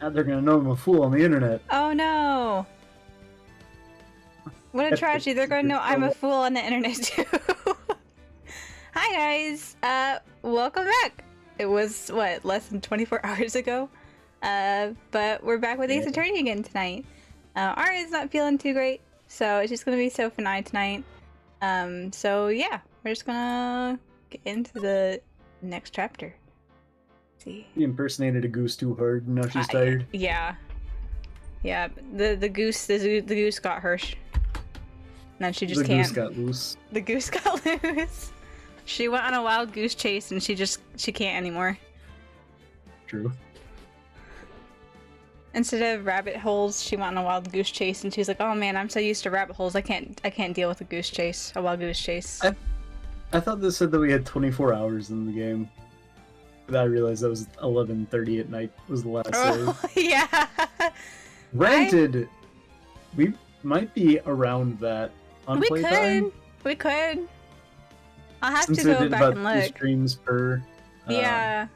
Now they're gonna know I'm a fool on the internet. Oh no! What a tragedy, they're gonna know I'm a fool on the internet too. Hi guys! Welcome back! It was, what, less than 24 hours ago? But we're back with Ace Attorney again tonight. Aria's not feeling too great, so it's just gonna be Soph and I tonight. So yeah, we're just gonna get into the next chapter. Let's see. She impersonated a goose too hard, and now she's tired. Yeah. Yeah, the goose got her. And then she just can't. The goose got loose. The goose got loose. She went on a wild goose chase and she can't anymore. True. Instead of rabbit holes, she went on a wild goose chase and she's like, "Oh man, I'm so used to rabbit holes. I can't deal with a goose chase, a wild goose chase." I thought this said that we had 24 hours in the game. But I realized that was 11:30 at night was the last save. Yeah. Granted, we might be around that on playtime. We could. I'll have Since to go did back about and look. 2 streams per. Yeah.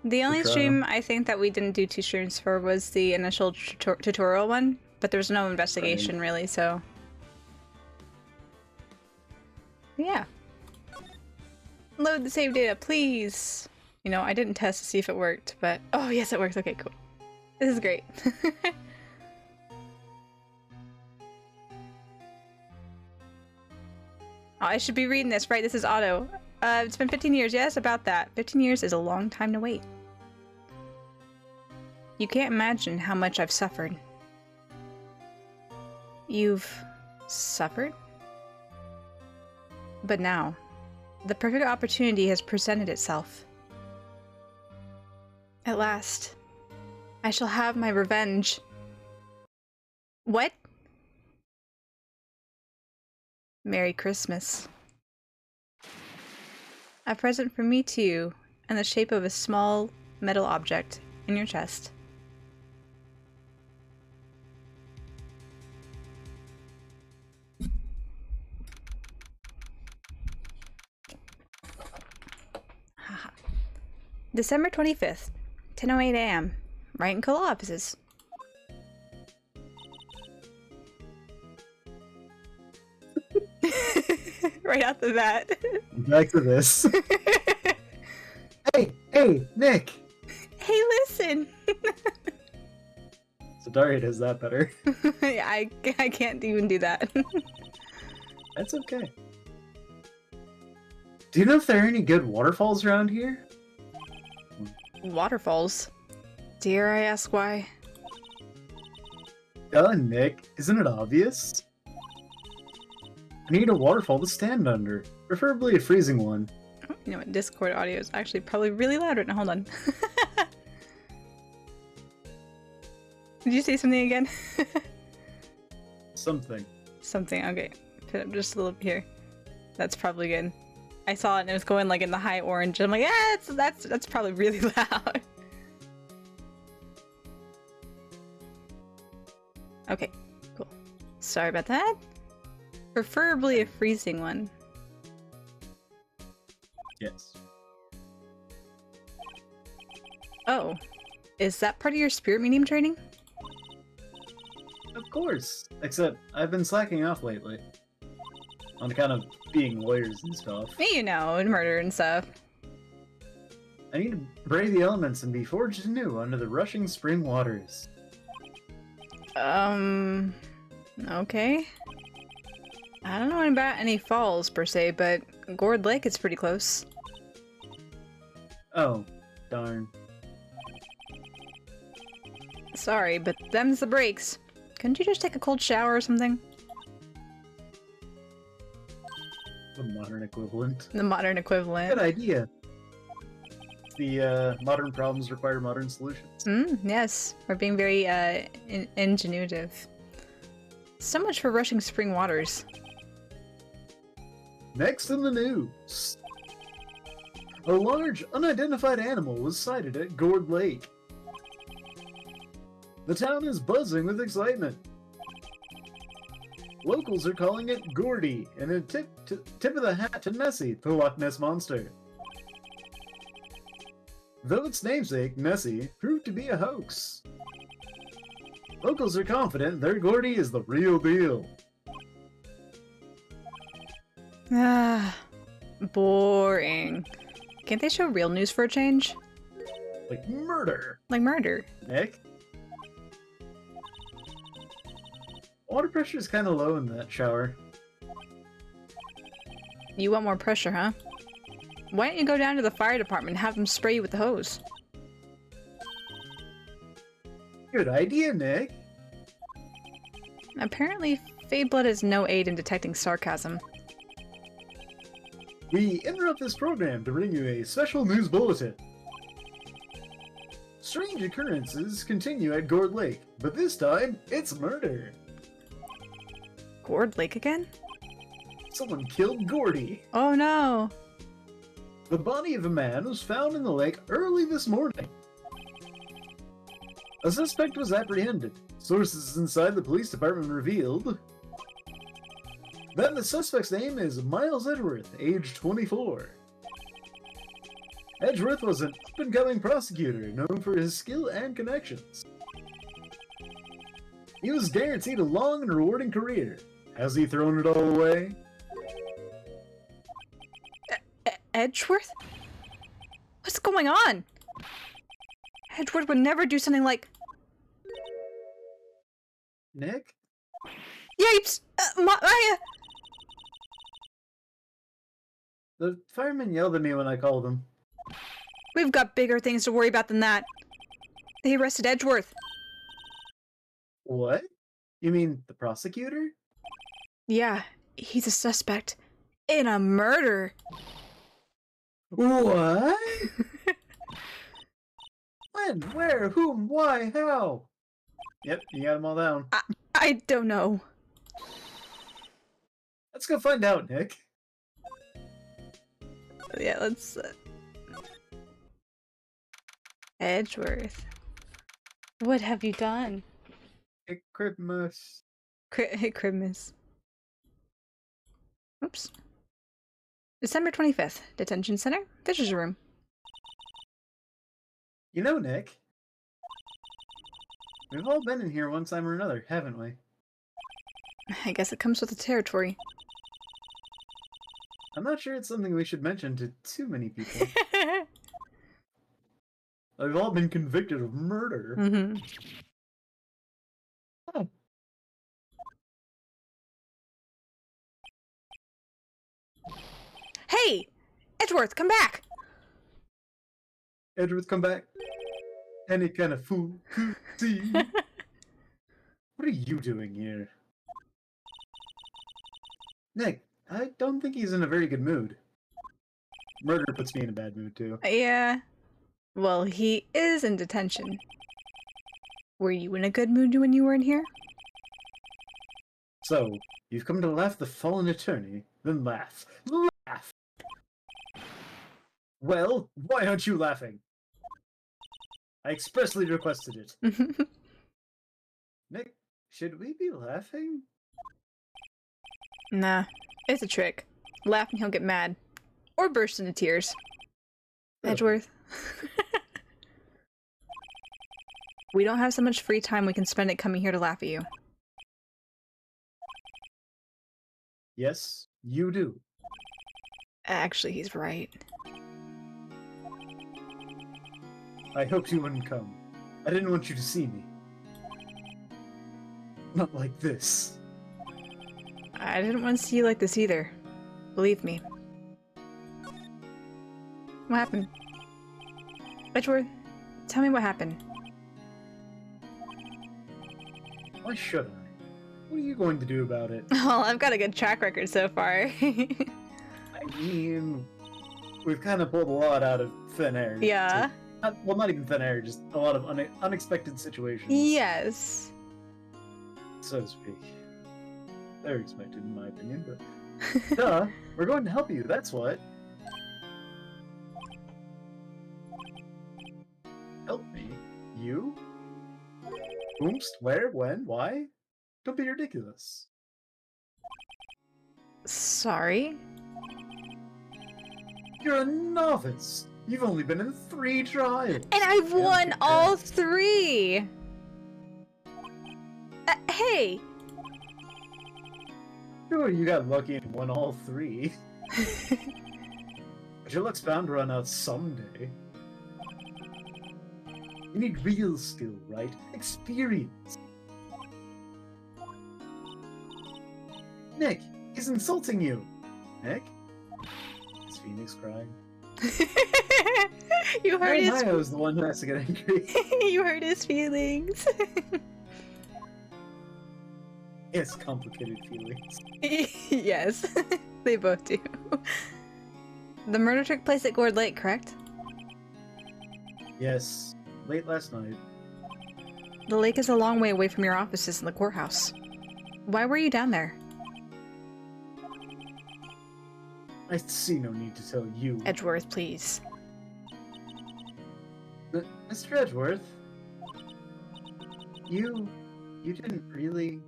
The only stream I think that we didn't do 2 streams for was the initial tutorial one, but there was no investigation really, so. Yeah. Load the save data, please! You know, I didn't test to see if it worked, but. Oh, yes, it works. Okay, cool. This is great. Oh, I should be reading this, right? This is auto. It's been 15 years. Yes, about that. 15 years is a long time to wait. You can't imagine how much I've suffered. You've suffered? But now, the perfect opportunity has presented itself. At last, I shall have my revenge. What? Merry Christmas. A present from me to you in the shape of a small metal object in your chest. Haha. December 25th, 10:08 a.m. Wright and Cole offices. Right off the bat. Back to this. Hey, Nick! Hey, listen! So Daria does that better. I can't even do that. That's okay. Do you know if there are any good waterfalls around here? Waterfalls? Dare I ask why? Nick, isn't it obvious? I need a waterfall to stand under, preferably a freezing one. You know what, Discord audio is actually probably really loud right now. Hold on. Did you say something again? Something. Something, okay. Put up just a little bit here. That's probably good. I saw it and it was going like in the high orange. I'm like, yeah, that's probably really loud. Okay, cool. Sorry about that. Preferably a freezing one. Yes. Oh. Is that part of your spirit medium training? Of course. Except I've been slacking off lately. On account of being lawyers and stuff. You know, and murder and stuff. I need to brave the elements and be forged anew under the rushing spring waters. Okay. I don't know about any falls, per se, but Gourd Lake is pretty close. Oh, darn. Sorry, but them's the breaks. Couldn't you just take a cold shower or something? The modern equivalent. The modern equivalent. Good idea. The modern problems require modern solutions. Yes. We're being very ingenuitive. So much for rushing spring waters. Next in the news. A large, unidentified animal was sighted at Gourd Lake. The town is buzzing with excitement. Locals are calling it Gordy, and a tip of the hat to Nessie, the Loch Ness Monster. Though its namesake, Nessie, proved to be a hoax. Locals are confident their Gordy is the real deal. Ah, boring. Can't they show real news for a change? Like murder. Like murder. Nick? Water pressure is kind of low in that shower. You want more pressure, huh? Why don't you go down to the fire department and have them spray you with the hose? Good idea, Nick. Apparently, Fade Blood is no aid in detecting sarcasm. We interrupt this program to bring you a special news bulletin. Strange occurrences continue at Gourd Lake, but this time, it's murder. Gourd Lake again? Someone killed Gordy. Oh no! The body of a man was found in the lake early this morning. A suspect was apprehended. Sources inside the police department revealed that the suspect's name is Miles Edgeworth, age 24. Edgeworth was an up-and-coming prosecutor known for his skill and connections. He was guaranteed a long and rewarding career. Has he thrown it all away? Edgeworth? What's going on? Edgeworth would never do something like... Nick? Yipes! Maya! The fireman yelled at me when I called him. We've got bigger things to worry about than that. They arrested Edgeworth. What? You mean the prosecutor? Yeah, he's a suspect. In a murder. What? When? Where? Whom? Why? How? Yep, you got them all down. I don't know. Let's go find out, Nick. Yeah, let's... Edgeworth. What have you done? Hey, Christmas. Hey, Christmas. Oops. December 25th. Detention Center. Visitor's Room. You know, Nick, we've all been in here one time or another, haven't we? I guess it comes with the territory. I'm not sure it's something we should mention to too many people. We've all been convicted of murder. Mm-hmm. Oh. Hey! Edgeworth, come back! Edgeworth, come back. Any kind of fool could see. What are you doing here? Nick, I don't think he's in a very good mood. Murder puts me in a bad mood, too. Yeah. Well, he is in detention. Were you in a good mood when you were in here? So, you've come to laugh the fallen attorney, then laugh. Laugh! Well, why aren't you laughing? I expressly requested it. Nick, should we be laughing? Nah, it's a trick. Laugh and he'll get mad. Or burst into tears. Edgeworth. We don't have so much free time we can spend it coming here to laugh at you. Yes, you do. Actually, he's right. I hoped you wouldn't come. I didn't want you to see me. Not like this. I didn't want to see you like this either. Believe me. What happened? Edgeworth, tell me what happened. Why should I? What are you going to do about it? Well, I've got a good track record so far. I mean, we've kind of pulled a lot out of thin air. Yeah. Well, not even thin air, just a lot of unexpected situations. Yes. So to speak. They're expected, in my opinion, but... Duh, we're going to help you, that's what. Help me? You? Whomst? Where? When? Why? Don't be ridiculous. Sorry? You're a novice! You've only been in 3 trials! And I've won all 3! Hey! Sure, you got lucky and won all three. But your luck's bound to run out someday. You need real skill, right? Experience. Nick, he's insulting you. Nick? Is Phoenix crying? You hurt his. I was the one who has to get angry. You hurt his feelings. It's complicated feelings. Yes, they both do. The murder took place at Gourd Lake, correct? Yes, late last night. The lake is a long way away from your offices in the courthouse. Why were you down there? I see no need to tell you. Edgeworth, please. Mr. Edgeworth, you didn't really...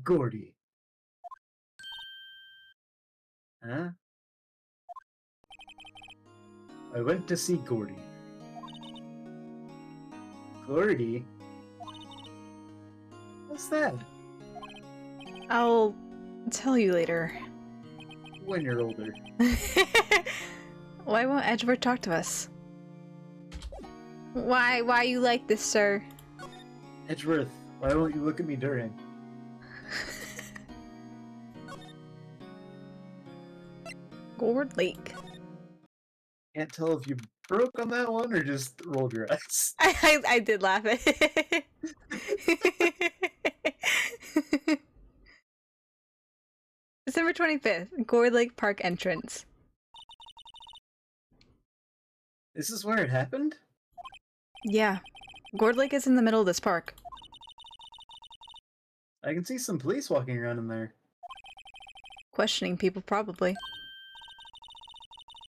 Gordy. Huh? I went to see Gordy. Gordy? What's that? I'll tell you later. When you're older. Why won't Edgeworth talk to us? Why you like this, sir? Edgeworth, why won't you look at me during? Gourd Lake. Can't tell if you broke on that one or just rolled your eyes. I did laugh at it. December 25th, Gourd Lake Park entrance. This is where it happened? Yeah. Gourd Lake is in the middle of this park. I can see some police walking around in there. Questioning people, probably.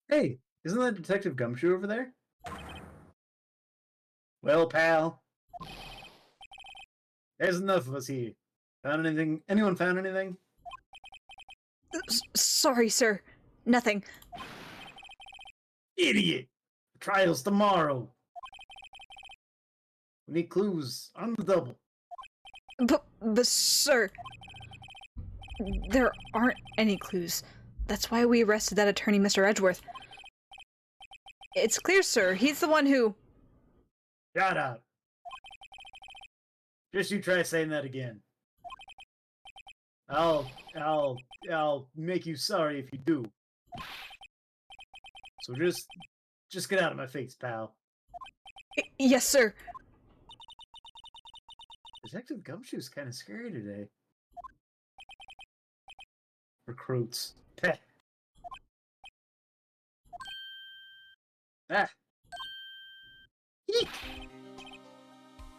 Hey, isn't that Detective Gumshoe over there? Well, pal. There's enough of us here. Found anything? Anyone found anything? Sorry, sir. Nothing. Idiot! The trial's tomorrow. We need clues on the double. But sir, there aren't any clues. That's why we arrested that attorney, Mr. Edgeworth. It's clear, sir. He's the one who... Shut up. Just you try saying that again. I'll make you sorry if you do. So just get out of my face, pal. Yes, sir. Detective Gumshoe's kind of scary today. Recruits. Peh. Ah. Eek.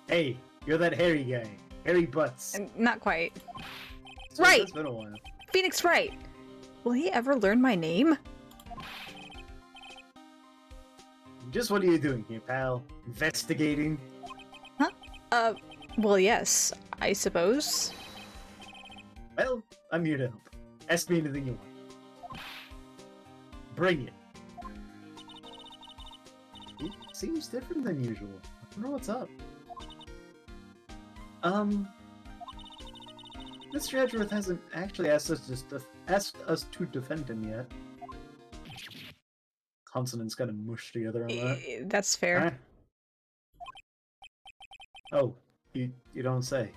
Hey, you're that hairy guy. Hairy butts. Not quite. So Right. It's been a while. Phoenix Wright. Will he ever learn my name? Just what are you doing here, pal? Investigating? Huh? Well, yes, I suppose. Well, I'm here to help. Ask me anything you want. Bring it. It seems different than usual. I don't know what's up. Mr. Edgeworth hasn't actually asked us to defend him yet. Consonants kind of mushed together on that. That's fair. Huh? Oh, you don't say.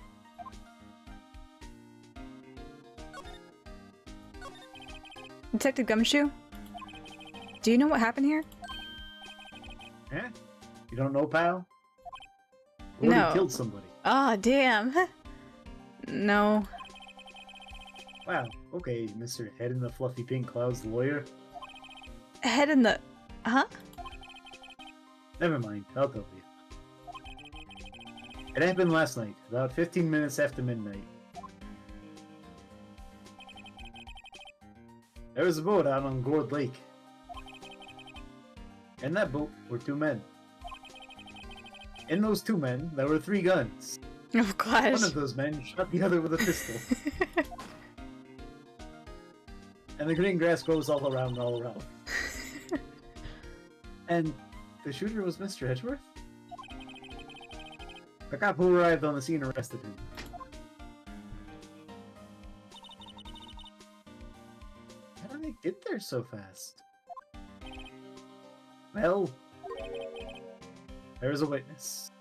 Detective Gumshoe? Do you know what happened here? Eh? You don't know, pal? Gordy No. killed somebody. Ah, damn. No. Wow, okay, Mr. Head in the Fluffy Pink Clouds lawyer. Head in the... Huh? Never mind, I'll tell you. It happened last night, about 15 minutes after midnight. There was a boat out on Gourd Lake. In that boat were 2 men. In those 2 men, there were 3 guns. Oh, gosh. One of those men shot the other with a pistol. And the green grass grows all around and all around. And the shooter was Mr. Edgeworth? The cop who arrived on the scene arrested him. How did they get there so fast? Well, there was a witness.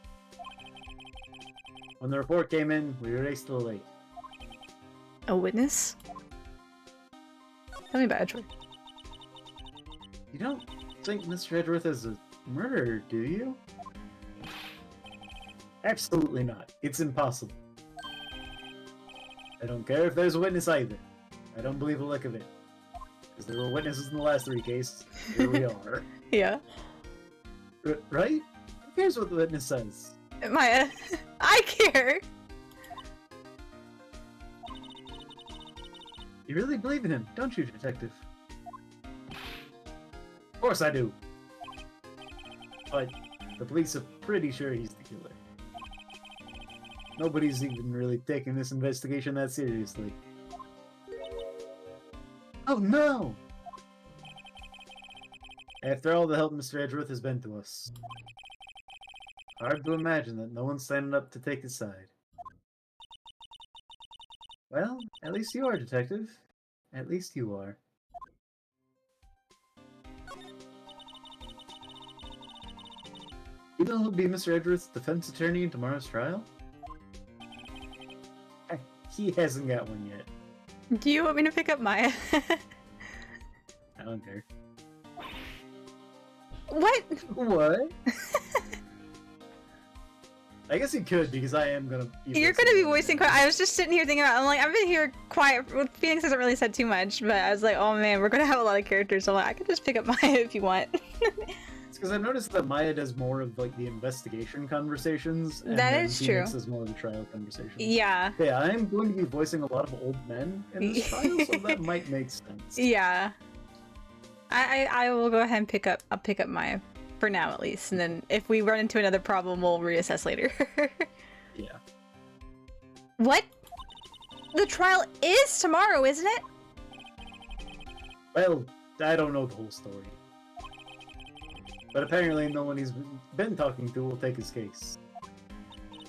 When the report came in, we raced to the lake. A witness? Tell me about Edgeworth. You don't think Mr. Edgeworth is a murderer, do you? Absolutely not. It's impossible. I don't care if there's a witness either. I don't believe a lick of it. Because there were witnesses in the last 3 cases. Here we are. Yeah. Right? Who cares what the witness says? Maya, I care! You really believe in him, don't you, detective? Of course I do. But the police are pretty sure he's the killer. Nobody's even really taking this investigation that seriously. Oh no! After all the help Mr. Edgeworth has been to us, hard to imagine that no one's standing up to take his side. Well, at least you are, detective. At least you are. You know who'll be Mr. Edgeworth's defense attorney in tomorrow's trial? He hasn't got one yet. Do you want me to pick up Maya? I don't care. What? What? I guess he could, because I am gonna be You're gonna be voicing quiet. I was just sitting here thinking about I'm like, I've been here quiet. Phoenix hasn't really said too much, but I was like, oh man, we're gonna have a lot of characters, so I'm like, I could just pick up Maya if you want. It's because I've noticed that Maya does more of like the investigation conversations. And That then is Phoenix true. does more of the trial conversations. Yeah. Yeah, I'm going to be voicing a lot of old men in this trial, so that might make sense. Yeah. I will go ahead and pick up Maya. For now, at least. And then if we run into another problem, we'll reassess later. Yeah. What? The trial is tomorrow, isn't it? Well, I don't know the whole story. But apparently no one he's been talking to will take his case.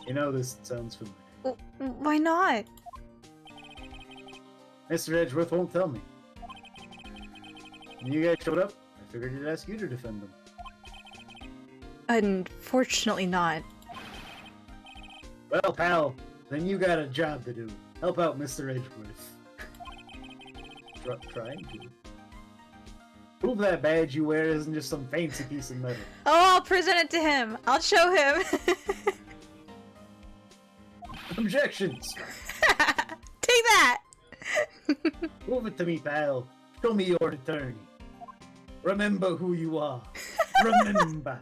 You know, this sounds familiar. Why not? Mr. Edgeworth won't tell me. When you guys showed up, I figured I'd ask you to defend them. Unfortunately not. Well, pal, then you got a job to do. Help out Mr. Edgeworth. Trying to. Prove that badge you wear isn't just some fancy piece of metal. Oh, I'll present it to him. I'll show him. Objections! Take that! Prove it to me, pal. Show me your attorney. Remember who you are. Remember.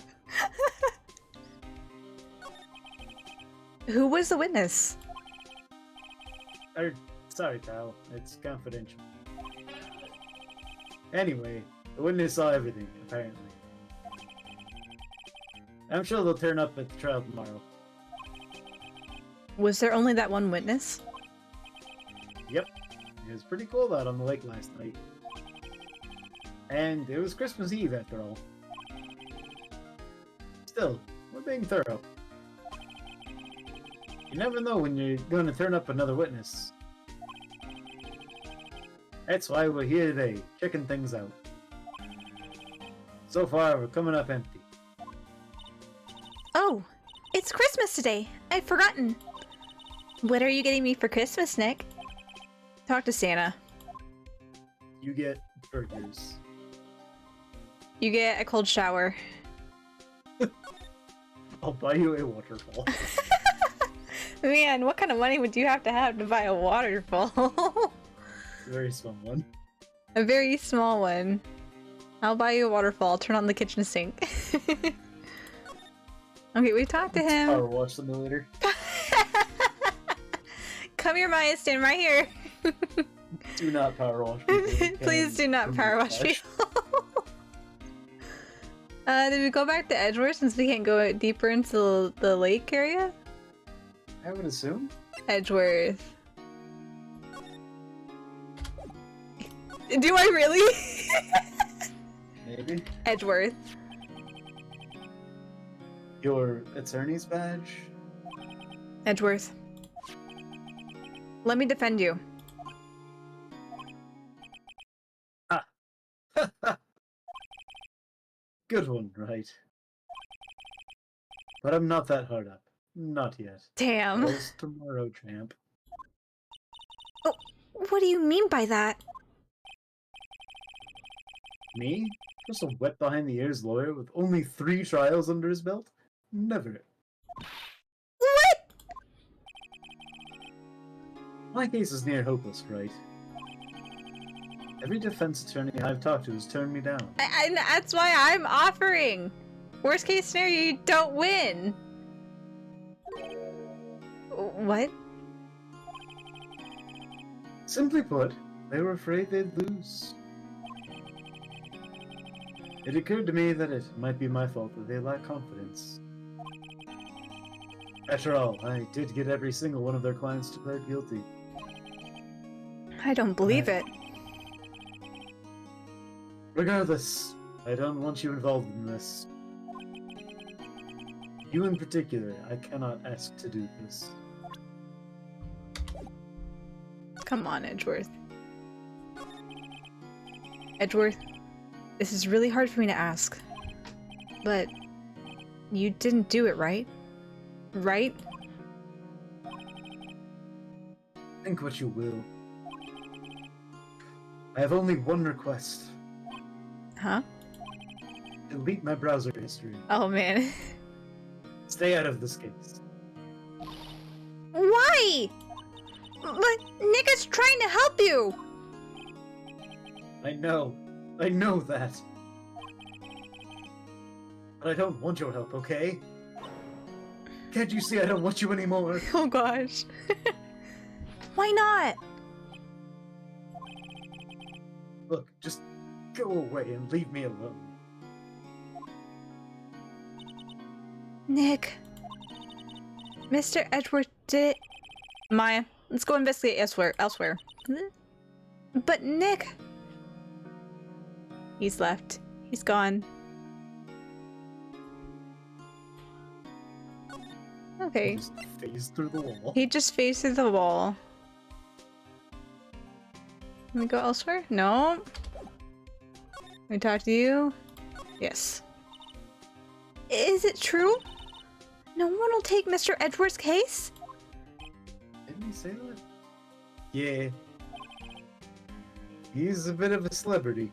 Who was the witness? Sorry, pal. It's confidential. Anyway, the witness saw everything, apparently. I'm sure they'll turn up at the trial tomorrow. Was there only that one witness? Yep. It was pretty cold out on the lake last night. And it was Christmas Eve, after all. Still, we're being thorough. You never know when you're going to turn up another witness. That's why we're here today, checking things out. So far, we're coming up empty. Oh, it's Christmas today. I've forgotten. What are you getting me for Christmas, Nick? Talk to Santa. You get burgers. You get a cold shower. I'll buy you a waterfall. Man, what kind of money would you have to buy a waterfall? A very small one. A very small one. I'll buy you a waterfall. Turn on the kitchen sink. Okay, we talked to him. Power wash simulator. Come here, Maya. Stand right here. Do not power wash people. Please do not power wash people. Did we go back to Edgeworth since we can't go deeper into the lake area? I would assume. Edgeworth. Do I really? Maybe. Edgeworth. Your attorney's badge? Edgeworth. Let me defend you. Good one, right? But I'm not that hard up. Not yet. Damn. Else tomorrow, champ. Oh, what do you mean by that? Me? Just a wet behind the ears lawyer with only 3 trials under his belt? Never. What? My case is near hopeless, right? Every defense attorney I've talked to has turned me down. And that's why I'm offering. Worst case scenario, you don't win. What? Simply put, they were afraid they'd lose. It occurred to me that it might be my fault that they lack confidence. After all, I did get every single one of their clients declared guilty. I don't believe it. Regardless, I don't want you involved in this. You in particular, I cannot ask to do this. Come on, Edgeworth. Edgeworth, this is really hard for me to ask. But you didn't do it, right? Right? Think what you will. I have only one request. Huh? Delete my browser history. Oh, man. Stay out of this case. Why? But Nick is trying to help you! I know that. But I don't want your help, okay? Can't you see I don't want you anymore? Oh gosh. Why not? Look, just go away and leave me alone. Nick. Mr. Edgeworth did it. Maya, let's go investigate elsewhere. But Nick... He's left. He's gone. Okay. Just phased through the wall. He just phased through the wall. Can we go elsewhere? No. Can we talk to you? Yes. Is it true? No one will take Mr. Edgeworth's case? Didn't he say that? Yeah. He's a bit of a celebrity.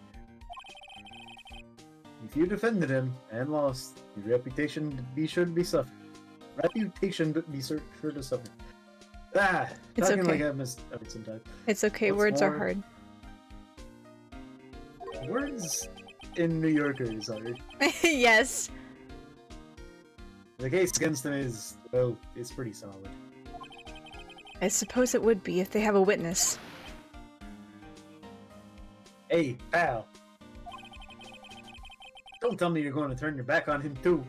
If you defended him and lost, your reputation would be sure to be suffered. Reputation would be sure to suffer. Ah! It's Talking okay. like I missed every sometimes. It's okay, What's words are more- hard. Words in New Yorker is hard. Yes. The case against him is, well, it's pretty solid. I suppose it would be if they have a witness. Hey, pal. Don't tell me you're going to turn your back on him, too.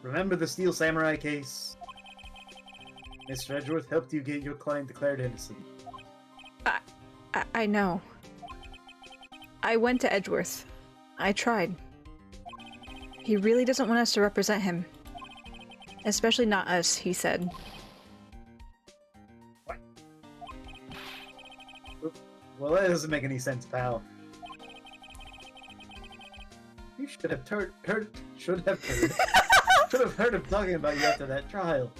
Remember the Steel Samurai case? Mr. Edgeworth helped you get your client declared innocent. I know. I went to Edgeworth. I tried. He really doesn't want us to represent him. Especially not us, he said. Well, that doesn't make any sense, pal. You should have should have heard him talking about you after that trial.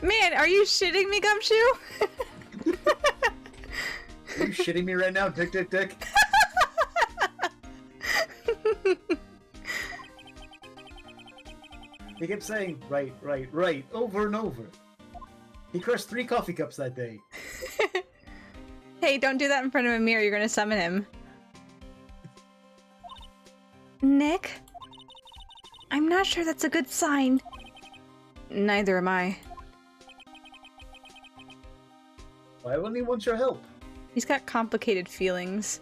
Man, are you shitting me, Gumshoe? Are you shitting me right now, Dick? He kept saying, right, over and over. He crushed 3 coffee cups that day. Hey, don't do that in front of a mirror, you're gonna summon him. Nick? I'm not sure that's a good sign. Neither am I. Why wouldn't he want your help? He's got complicated feelings.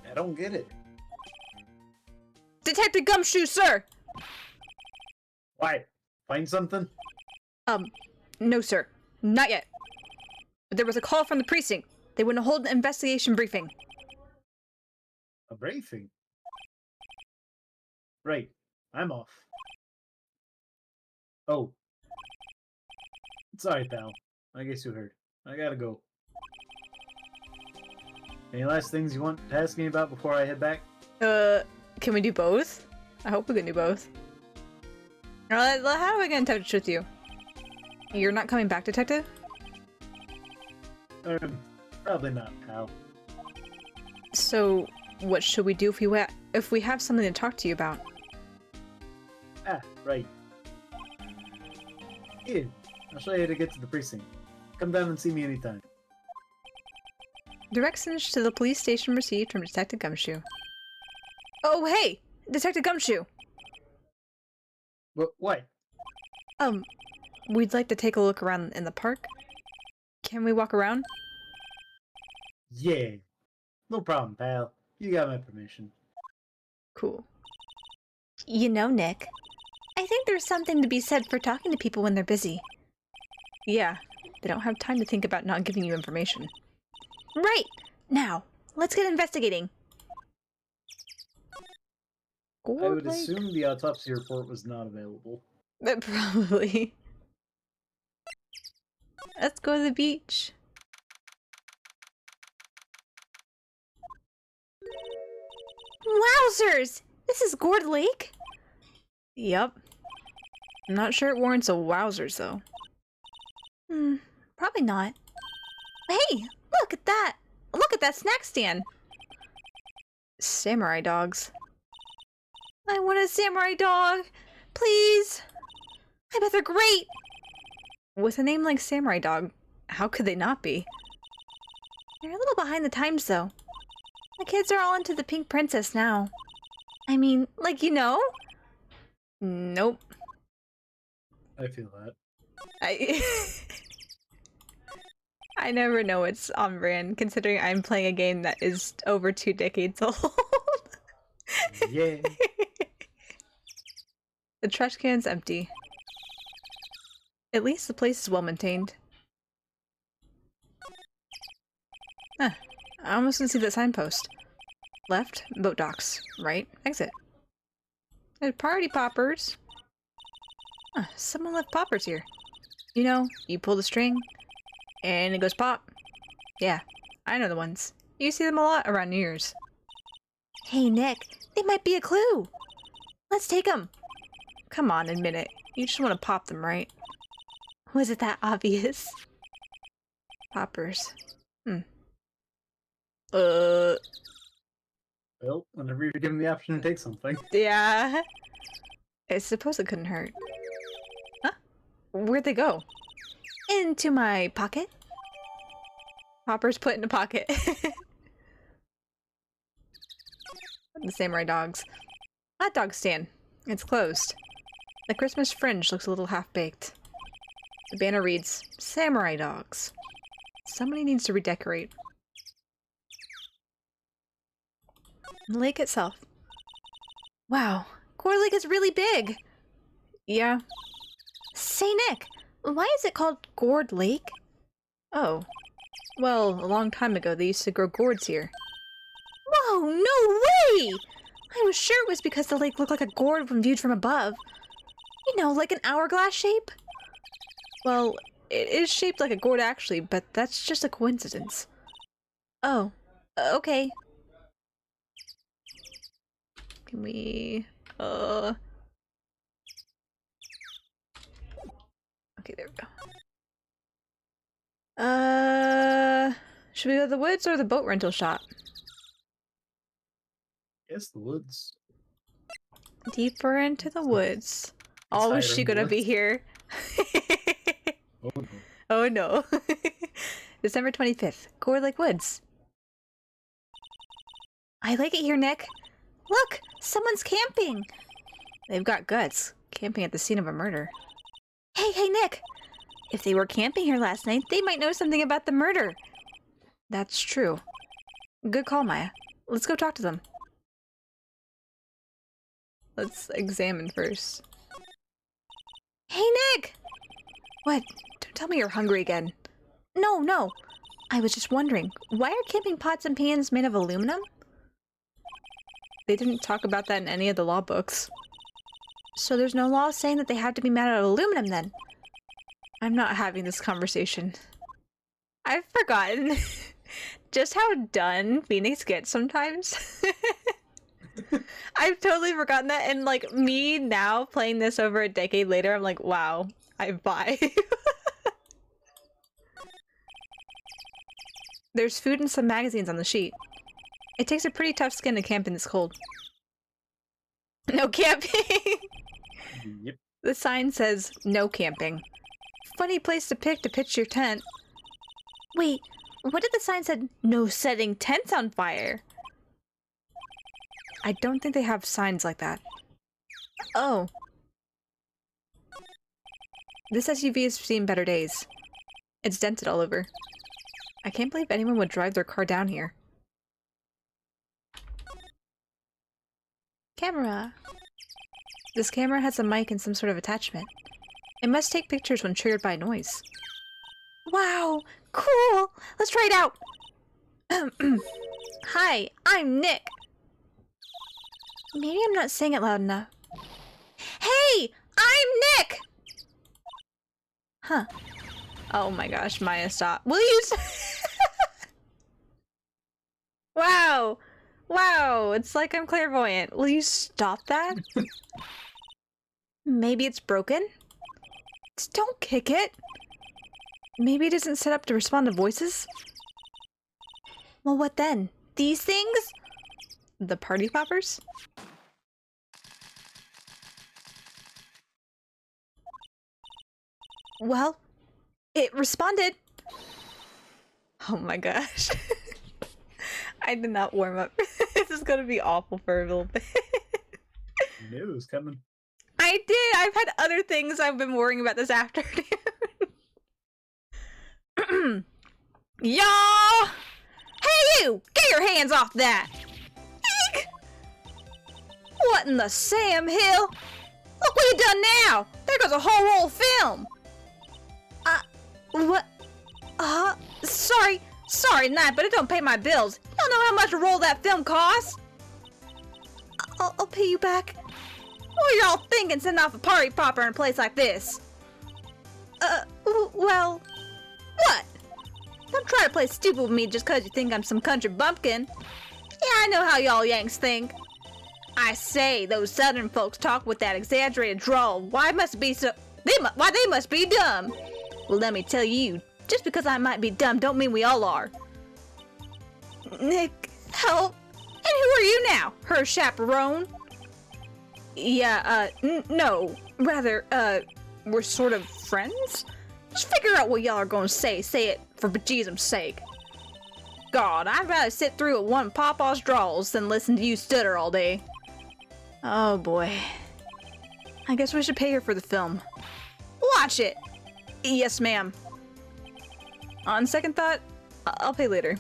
I don't get it. Detective Gumshoe, sir! Why? Find something? No, sir. Not yet. But there was a call from the precinct. They want to hold an investigation briefing. A briefing? Right. I'm off. Oh. Sorry, pal. I guess you heard. I gotta go. Any last things you want to ask me about before I head back? Can we do both? I hope we can do both. How do I get in touch with you? You're not coming back, detective? Probably not, pal. So, what should we do if we have something to talk to you about? Ah, right. Here, I'll show you how to get to the precinct. Come down and see me anytime. Directions to the police station received from Detective Gumshoe. Oh, hey! Detective Gumshoe! What? We'd like to take a look around in the park. Can we walk around? Yeah. No problem, pal. You got my permission. Cool. You know, Nick, I think there's something to be said for talking to people when they're busy. Yeah, they don't have time to think about not giving you information. Right! Now, let's get investigating. I would assume the autopsy report was not available. Probably. Let's go to the beach. Wowzers! This is Gourd Lake? Yep. I'm not sure it warrants a wowzers, though. Probably not. Hey, look at that! Look at that snack stand! Samurai dogs. I want a samurai dog! Please! I bet they're great! With a name like Samurai Dog, how could they not be? They're a little behind the times, though. The kids are all into the Pink Princess now. I mean, like, you know? Nope. I feel that. I never know what's on brand, considering I'm playing a game that is over 2 decades old. Yeah. The trash can's empty. At least the place is well maintained. I almost didn't see that signpost. Left, boat docks. Right, exit. There's party poppers. Someone left poppers here. You know, you pull the string, and it goes pop. Yeah, I know the ones. You see them a lot around New Year's. Hey Nick, they might be a clue! Let's take them! Come on, admit it. You just want to pop them, right? Was it that obvious? Poppers. Well, whenever you're given the option to take something. Yeah. I suppose it couldn't hurt. Huh? Where'd they go? Into my pocket. Poppers put in a pocket. The samurai dogs. Hot dog stand. It's closed. The Christmas fringe looks a little half-baked. The banner reads, Samurai Dogs. Somebody needs to redecorate. The lake itself. Wow, Gourd Lake is really big! Yeah. Say, Nick, why is it called Gourd Lake? Oh. Well, a long time ago they used to grow gourds here. Whoa, no way! I was sure it was because the lake looked like a gourd when viewed from above. You know, like an hourglass shape? Well, it is shaped like a gourd actually, but that's just a coincidence. Oh, okay. Can we... Okay, there we go. Should we go to the woods or the boat rental shop? Yes, the woods. Deeper into the woods. Oh, is she gonna be here? Oh no. Oh no. December 25th, Gourd Lake Woods. I like it here, Nick. Look, someone's camping. They've got guts, camping at the scene of a murder. Hey, Nick! If they were camping here last night, they might know something about the murder. That's true. Good call, Maya. Let's go talk to them. Let's examine first. Hey, Nick! What? Don't tell me you're hungry again. No. I was just wondering, why are camping pots and pans made of aluminum? They didn't talk about that in any of the law books. So there's no law saying that they have to be made out of aluminum then? I'm not having this conversation. I've forgotten just how done Phoenix gets sometimes. I've totally forgotten that, and like me now playing this over a decade later, I'm like, wow, I buy. There's food and some magazines on the sheet. It takes a pretty tough skin to camp in this cold. No camping! Yep. The sign says, no camping. Funny place to pick to pitch your tent. Wait, what if the sign said, no setting tents on fire? I don't think they have signs like that. Oh. This SUV has seen better days. It's dented all over. I can't believe anyone would drive their car down here. Camera. This camera has a mic and some sort of attachment. It must take pictures when triggered by noise. Wow! Cool! Let's try it out! Hi, I'm Nick. Maybe I'm not saying it loud enough. Hey! I'm Nick! Huh. Oh my gosh, Maya, stop. Will you Wow! Wow, it's like I'm clairvoyant. Will you stop that? Maybe it's broken? Just don't kick it. Maybe it isn't set up to respond to voices? Well, what then? These things? The party poppers? Well, it responded. Oh my gosh. I did not warm up. This is gonna be awful for a little bit. You knew it was coming. I did! I've had other things I've been worrying about this afternoon. Y'all! Hey you! Get your hands off that! Eek! What in the Sam Hill? Look what you done now! There goes a whole roll of film! What? Sorry tonight, but it don't pay my bills. You don't know how much a roll of that film costs. I'll pay you back. What are y'all thinking sending off a party popper in a place like this? Well, what? Don't try to play stupid with me just cause you think I'm some country bumpkin. Yeah, I know how y'all Yanks think. I say, those southern folks talk with that exaggerated drawl. Why they must be dumb. Well, let me tell you, just because I might be dumb don't mean we all are. Nick, help. And who are you now? Her chaperone? Yeah, no. Rather, we're sort of friends? Just figure out what y'all are gonna say. Say it for bejesus's sake. God, I'd rather sit through a one Papa's draws than listen to you stutter all day. Oh boy. I guess we should pay her for the film. Watch it! Yes, ma'am. On second thought, I'll pay later.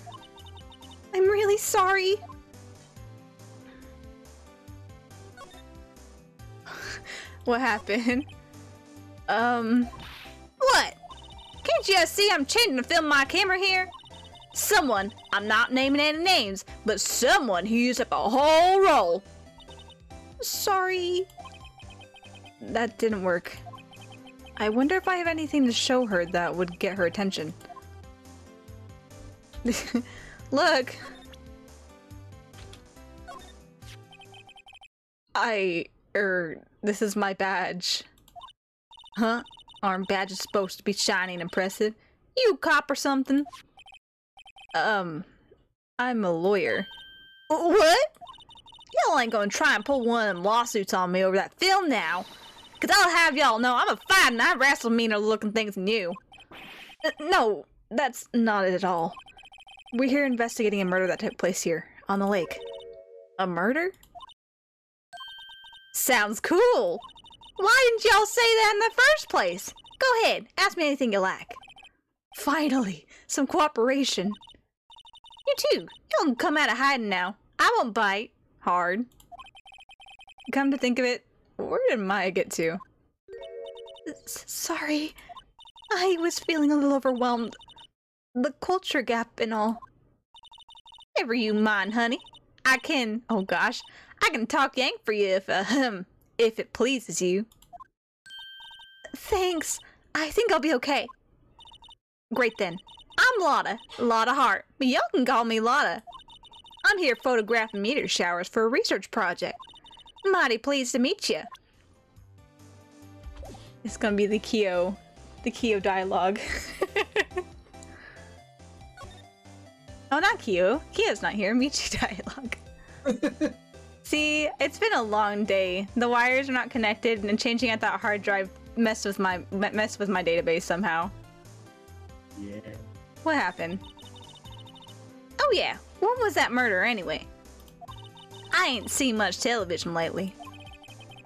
I'm really sorry. What happened? What? Can't you see I'm changing to film my camera here? Someone, I'm not naming any names, but someone who used up a whole roll. Sorry. That didn't work. I wonder if I have anything to show her that would get her attention. Look. This is my badge. Huh? Aren't badges supposed to be shiny and impressive? You cop or something? I'm a lawyer. What? Y'all ain't gonna try and pull one of them lawsuits on me over that film now. Cause I'll have y'all know I'm a fighter and I wrestle meaner looking things than you. No, that's not it at all. We're here investigating a murder that took place here, on the lake. A murder? Sounds cool! Why didn't y'all say that in the first place? Go ahead, ask me anything you like. Finally, some cooperation. You too, y'all can come out of hiding now. I won't bite. Hard. Come to think of it, where did Maya get to? Sorry. I was feeling a little overwhelmed. The culture gap and all. Never you mind, honey. I can, oh gosh, I can talk Yank for you if if it pleases you. Thanks. I think I'll be okay. Great then. I'm Lotta. Lotta Hart. But y'all can call me Lotta. I'm here photographing meteor showers for a research project. Mighty pleased to meet you. It's gonna be the Kyo dialogue. Oh, not Kyo. Kyo's not here. Michi dialogue. See, it's been a long day. The wires are not connected, and changing out that hard drive messed with my database somehow. Yeah. What happened? Oh yeah, what was that murder anyway? I ain't seen much television lately.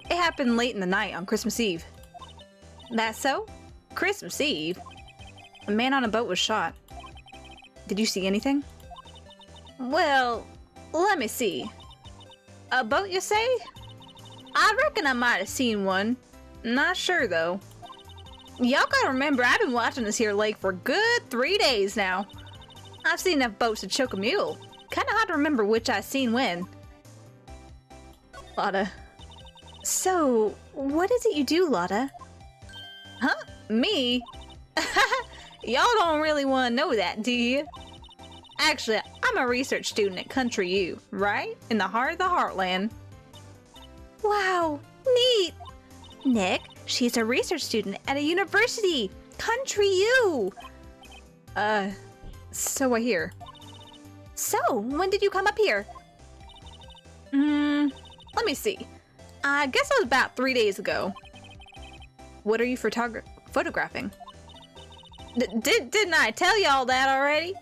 It happened late in the night on Christmas Eve. That so? Christmas Eve? A man on a boat was shot. Did you see anything? Well, let me see. A boat, you say? I reckon I might have seen one. Not sure, though. Y'all gotta remember, I've been watching this here lake for a good 3 days now. I've seen enough boats to choke a mule. Kinda hard to remember which I seen when. Lotta. So, what is it you do, Lotta? Huh? Me? Y'all don't really want to know that, do you? Actually, I'm a research student at Country U, right? In the heart of the Heartland. Wow, neat! Nick, she's a research student at a university! Country U! So I hear. So, when did you come up here? Let me see. I guess it was about 3 days ago. What are you photographing? Didn't I tell y'all that already?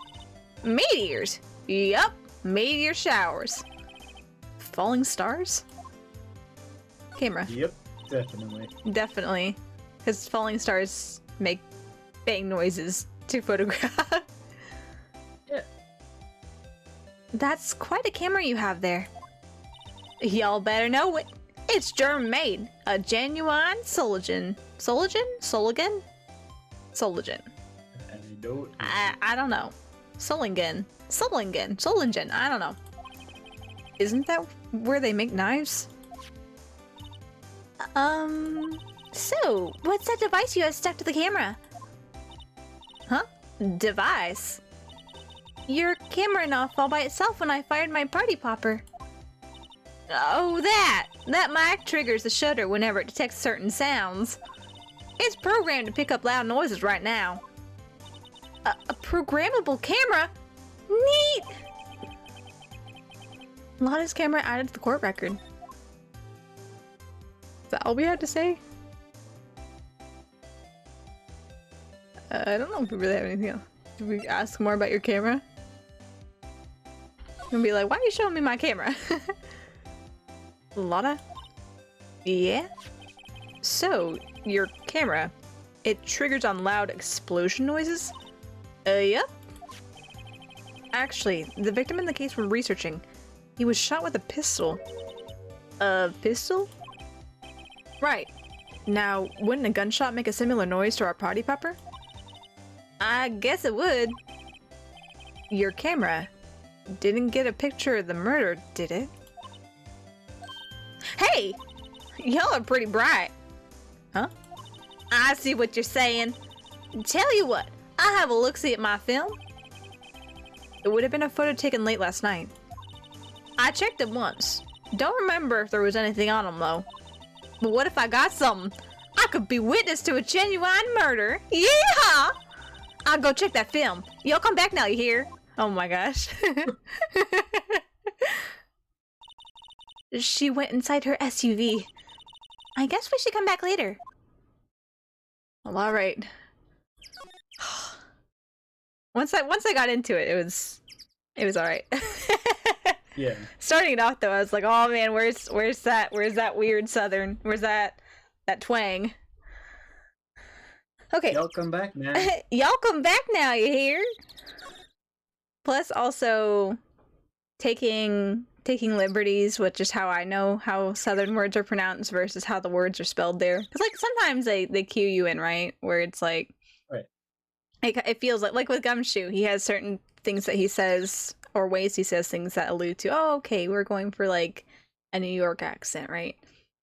Meteors! Yup, meteor showers. Falling stars? Camera. Yep, definitely. Definitely. Because falling stars make bang noises to photograph. Yeah. That's quite a camera you have there. Y'all better know it. It's German made. A genuine Soligen. Soligen? Soligen? Soligen. I don't know. Solingen. I don't know. Isn't that where they make knives? So, what's that device you have stuck to the camera? Huh? Device? Your camera went off all by itself when I fired my party popper. Oh, that! That mic triggers the shutter whenever it detects certain sounds. It's programmed to pick up loud noises right now. A programmable camera? Neat! Lotta's camera added to the court record. Is that all we had to say? I don't know if we really have anything else. Did we ask more about your camera? I'm gonna be like, why are you showing me my camera? Lotta? Yeah? So, your camera, it triggers on loud explosion noises? Yep. Actually, the victim in the case we're researching, he was shot with a pistol. A pistol? Right. Now, wouldn't a gunshot make a similar noise to our party popper? I guess it would. Your camera didn't get a picture of the murder, did it? Hey! Y'all are pretty bright. Huh? I see what you're saying. Tell you what, I have a look-see at my film. It would have been a photo taken late last night. I checked it once. Don't remember if there was anything on them, though. But what if I got something? I could be witness to a genuine murder. Yeah! I'll go check that film. Y'all come back now, you hear? Oh my gosh. She went inside her SUV. I guess we should come back later. Well, all right. Once I got into it, it was all right. Yeah. Starting it off though, I was like, oh man, where's that weird southern? Where's that twang? Okay. Y'all come back now. Y'all come back now, you hear? Plus also taking liberties with just how I know how southern words are pronounced versus how the words are spelled there. Because like sometimes they cue you in, right? Where it's like, right. It feels like with Gumshoe, he has certain things that he says or ways he says things that allude to, oh, okay, we're going for like a New York accent, right?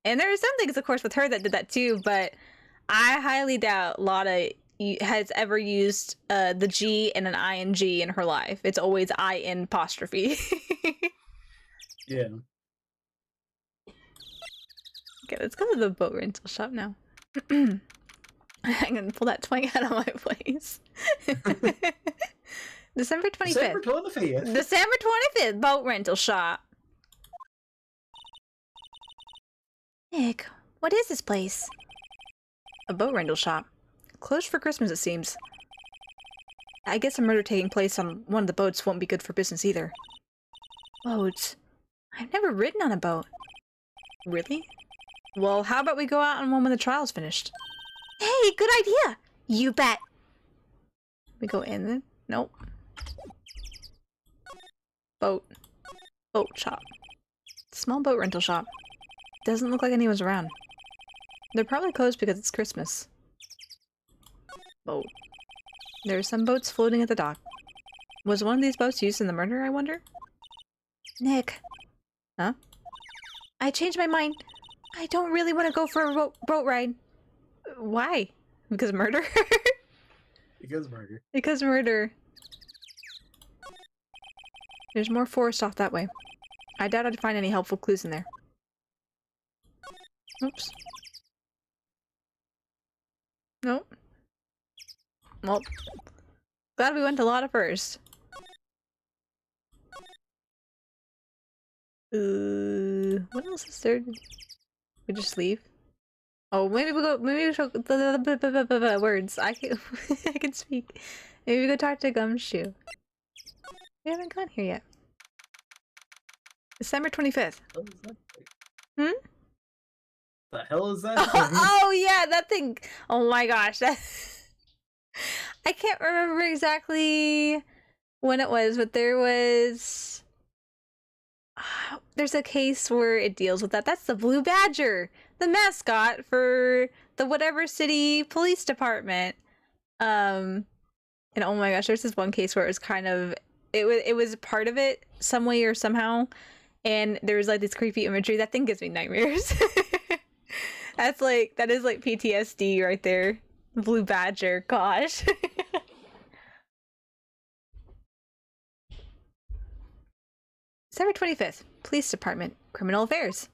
And there are some things, of course, with her that did that too, but I highly doubt Lotta has ever used the G and an ing in her life. It's always in apostrophe. Yeah. Okay, let's go to the boat rental shop now. I'm gonna pull that twang out of my place. December 25th. December 25th. December 25th, boat rental shop. Nick, what is this place? A boat rental shop. Closed for Christmas, it seems. I guess a murder taking place on one of the boats won't be good for business either. Boats? I've never ridden on a boat. Really? Well, how about we go out on one when the trial's finished? Hey, good idea! You bet! We go in then? Nope. Boat shop. Small boat rental shop. Doesn't look like anyone's around. They're probably closed because it's Christmas. Boat. There are some boats floating at the dock. Was one of these boats used in the murder, I wonder? Nick. Huh? I changed my mind. I don't really want to go for a boat ride. Why? Because murder? Because murder. Because murder. There's more forest off that way. I doubt I'd find any helpful clues in there. Oops. Nope. Well, glad we went to Lotta first. What else is there? We just leave? Oh, maybe we go. Maybe we should words. I can, I can speak. Maybe we go talk to Gumshoe. We haven't gone here yet. December 25th. Hmm? The hell is that? Oh yeah, that thing. Oh my gosh, that. I can't remember exactly when it was, but there was. There's a case where it deals with that. That's the Blue Badger, the mascot for the whatever city police department. And oh my gosh, there's this one case where it was kind of it was part of it some way or somehow, and there was like this creepy imagery. That thing gives me nightmares. That is like PTSD right there. Blue Badger, gosh. December 25th, Police Department, Criminal Affairs.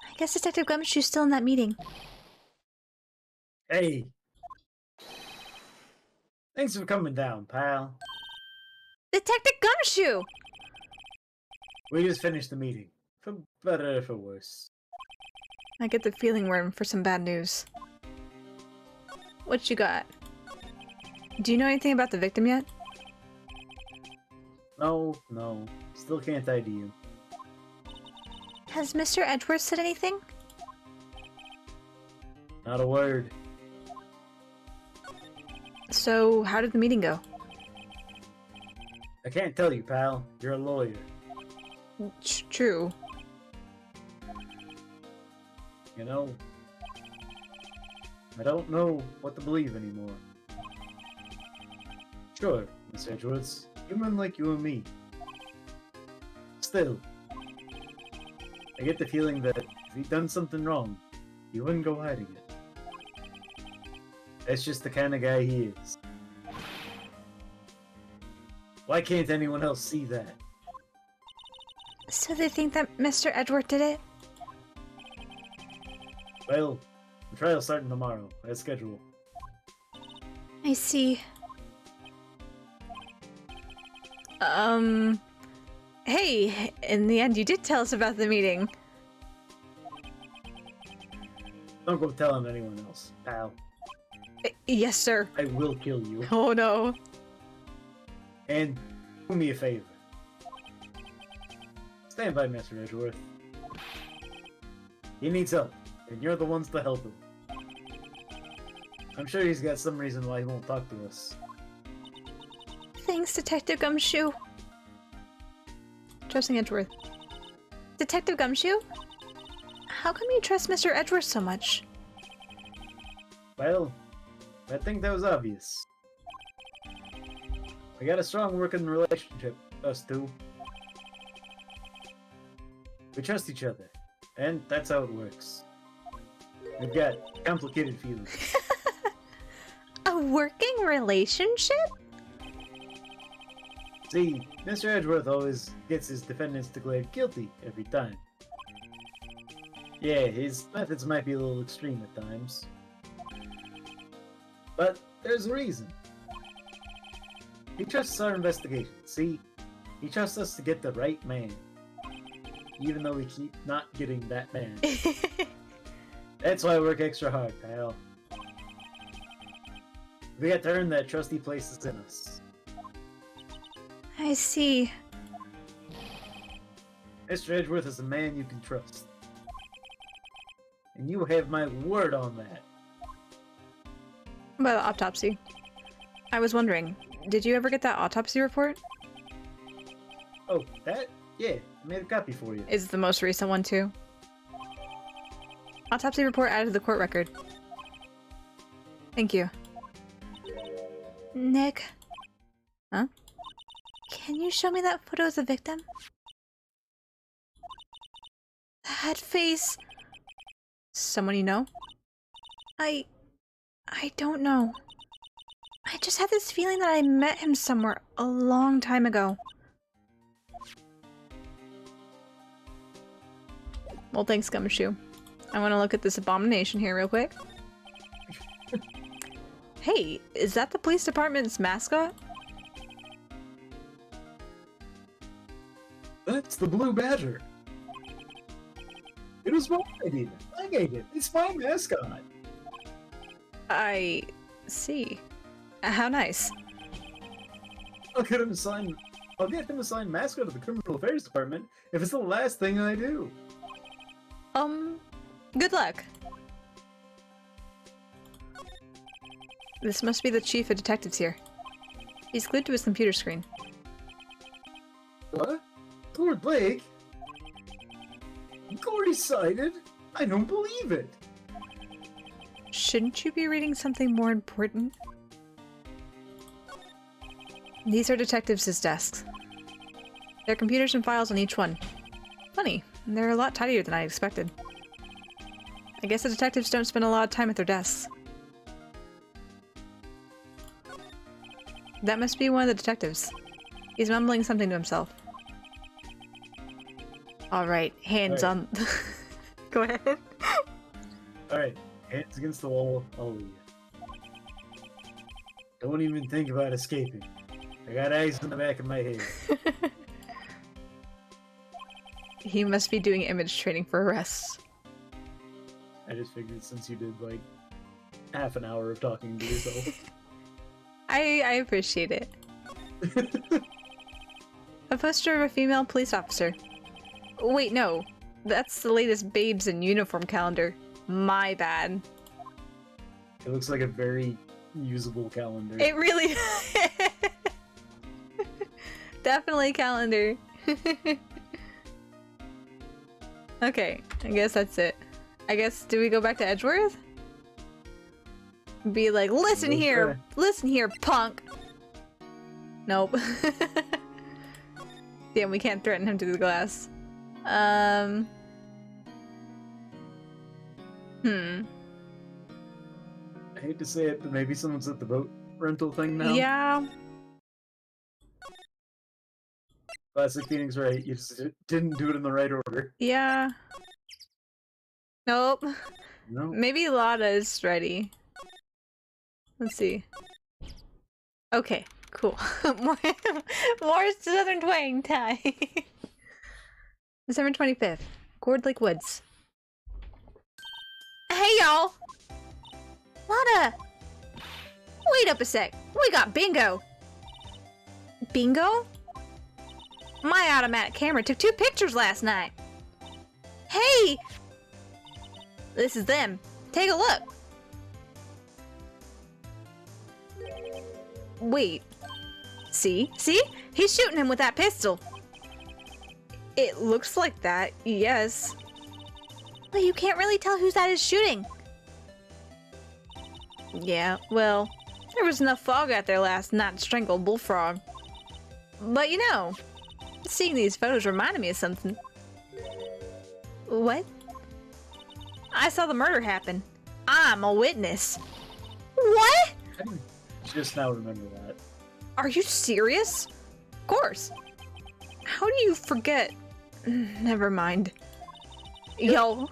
I guess Detective Gumshoe's still in that meeting. Hey. Thanks for coming down, pal. Detective Gumshoe! We just finished the meeting. For better or for worse. I get the feeling we're in for some bad news. What you got? Do you know anything about the victim yet? No. Still can't ID you. Has Mr. Edgeworth said anything? Not a word. So, how did the meeting go? I can't tell you, pal. You're a lawyer. True. You know, I don't know what to believe anymore. Sure, Miss Edgeworth, human like you and me. Still, I get the feeling that if he'd done something wrong, he wouldn't go hiding it. That's just the kind of guy he is. Why can't anyone else see that? So they think that Mr. Edgeworth did it? Well, the trial's starting tomorrow, as scheduled. I see. Hey, in the end you did tell us about the meeting. Don't go telling anyone else, pal. Yes, sir. I will kill you. Oh no. And do me a favor. Stand by Mr. Edgeworth. He needs help, and you're the ones to help him. I'm sure he's got some reason why he won't talk to us. Thanks, Detective Gumshoe. Trusting Edgeworth. Detective Gumshoe? How come you trust Mr. Edgeworth so much? Well, I think that was obvious. We got a strong working relationship, us two. We trust each other, And that's how it works. We've got complicated feelings. A working relationship? See, Mr. Edgeworth always gets his defendants declared guilty every time. Yeah, his methods might be a little extreme at times. But there's a reason. He trusts our investigation, see? He trusts us to get the right man. Even though we keep not getting that man. That's why I work extra hard, pal. We got to earn that trust he places in us. I see. Mr. Edgeworth is a man you can trust. And you have my word on that. About the autopsy. I was wondering, did you ever get that autopsy report? Oh, that? Yeah, I made a copy for you. Is it the most recent one too? Autopsy report added to the court record. Thank you. Nick. Huh? Can you show me that photo of the victim? That face. Someone you know? I don't know. I just had this feeling that I met him somewhere a long time ago. Well, thanks, Gumshoe. I want to look at this abomination here real quick. Hey, is that the police department's mascot? That's the Blue Badger. It was my idea. I gave it. It's my mascot. I see. How nice. I'll get him assigned mascot of the Criminal Affairs Department if it's the last thing I do. Good luck. This must be the chief of detectives here. He's glued to his computer screen. What? Lord Blake? Gordy cited? I don't believe it. Shouldn't you be reading something more important? These are detectives' desks. There are computers and files on each one. Funny, they're a lot tidier than I expected. I guess the detectives don't spend a lot of time at their desks. That must be one of the detectives. He's mumbling something to himself. Alright, hands on... Go ahead. Alright, hands against the wall, I'll leave. Don't even think about escaping. I got eyes in the back of my head. He must be doing image training for arrests. I just figured since you did like half an hour of talking to yourself. I appreciate it. A poster of a female police officer. Wait, no. That's the latest Babes in Uniform calendar. My bad. It looks like a very usable calendar. It really... Definitely calendar. Okay, I guess that's it. I guess, do we go back to Edgeworth? Be like, listen here, punk! Nope. Damn, we can't threaten him through the glass. I hate to say it, but maybe someone's at the boat rental thing now. Yeah. Classic Phoenix Wright, you just didn't do it in the right order. Yeah. Nope. No. Maybe Lada is ready. Let's see. Okay, cool. more Southern Twang time. December 25th. Gourd Lake Woods. Hey, y'all! Lada! Wait up a sec. We got bingo! Bingo? My automatic camera took 2 pictures last night. Hey! This is them. Take a look. Wait. See? See? He's shooting him with that pistol. It looks like that, yes. But you can't really tell whose that is shooting. Yeah, well, there was enough fog out there last night to strangle a bullfrog. But you know, seeing these photos reminded me of something. What? I saw the murder happen. I'm a witness. What? I didn't just now remember that. Are you serious? Of course. How do you forget? Never mind. Yo.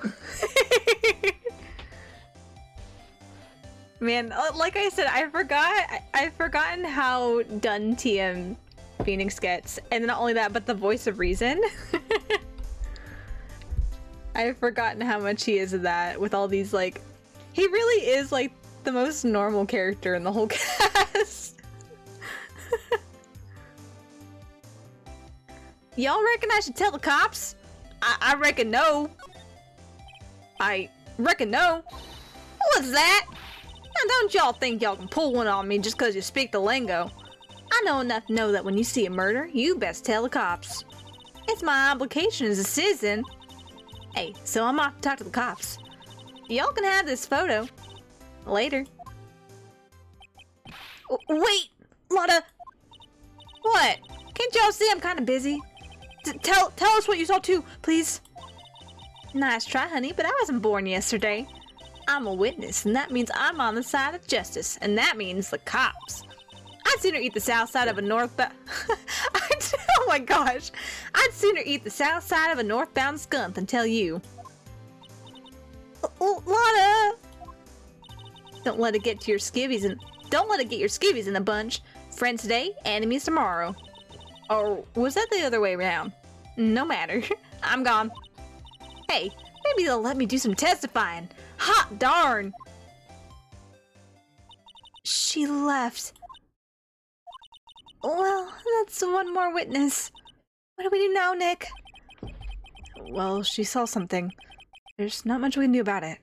Man, like I said, I've forgotten how done TM Phoenix gets. And not only that, but the voice of reason. I've forgotten how much he is of that with all these, like, he really is like the most normal character in the whole cast. Y'all reckon I should tell the cops? I reckon no. I reckon no. What's that? Now don't y'all think y'all can pull one on me just cause you speak the lingo. I know enough to know that when you see a murder, you best tell the cops. It's my obligation as a citizen. Hey, so I'm off to talk to the cops. Y'all can have this photo. Later. Wait! Lotta! What? Can't y'all see I'm kinda busy? Tell us what you saw too, please. Nice try, honey, but I wasn't born yesterday. I'm a witness, and that means I'm on the side of justice, and that means the cops. I'd sooner eat the south side of a northbound... oh my gosh. I'd sooner eat the south side of a northbound skunk than tell you. Lana! Don't let it get your skivvies in a bunch. Friends today, enemies tomorrow. Or was that the other way around? No matter. I'm gone. Hey, maybe they'll let me do some testifying. Hot darn! She left. Well, that's one more witness. What do we do now, Nick? Well, she saw something. There's not much we can do about it.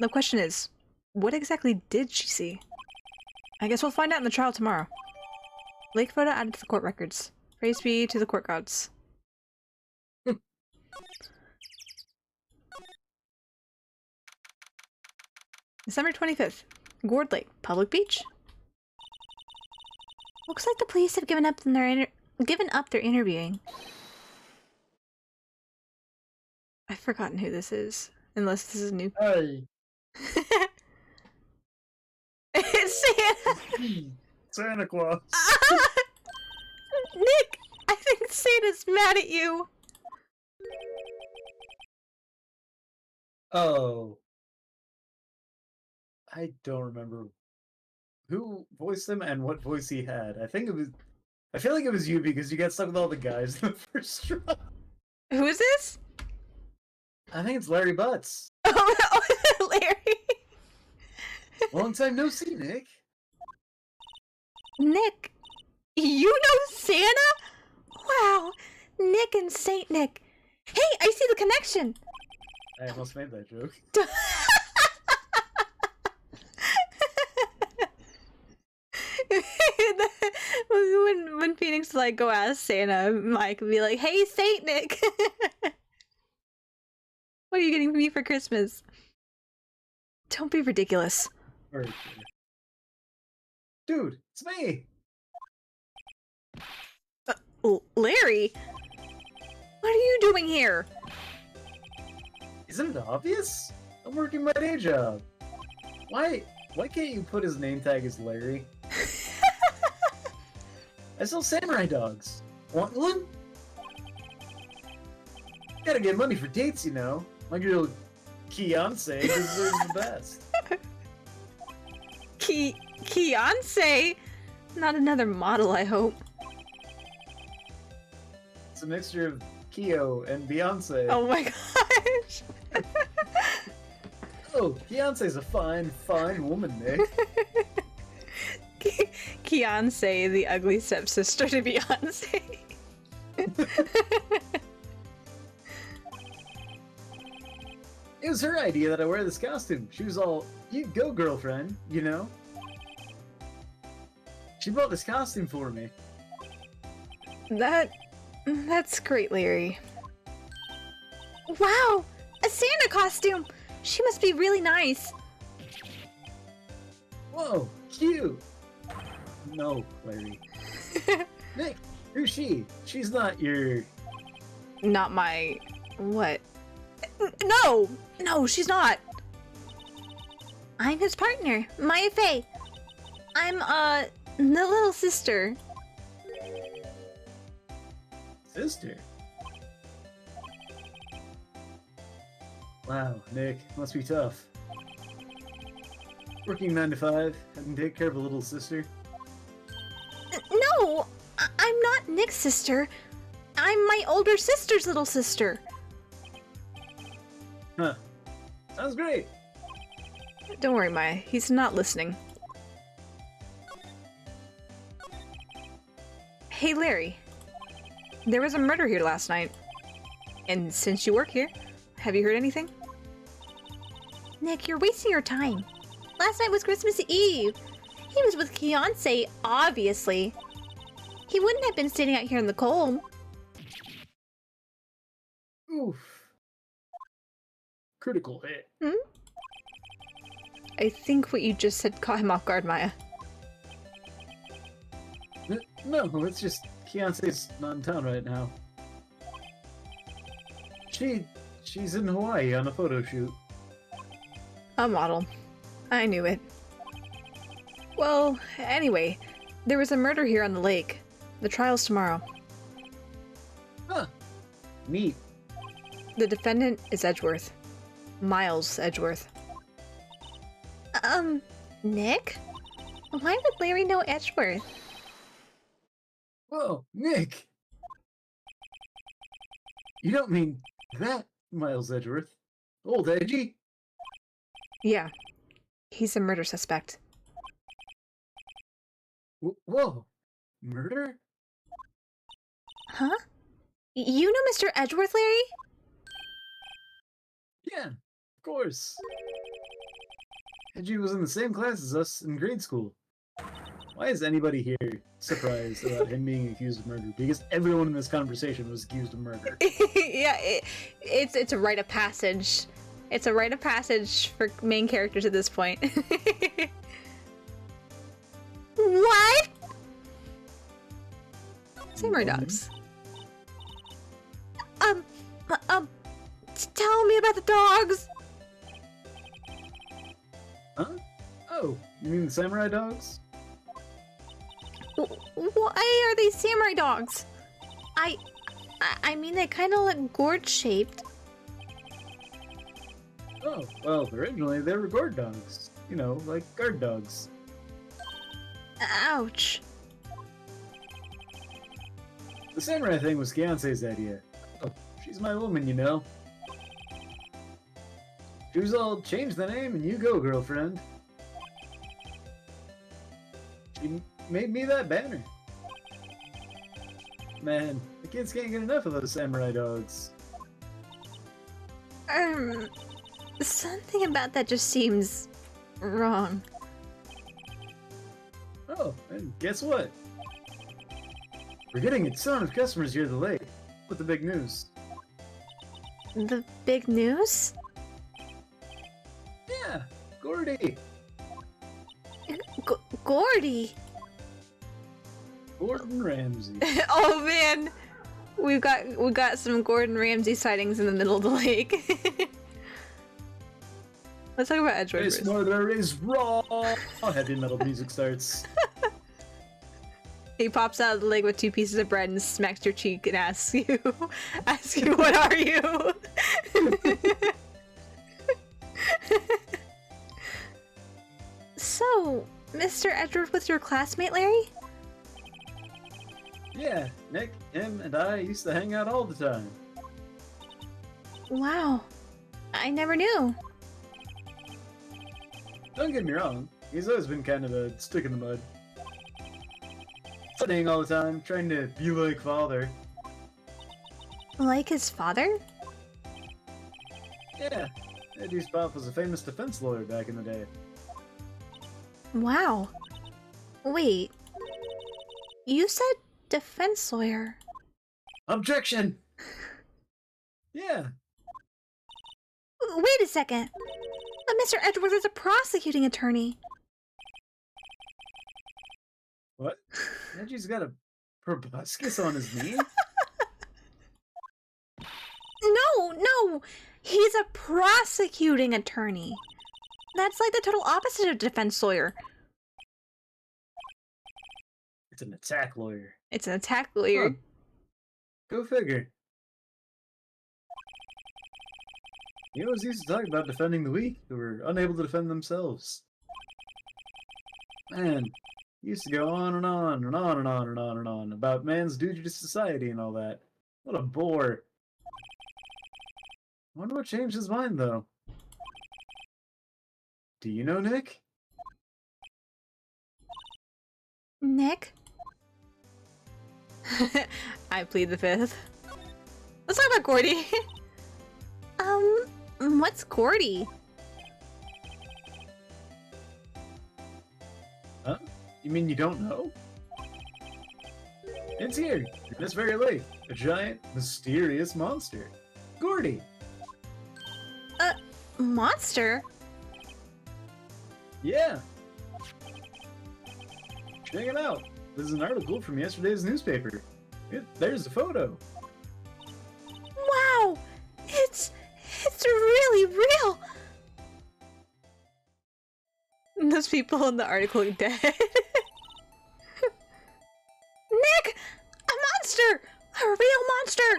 The question is, what exactly did she see? I guess we'll find out in the trial tomorrow. Lake photo added to the court records. Praise be to the court gods. December 25th. Gourd Lake, public beach. Looks like the police have given up their interviewing. I've forgotten who this is, unless this is new. Hey. It's Santa. Santa Claus. Nick, I think Santa's mad at you. Oh. I don't remember who voiced him and what voice he had. I feel like it was you because you got stuck with all the guys in the first try. Who is this? I think it's Larry Butts. Oh, Larry. Long time no see, Nick. Nick, you know Santa? Wow, Nick and Saint Nick. Hey, I see the connection. I almost made that joke. when Phoenix like go ask Santa, Mike would be like, "Hey, Saint Nick, what are you getting me for Christmas?" Don't be ridiculous. Dude, it's me. Larry, what are you doing here? Isn't it obvious? I'm working my day job. Why can't you put his name tag as Larry? I sell samurai dogs. Want one? Gotta get money for dates, you know. My girl, Kiance, deserves the best. Kiance? Not another model, I hope. It's a mixture of Kyo and Beyonce. Oh my gosh. Oh, Beyonce's a fine woman, Nick. Kiance, the ugly stepsister to Beyonce. It was her idea that I wear this costume. She was all, "You go, girlfriend," you know? She bought this costume for me. That's great, Larry. Wow! A Santa costume! She must be really nice. Whoa, cute! No, Larry. Nick, who's she? She's not your... Not my... what? No! No, she's not! I'm his partner, Maya Faye. I'm, the little sister. Sister? Wow, Nick, must be tough. Working 9 to 5, having to take care of a little sister. No! I'm not Nick's sister. I'm my older sister's little sister. Huh. Sounds great. Don't worry, Maya. He's not listening. Hey, Larry. There was a murder here last night. And since you work here, have you heard anything? Nick, you're wasting your time. Last night was Christmas Eve. He was with Fiancé, obviously. He wouldn't have been standing out here in the cold. Oof. Critical hit. I think what you just said caught him off guard, Maya. No, it's just Fiancé's not in town right now. She's in Hawaii on a photo shoot. A model. I knew it. Well, anyway, there was a murder here on the lake. The trial's tomorrow. Huh. Neat. The defendant is Edgeworth. Miles Edgeworth. Nick? Why would Larry know Edgeworth? Whoa, Nick! You don't mean that Miles Edgeworth? Old Edgy? Yeah. He's a murder suspect. Whoa. Murder? Huh? You know Mr. Edgeworth, Larry? Yeah, of course. Edgy was in the same class as us in grade school. Why is anybody here surprised about him being accused of murder? Because everyone in this conversation was accused of murder. Yeah, it's a rite of passage. It's a rite of passage for main characters at this point. What? Samurai dogs. Tell me about the dogs. Huh? Oh, you mean the samurai dogs? Why are they samurai dogs? I mean, they kind of look gourd-shaped. Oh, well, originally they were guard dogs. You know, like guard dogs. Ouch. The samurai thing was Fiancé's idea. Oh, she's my woman, you know. She was all, change the name and you go, girlfriend. She made me that banner. Man, the kids can't get enough of those samurai dogs. Something about that just seems wrong. Oh, and guess what? We're getting a ton of customers here at the lake. With the big news. The big news? Yeah, Gordy. Gordy? Gordon Ramsay. Oh man, we got some Gordon Ramsay sightings in the middle of the lake. Let's talk about Edgeworth This first. murder is raw. Heavy metal music starts. He pops out of the lake with 2 pieces of bread and smacks your cheek and asks you, what are you? So, Mr. Edgeworth was your classmate, Larry? Yeah, Nick, him, and I used to hang out all the time. Wow, I never knew. Don't get me wrong, he's always been kind of a stick in the mud. Studying all the time, trying to be like father. Like his father? Yeah, Eddie's pop was a famous defense lawyer back in the day. Wow. Wait. You said defense lawyer. Objection! Yeah, Wait a second. But Mr. Edgeworth is a prosecuting attorney. what? Reggie's got a proboscis on his knee? No! He's a prosecuting attorney. That's like the total opposite of defense lawyer. It's an attack lawyer. It's an attack lawyer. Huh. Go figure. You always used to talk about defending the weak who were unable to defend themselves. Man, he used to go on and on and on and on and on and on about man's duty to society and all that. What a bore. I wonder what changed his mind, though. Do you know Nick? Nick? I plead the fifth. Let's talk about Gordy. What's Gordy? Huh? You mean you don't know? It's here, in this very lake. A giant, mysterious monster. Gordy! Monster? Yeah! Check it out. This is an article from yesterday's newspaper. There's the photo. Wow! It's really real! Those people in the article are dead. Nick! A monster! A real monster!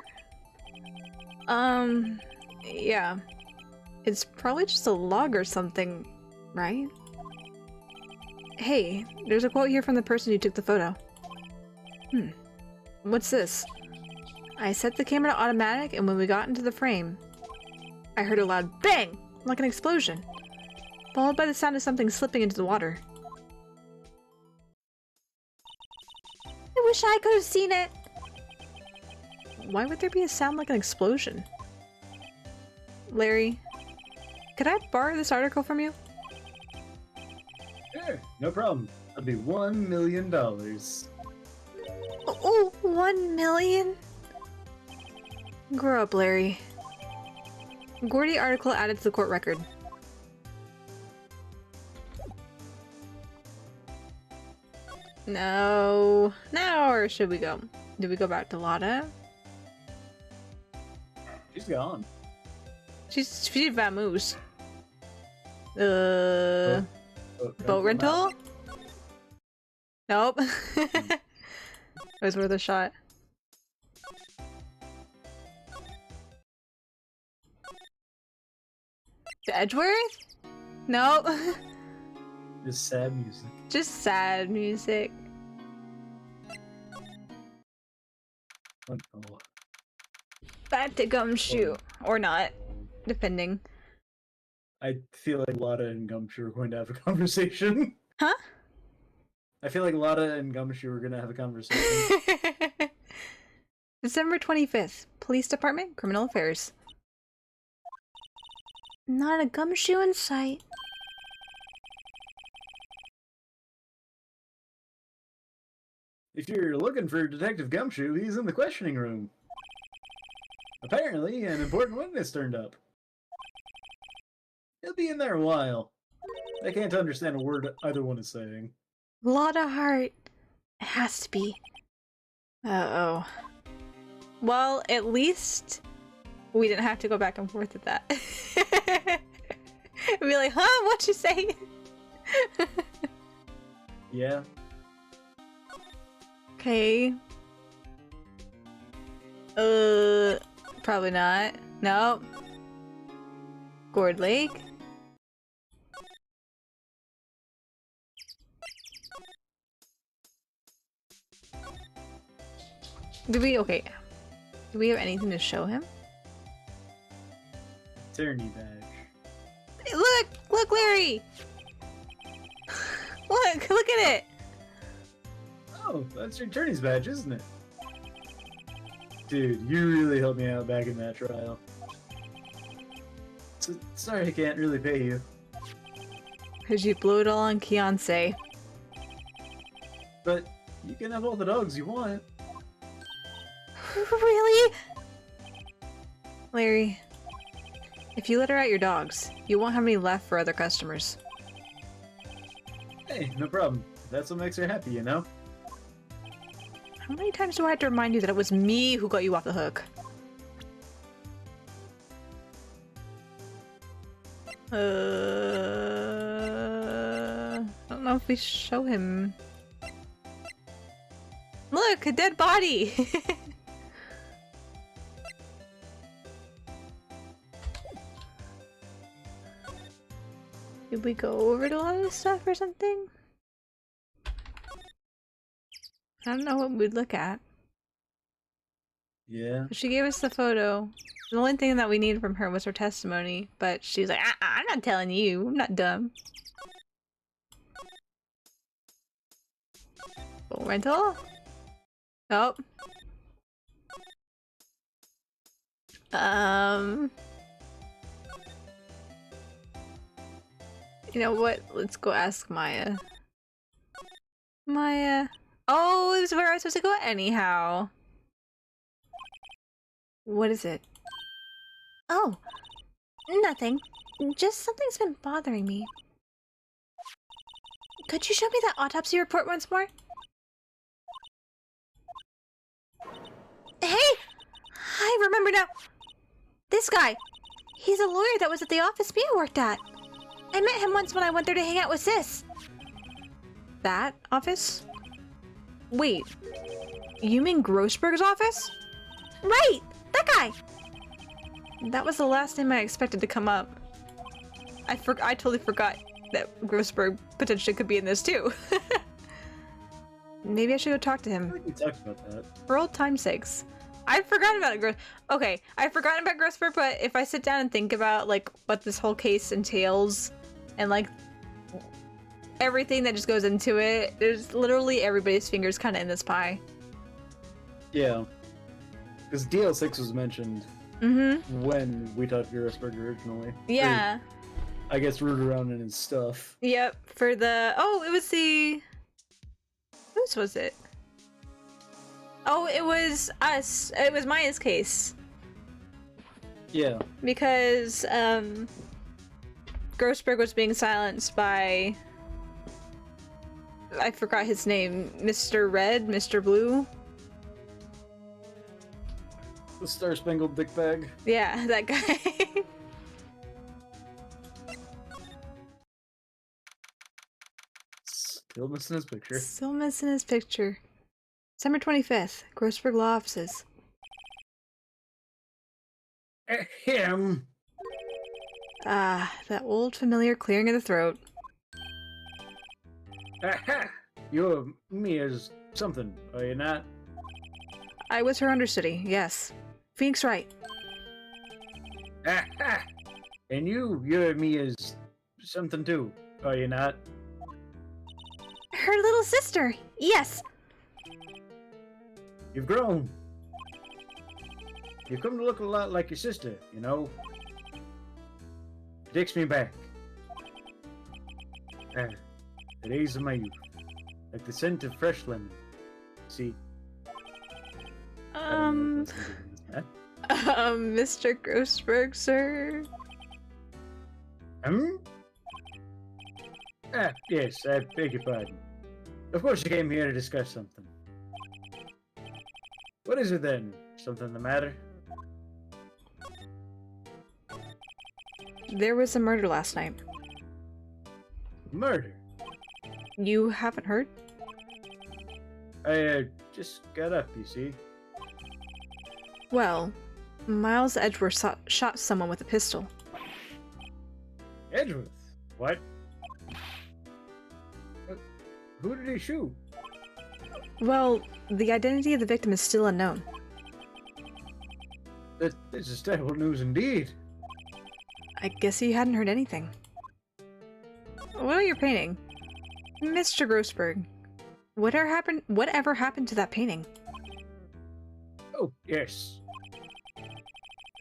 Yeah. It's probably just a log or something, right? Hey, there's a quote here from the person who took the photo. What's this? I set the camera to automatic, and when we got into the frame, I heard a loud bang, like an explosion, followed by the sound of something slipping into the water. I wish I could have seen it! Why would there be a sound like an explosion? Larry, could I borrow this article from you? Sure, no problem. That'll be $1 million. Oh, 1 million? Grow up, Larry. Gordy article added to the court record. No. Now, or should we go? Do we go back to Lotta? She's gone. She's vamoose. Boat rental? Nope. It was worth a shot. To Edgeworth? Nope. Just sad music. Just sad music. Oh. Back to Gumshoe. Or not. Depending. I feel like Lotta and Gumshoe are going to have a conversation. Huh? I feel like Lotta and Gumshoe are going to have a conversation. December 25th. Police Department, Criminal Affairs. Not a Gumshoe in sight. If you're looking for Detective Gumshoe, he's in the questioning room. Apparently, an important witness turned up. He'll be in there a while. I can't understand a word either one is saying. Lotta Hart. It has to be. Uh-oh. Well, at least we didn't have to go back and forth with that. Be like, huh? What you saying? Yeah. Okay. Probably not. Nope. Gourd Lake. Do we have anything to show him? Attorney badge. Hey, look, Larry! Look at it! Oh, that's your attorney's badge, isn't it? Dude, you really helped me out back in that trial. Sorry I can't really pay you. Cause you blew it all on Kianse. But you can have all the dogs you want. Really? Larry, if you let her out your dogs, you won't have any left for other customers. Hey, no problem. That's what makes her happy, you know? How many times do I have to remind you that it was me who got you off the hook? I don't know if we show him. Look, a dead body! Did we go over to a lot of stuff or something? I don't know what we'd look at. Yeah. She gave us the photo. The only thing that we needed from her was her testimony, but she's like, I'm not telling you. I'm not dumb. Full rental? Oh. You know what? Let's go ask Maya. Maya. Oh, it was where I was supposed to go anyhow. What is it? Oh, nothing. Just something's been bothering me. Could you show me that autopsy report once more? Hey! I remember now. This guy. He's a lawyer that was at the office Mia worked at. I met him once when I went there to hang out with Sis. That office? Wait. You mean Grossberg's office? Right! That guy! That was the last name I expected to come up. I totally forgot that Grossberg potentially could be in this too. Maybe I should go talk to him. We talked about that. For old time's sakes. I've forgotten about it. Okay, I've forgotten about Grossberg, but if I sit down and think about like what this whole case entails and like everything that just goes into it, there's literally everybody's fingers kind of in this pie. Yeah. Because DL6 was mentioned when we talked to Grossberg originally. Yeah. Or, I guess root around in his stuff. Yep. For the... Oh, it was the... Whose was it? Oh, it was us. It was Maya's case. Yeah. Because, Grossberg was being silenced by... I forgot his name. Mr. Red? Mr. Blue? The Star Spangled Dick Bag. Yeah, that guy. Still missing his picture. Still missing his picture. December 25th, Grossberg Law Offices. Him! Ah, that old familiar clearing of the throat. Aha! You're Mia's something, are you not? I was her understudy, yes. Phoenix Wright. Aha! And you're Mia's something too, are you not? Her little sister, yes. You've grown. You've come to look a lot like your sister, you know? It takes me back. The days of my youth. Like the scent of fresh lemon. See? Mr. Grossberg, sir? Yes, I beg your pardon. Of course you came here to discuss something. What is it then? Something the matter? There was a murder last night. Murder? You haven't heard? I just got up, you see. Well, Miles Edgeworth shot someone with a pistol. Edgeworth? What? Who did he shoot? Well, the identity of the victim is still unknown. This is terrible news indeed. I guess you hadn't heard anything. What are you painting? Mr. Grossberg, whatever happened to that painting? Oh, yes.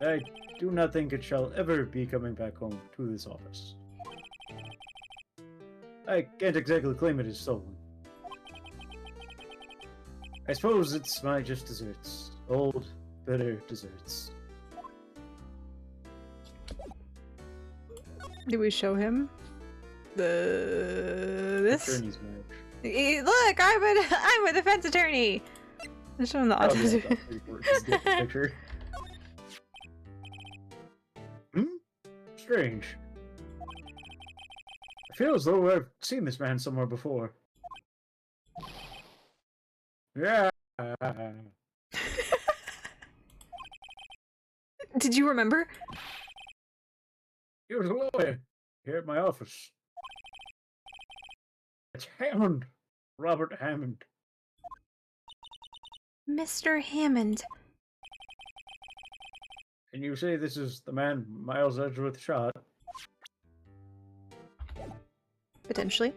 I do not think it shall ever be coming back home to this office. I can't exactly claim it as stolen. I suppose it's my just desserts. Old, bitter desserts. Did we show him this? Attorney's match. Look, I'm a defense attorney. Let's show him the autopsy. Picture. Strange. feel as though I've seen this man somewhere before. Yeah. Did you remember? He was a lawyer here at my office. It's Hammond. Robert Hammond. Mr. Hammond. And you say this is the man Miles Edgeworth shot? Potentially.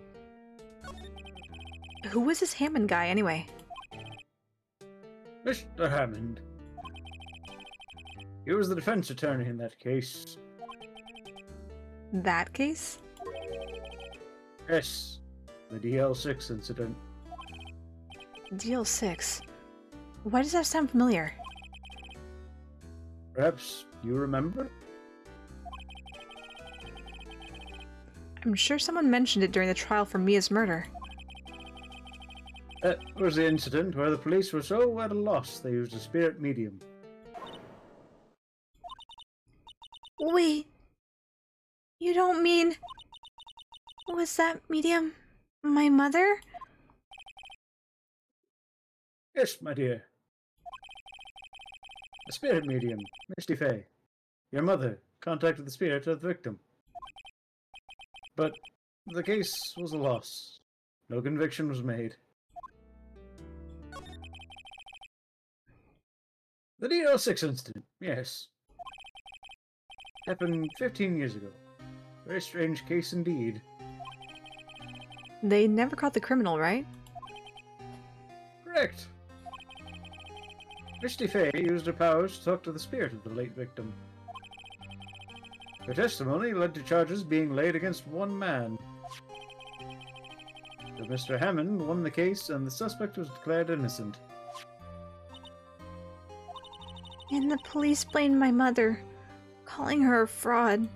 Who was this Hammond guy, anyway? Mr. Hammond. He was the defense attorney in that case. That case? Yes. The DL6 incident. DL6. Why does that sound familiar? Perhaps you remember? I'm sure someone mentioned it during the trial for Mia's murder. That was the incident where the police were so at a loss they used a spirit medium. Wait. You don't mean... Was that medium my mother? Yes, my dear. A spirit medium, Misty Fey. Your mother contacted the spirit of the victim. But the case was a loss. No conviction was made. The DL6 incident, yes. Happened 15 years ago. Very strange case indeed. They never caught the criminal, right? Correct. Misty Fey used her powers to talk to the spirit of the late victim. Her testimony led to charges being laid against one man. But Mr. Hammond won the case and the suspect was declared innocent. And the police blamed my mother, calling her a fraud.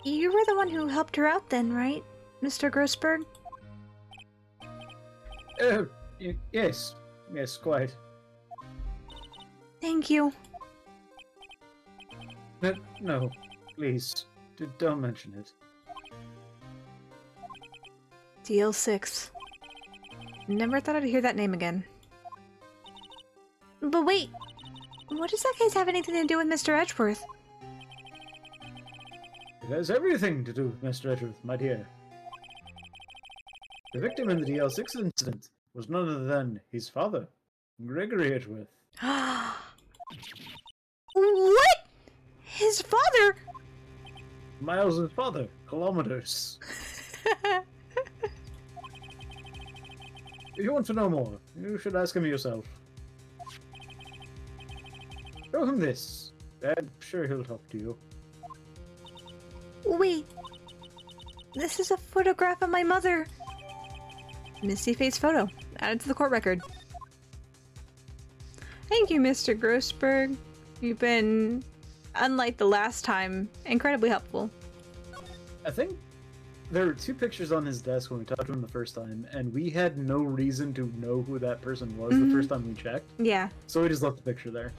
You were the one who helped her out then, right, Mr. Grossberg? Yes. Yes, quite. Thank you. But no, please, don't mention it. DL6. Never thought I'd hear that name again. But wait! What does that case have anything to do with Mr. Edgeworth? It has everything to do with Mr. Edgeworth, my dear. The victim in the DL6 incident was none other than his father, Gregory Edgeworth. What? His father? Miles' father, kilometers. If you want to know more, you should ask him yourself. Show him this. I'm sure he'll talk to you. Wait. This is a photograph of my mother. Misty Faye's photo. Added to the court record. Thank you, Mr. Grossberg. You've been, unlike the last time, incredibly helpful. I think there were two pictures on his desk when we talked to him the first time, and we had no reason to know who that person was the first time we checked. Yeah. So we just left the picture there.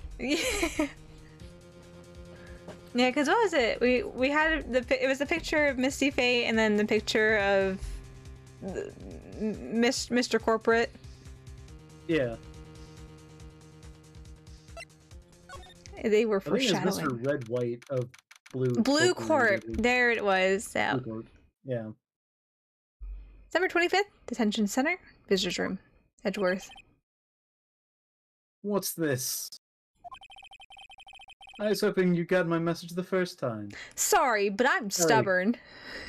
Yeah, because what was it? We had it was the picture of Misty Faye and then the picture of Mr. Corporate. Yeah. They were I think it's foreshadowing. Mr. Red White of Blue. Blue Corp. There it was. Yeah. Blue Corp. Yeah. December 25th, Detention Center, Visitors Room, Edgeworth. What's this? I was hoping you got my message the first time. Sorry, but I'm stubborn.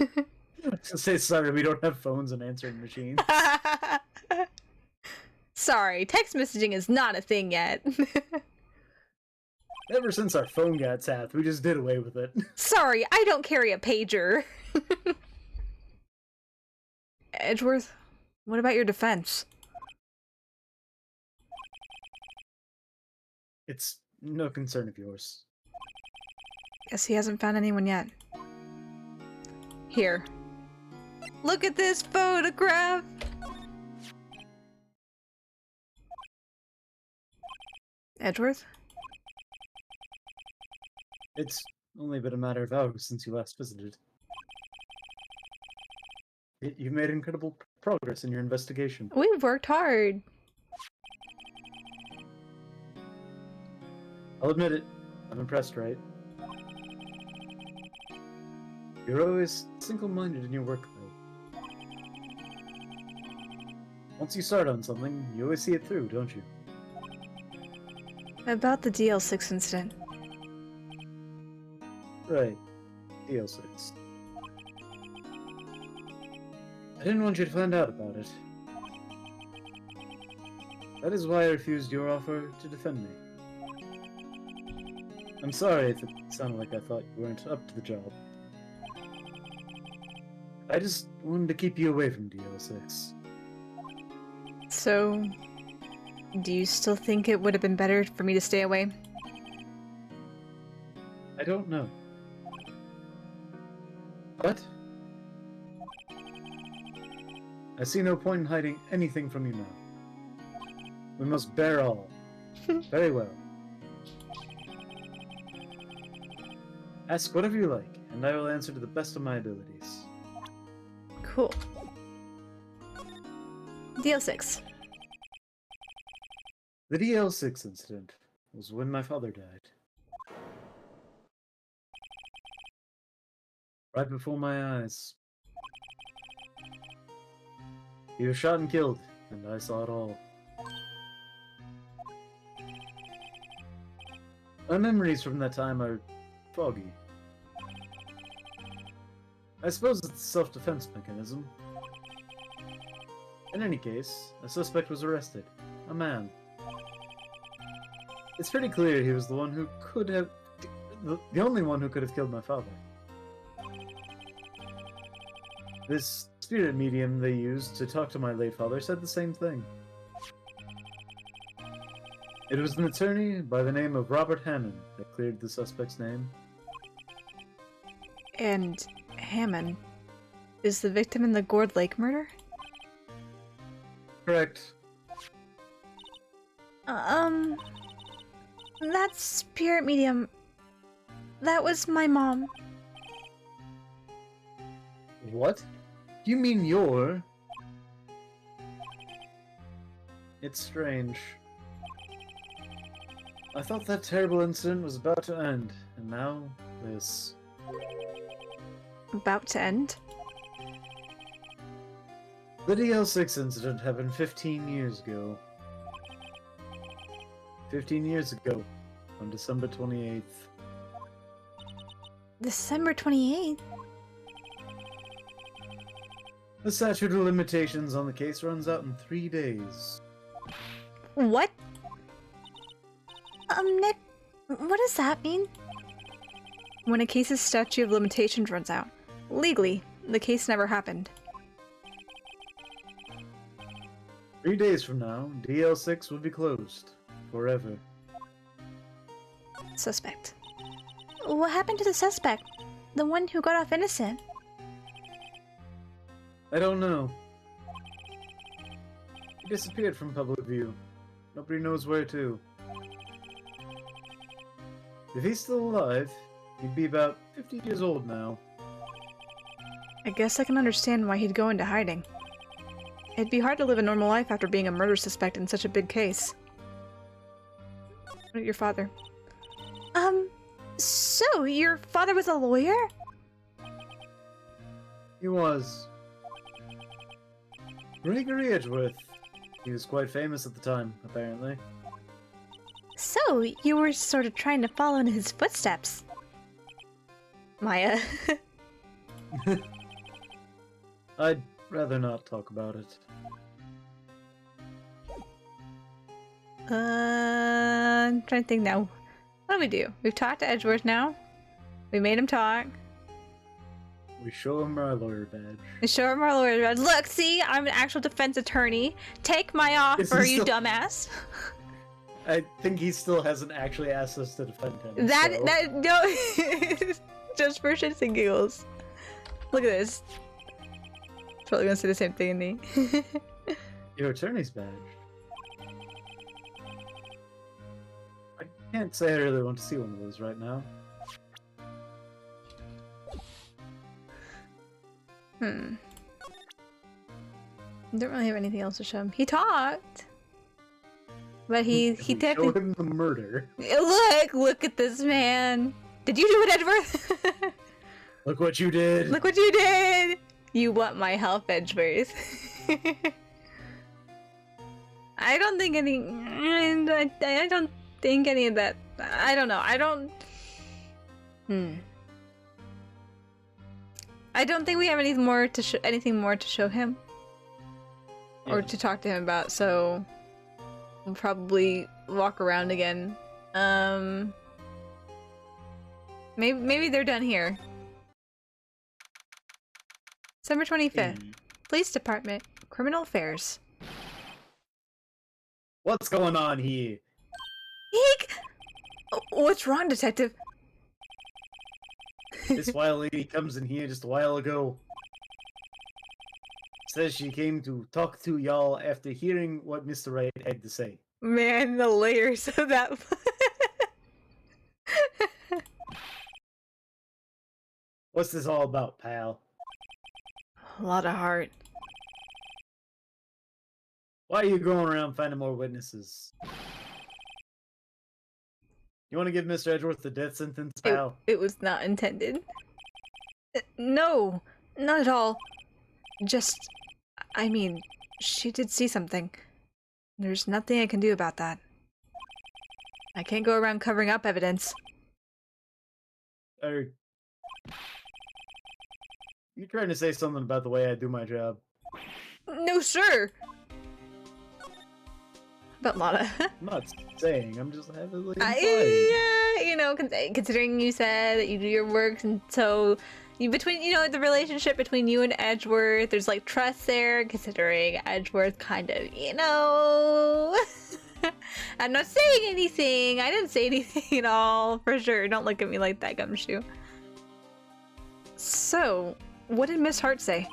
I was gonna say sorry, we don't have phones and answering machines. Sorry, text messaging is not a thing yet. Ever since our phone got tapped, we just did away with it. Sorry, I don't carry a pager. Edgeworth, what about your defense? It's no concern of yours. Guess he hasn't found anyone yet. Here. Look at this photograph! Edgeworth? It's only been a matter of hours since you last visited. You've made incredible progress in your investigation. We've worked hard. I'll admit it. I'm impressed, Wright. You're always single-minded in your work, though. Once you start on something, you always see it through, don't you? About the DL6 incident. Right. DL6. I didn't want you to find out about it. That is why I refused your offer to defend me. I'm sorry if it sounded like I thought you weren't up to the job. I just wanted to keep you away from DL6. So, do you still think it would have been better for me to stay away? I don't know. But I see no point in hiding anything from you now. We must bear all. Very well. Ask whatever you like, and I will answer to the best of my abilities. Cool. DL6. The DL6 incident was when my father died. Right before my eyes. He was shot and killed, and I saw it all. My memories from that time are foggy. I suppose it's a self-defense mechanism. In any case, a suspect was arrested. A man. It's pretty clear he was the one who could have... the only one who could have killed my father. This spirit medium they used to talk to my late father said the same thing. It was an attorney by the name of Robert Hammond that cleared the suspect's name. And Hammond is the victim in the Gourd Lake murder? Correct. That spirit medium, that was my mom. What? You mean you're... It's strange. I thought that terrible incident was about to end, and now this. About to end? The DL6 incident happened 15 years ago. 15 years ago, on December 28th. December 28th? The statute of limitations on the case runs out in 3 days. What? Nick, what does that mean? When a case's statute of limitations runs out, legally, the case never happened. 3 days from now, DL6 will be closed. Forever. Suspect. What happened to the suspect? The one who got off innocent? I don't know. He disappeared from public view. Nobody knows where to. If he's still alive, he'd be about 50 years old now. I guess I can understand why he'd go into hiding. It'd be hard to live a normal life after being a murder suspect in such a big case. What about your father? So your father was a lawyer? He was. Gregory Edgeworth. He was quite famous at the time, apparently. So you were sort of trying to follow in his footsteps. Maya. I'd rather not talk about it. I'm trying to think now. What do we do? We've talked to Edgeworth now. We made him talk. We show him our lawyer badge. We show him our lawyer badge. Look, see, I'm an actual defense attorney. Take my offer, you dumbass. I think he still hasn't actually asked us to defend him. No, just for shits and giggles. Look at this. Probably gonna say the same thing to me. Your attorney's badge. I can't say I really want to see one of those right now. Don't really have anything else to show him. He talked, but he Show technically him the murder. look at this man. Did you do it, Edgeworth? Look what you did. Look what you did. You want my help, Edgeworth? I don't think any. I don't think any of that. I don't know. I don't. I don't think we have anything more to show him, or to talk to him about. So we'll probably walk around again. Maybe they're done here. December 25th, Police Department, Criminal Affairs. What's going on here? Eek! What's wrong, Detective? This wild lady comes in here just a while ago. Says she came to talk to y'all after hearing what Mr. Wright had to say. Man, the layers of that. What's this all about, pal? A lot of heart. Why are you going around finding more witnesses? You want to give Mr. Edgeworth the death sentence, pal? It was not intended. No, not at all. Just, I mean, she did see something. There's nothing I can do about that. I can't go around covering up evidence. Are you trying to say something about the way I do my job? No, sir! But Lana. I'm not saying, I'm just heavily implied. You know, considering you said that you do your work, and so the relationship between you and Edgeworth, there's like trust there, considering Edgeworth kind of, I'm not saying anything. I didn't say anything at all, for sure. Don't look at me like that, Gumshoe. So, what did Miss Hart say?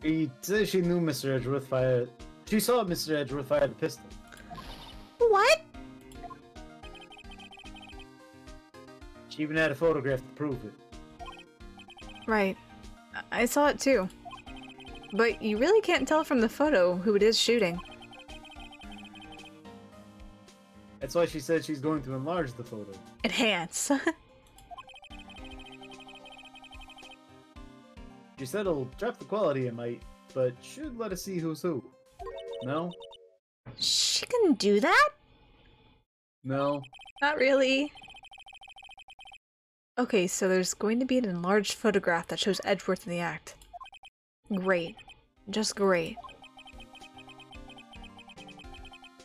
He says she knew Mr. Edgeworth fired. She saw Mr. Edgeworth fire the pistol. What? She even had a photograph to prove it. Right. I saw it too. But you really can't tell from the photo who it is shooting. That's why she said she's going to enlarge the photo. Enhance. She said it'll drop the quality it might, but should let us see who's who. No? She can do that? No. Not really. Okay, so there's going to be an enlarged photograph that shows Edgeworth in the act. Great. Just great.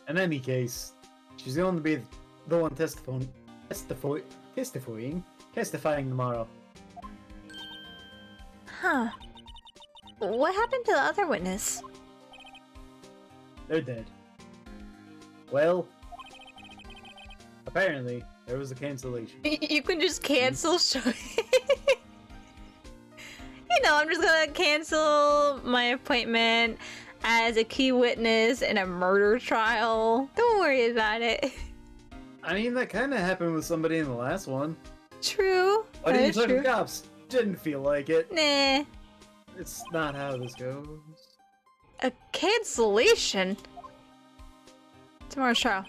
In any case, she's going to be the one testifying tomorrow. Huh. What happened to the other witness? They're dead. Well, apparently, there was a cancellation. You can just cancel I'm just gonna cancel my appointment as a key witness in a murder trial. Don't worry about it. I mean, that kind of happened with somebody in the last one. True. Why didn't you talk to the cops? Didn't feel like it. Nah. It's not how this goes. A cancellation? Tomorrow's trial.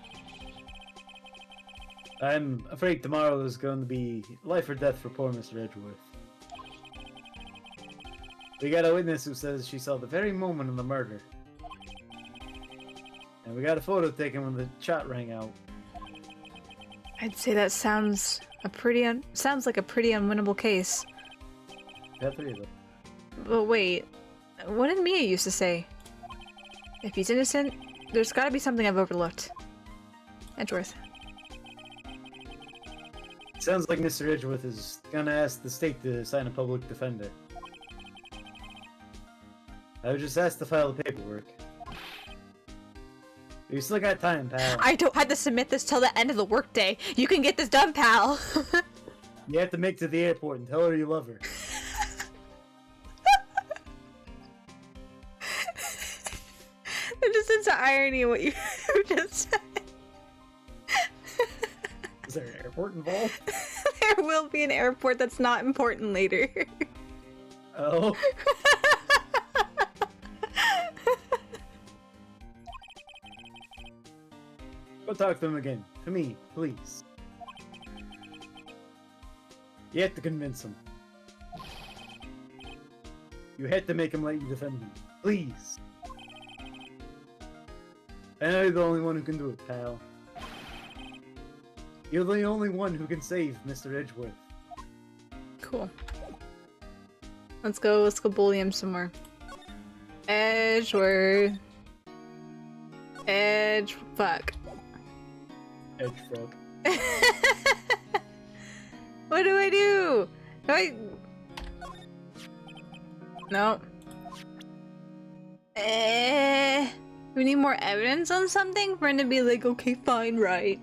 I'm afraid tomorrow is going to be life or death for poor Mr. Edgeworth. We got a witness who says she saw the very moment of the murder. And we got a photo taken when the shot rang out. I'd say that sounds like a pretty unwinnable case. Got three of them. But wait, what did Mia used to say? If he's innocent, there's gotta be something I've overlooked. Edgeworth. Sounds like Mr. Edgeworth is gonna ask the state to assign a public defender. I was just asked to file the paperwork. You still got time, pal. I don't have to submit this till the end of the workday. You can get this done, pal. You have to make it to the airport and tell her you love her. There's a sense of irony in what you just said. Is there an airport involved? There will be an airport that's not important later. Oh. Go talk to him again. To me, please. You have to convince him. You had to make him let you defend me. Please. I know you're the only one who can do it, pal. You're the only one who can save Mr. Edgeworth. Cool. Let's go bully him some more. Edgeworth. Fuck. Edgefrog. What do I do? No. We need more evidence on something for him to be like, okay, fine, right?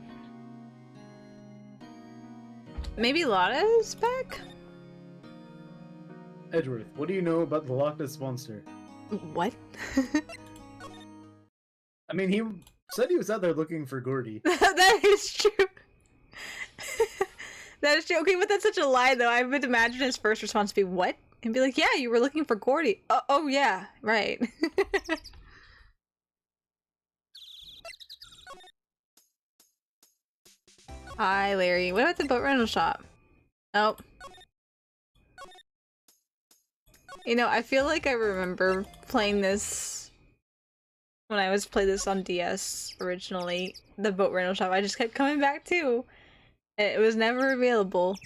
Maybe Lotta's back? Edgeworth, what do you know about the Loch Ness Monster? What? I mean, he said he was out there looking for Gordy. That is true. That is true. Okay, but that's such a lie, though. I would imagine his first response to be, what? And be like, yeah, you were looking for Gordy. Oh yeah, right. Hi, Larry. What about the boat rental shop? Nope. You know, I feel like I remember playing this when I was playing this on DS originally. The boat rental shop. I just kept coming back to. It was never available.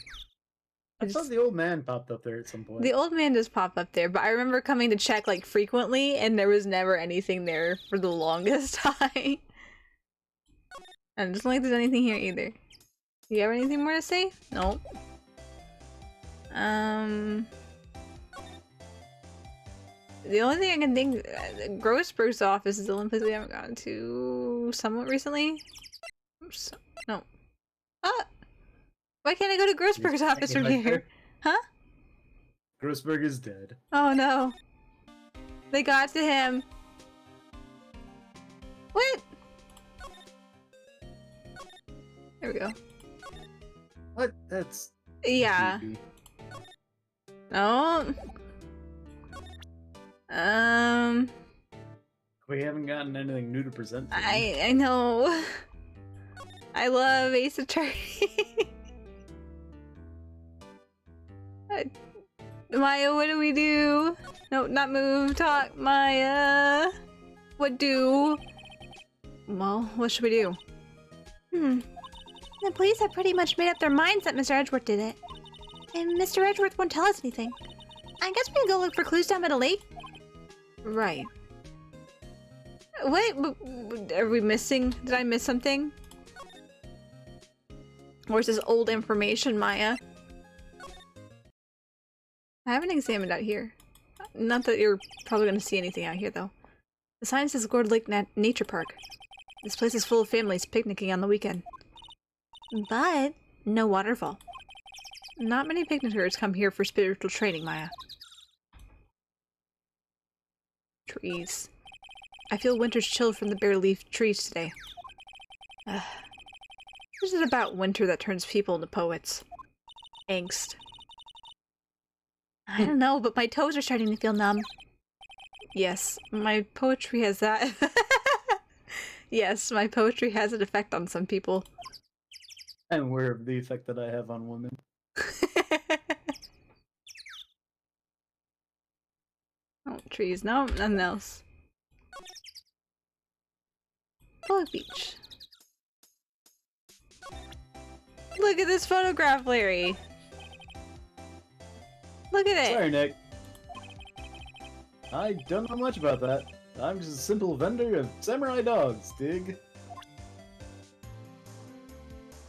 I thought the old man popped up there at some point. The old man does pop up there, but I remember coming to check like frequently, and there was never anything there for the longest time. And it doesn't look like there's anything here either. Do you have anything more to say? Nope. The only thing I can think, Grossberg's office is the only place we haven't gone to somewhat recently. No. Ah! Why can't I go to Grossberg's office from here? Huh? Grossberg is dead. Oh no. They got to him. What? There we go. What? That's... Yeah. creepy. No. We haven't gotten anything new to present. I know. I love Ace Attorney. Maya, what do we do? No, not move. Talk, Maya. What do? Well, what should we do? The police have pretty much made up their minds that Mr. Edgeworth did it. And Mr. Edgeworth won't tell us anything. I guess we can go look for clues down by the lake. Right. Wait, are we missing? Did I miss something? Or is this old information, Maya? I haven't examined out here. Not that you're probably going to see anything out here, though. The sign says Gourd Lake Nature Park. This place is full of families picnicking on the weekend. But no waterfall. Not many picnickers come here for spiritual training, Maya. Trees. I feel winter's chill from the bare leaf trees today. What is it about winter that turns people into poets? Angst. I don't know, but my toes are starting to feel numb. Yes, my poetry has that. Yes, my poetry has an effect on some people. I'm aware of the effect that I have on women. Oh, trees. No, nothing else. Bullet Beach. Look at this photograph, Larry. Look at it. Sorry, Nick. I don't know much about that. I'm just a simple vendor of samurai dogs, dig?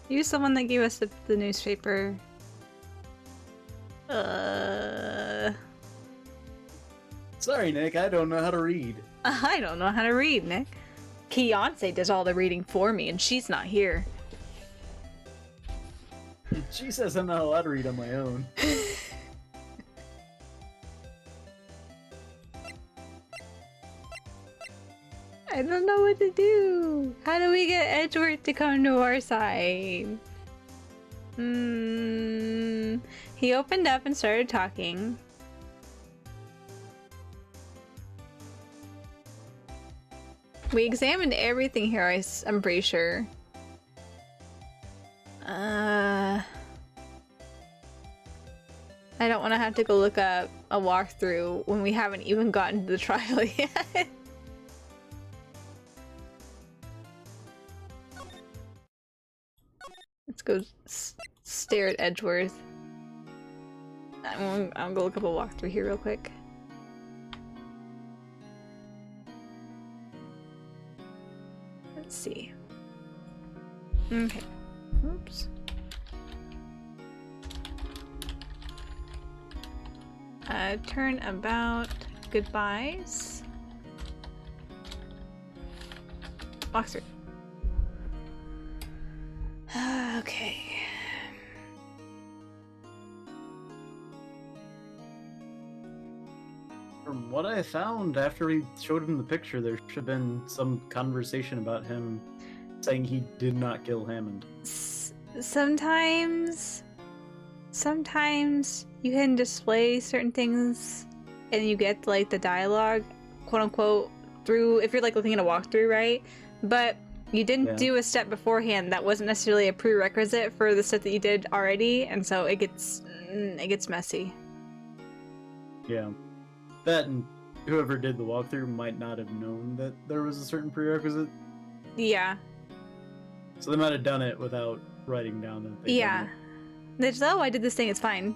You someone that gave us the newspaper. Sorry, Nick, I don't know how to read. I don't know how to read, Nick. Beyonce does all the reading for me, and she's not here. She says I'm not allowed to read on my own. I don't know what to do. How do we get Edgeworth to come to our side? He opened up and started talking. We examined everything here, I'm pretty sure. I don't want to have to go look up a walkthrough when we haven't even gotten to the trial yet. Let's go stare at Edgeworth. I'll go look up a walkthrough here real quick. Let's see. Okay. Oops. Turnabout. Goodbyes. Walkthrough. Okay. From what I found after we showed him the picture, there should have been some conversation about him saying he did not kill Hammond. Sometimes you can display certain things and you get like the dialogue, quote unquote, through if you're like looking at a walkthrough, right? But you didn't do a step beforehand that wasn't necessarily a prerequisite for the stuff that you did already, and so it gets messy. Yeah. That and whoever did the walkthrough might not have known that there was a certain prerequisite. Yeah. So they might have done it without writing down that they Yeah. It's, oh, I did this thing, it's fine.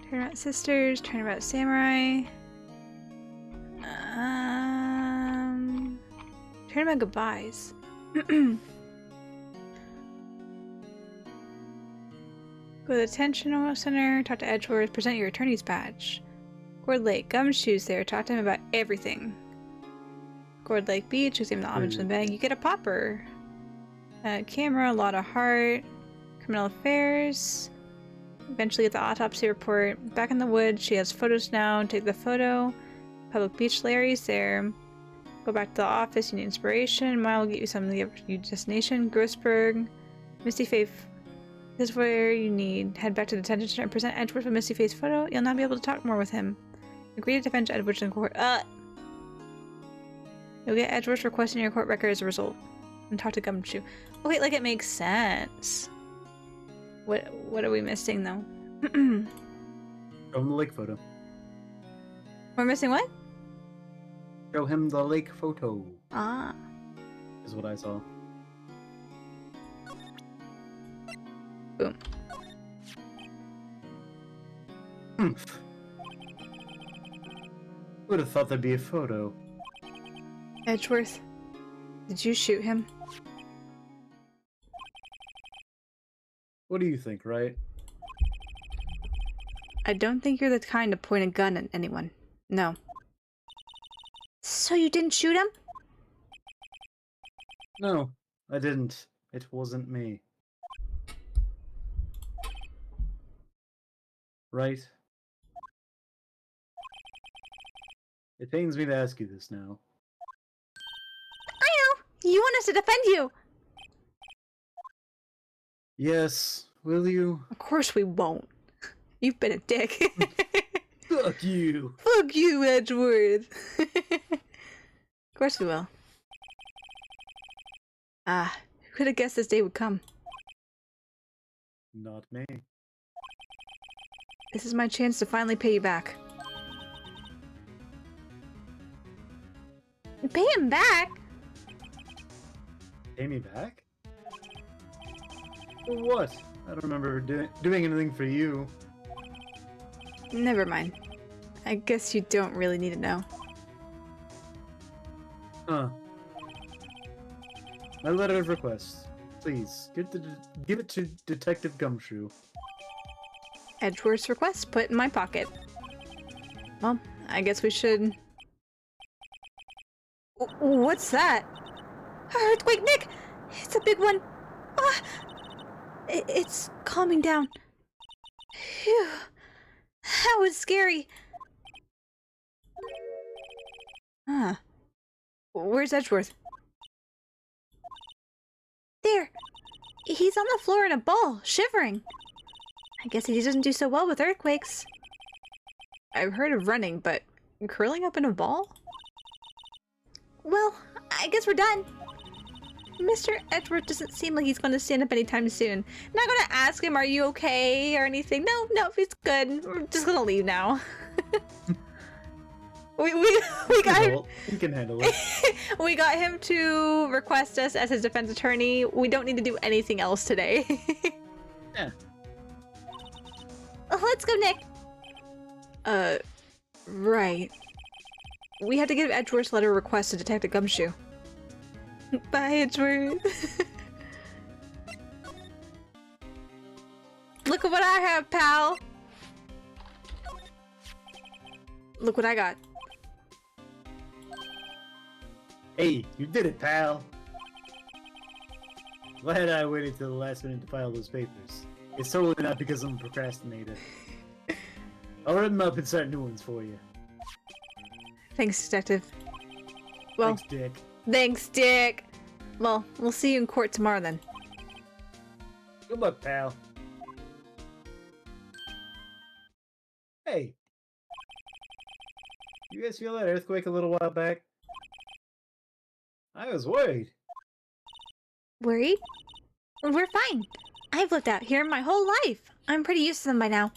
Turnabout Sisters, Turnabout Samurai. Turnabout Goodbyes. Go to the Detention Center, talk to Edgeworth, present your attorney's badge. Gourd Lake, Gumshoe's there, talk to him about everything. Gourd Lake Beach, examine the homage in the bag, you get a popper. Camera, lot of heart. Criminal Affairs. Eventually get the autopsy report. Back in the woods, she has photos now. Take the photo. Public Beach, Larry's there. Go back to the office, you need inspiration. Mile will get you some of your destination. Grossberg. Misty Face. This is where you need. Head back to the detention center and present Edgeworth with a Misty Face photo. You'll not be able to talk more with him. Agree to defend Edgeworth in court. You'll get Edgeworth requesting your court record as a result. And talk to Gumshoe. Okay, like it makes sense. What are we missing though? From the lake photo. We're missing what? Show him the lake photo. Ah. Is what I saw. Boom. Would have thought there'd be a photo. Edgeworth, did you shoot him? What do you think, Wright? I don't think you're the kind to point a gun at anyone. No. So you didn't shoot him? No, I didn't. It wasn't me. Right? It pains me to ask you this now. I know! You want us to defend you! Yes, will you? Of course we won't. You've been a dick. Fuck you! Fuck you, Edgeworth! Of course we will. Ah, who could have guessed this day would come? Not me. This is my chance to finally pay you back. Pay him back? Pay me back? For what? I don't remember doing anything for you. Never mind. I guess you don't really need to know. Huh. My letter of request. Please, give it to Detective Gumshoe. Edgeworth's request put in my pocket. Well, I guess we should... What's that? Earthquake, Nick! It's a big one! Ah! It's calming down. Phew. That was scary. Huh. Where's Edgeworth? There. He's on the floor in a ball, shivering. I guess he doesn't do so well with earthquakes. I've heard of running, but curling up in a ball? Well, I guess we're done. Mr. Edgeworth doesn't seem like he's gonna stand up anytime soon. Not gonna ask him, are you okay, or anything. No, he's good. We're just gonna leave now. we got him. He can handle it. We got him to request us as his defense attorney. We don't need to do anything else today. Yeah. Let's go, Nick. Right. We have to give Edgeworth's letter request to Detective Gumshoe. Bye, Edgeworth. Look at what I have, pal. Look what I got. Hey, you did it, pal. Glad I waited till the last minute to file those papers. It's totally not because I'm a procrastinator. I'll write them up and start new ones for you. Thanks, Detective. Well, Thanks, Dick. thanks, Dick. Well, we'll see you in court tomorrow then. Good luck, pal. Hey. You guys feel that earthquake a little while back? I was worried. Worried? We're fine. I've lived out here my whole life. I'm pretty used to them by now.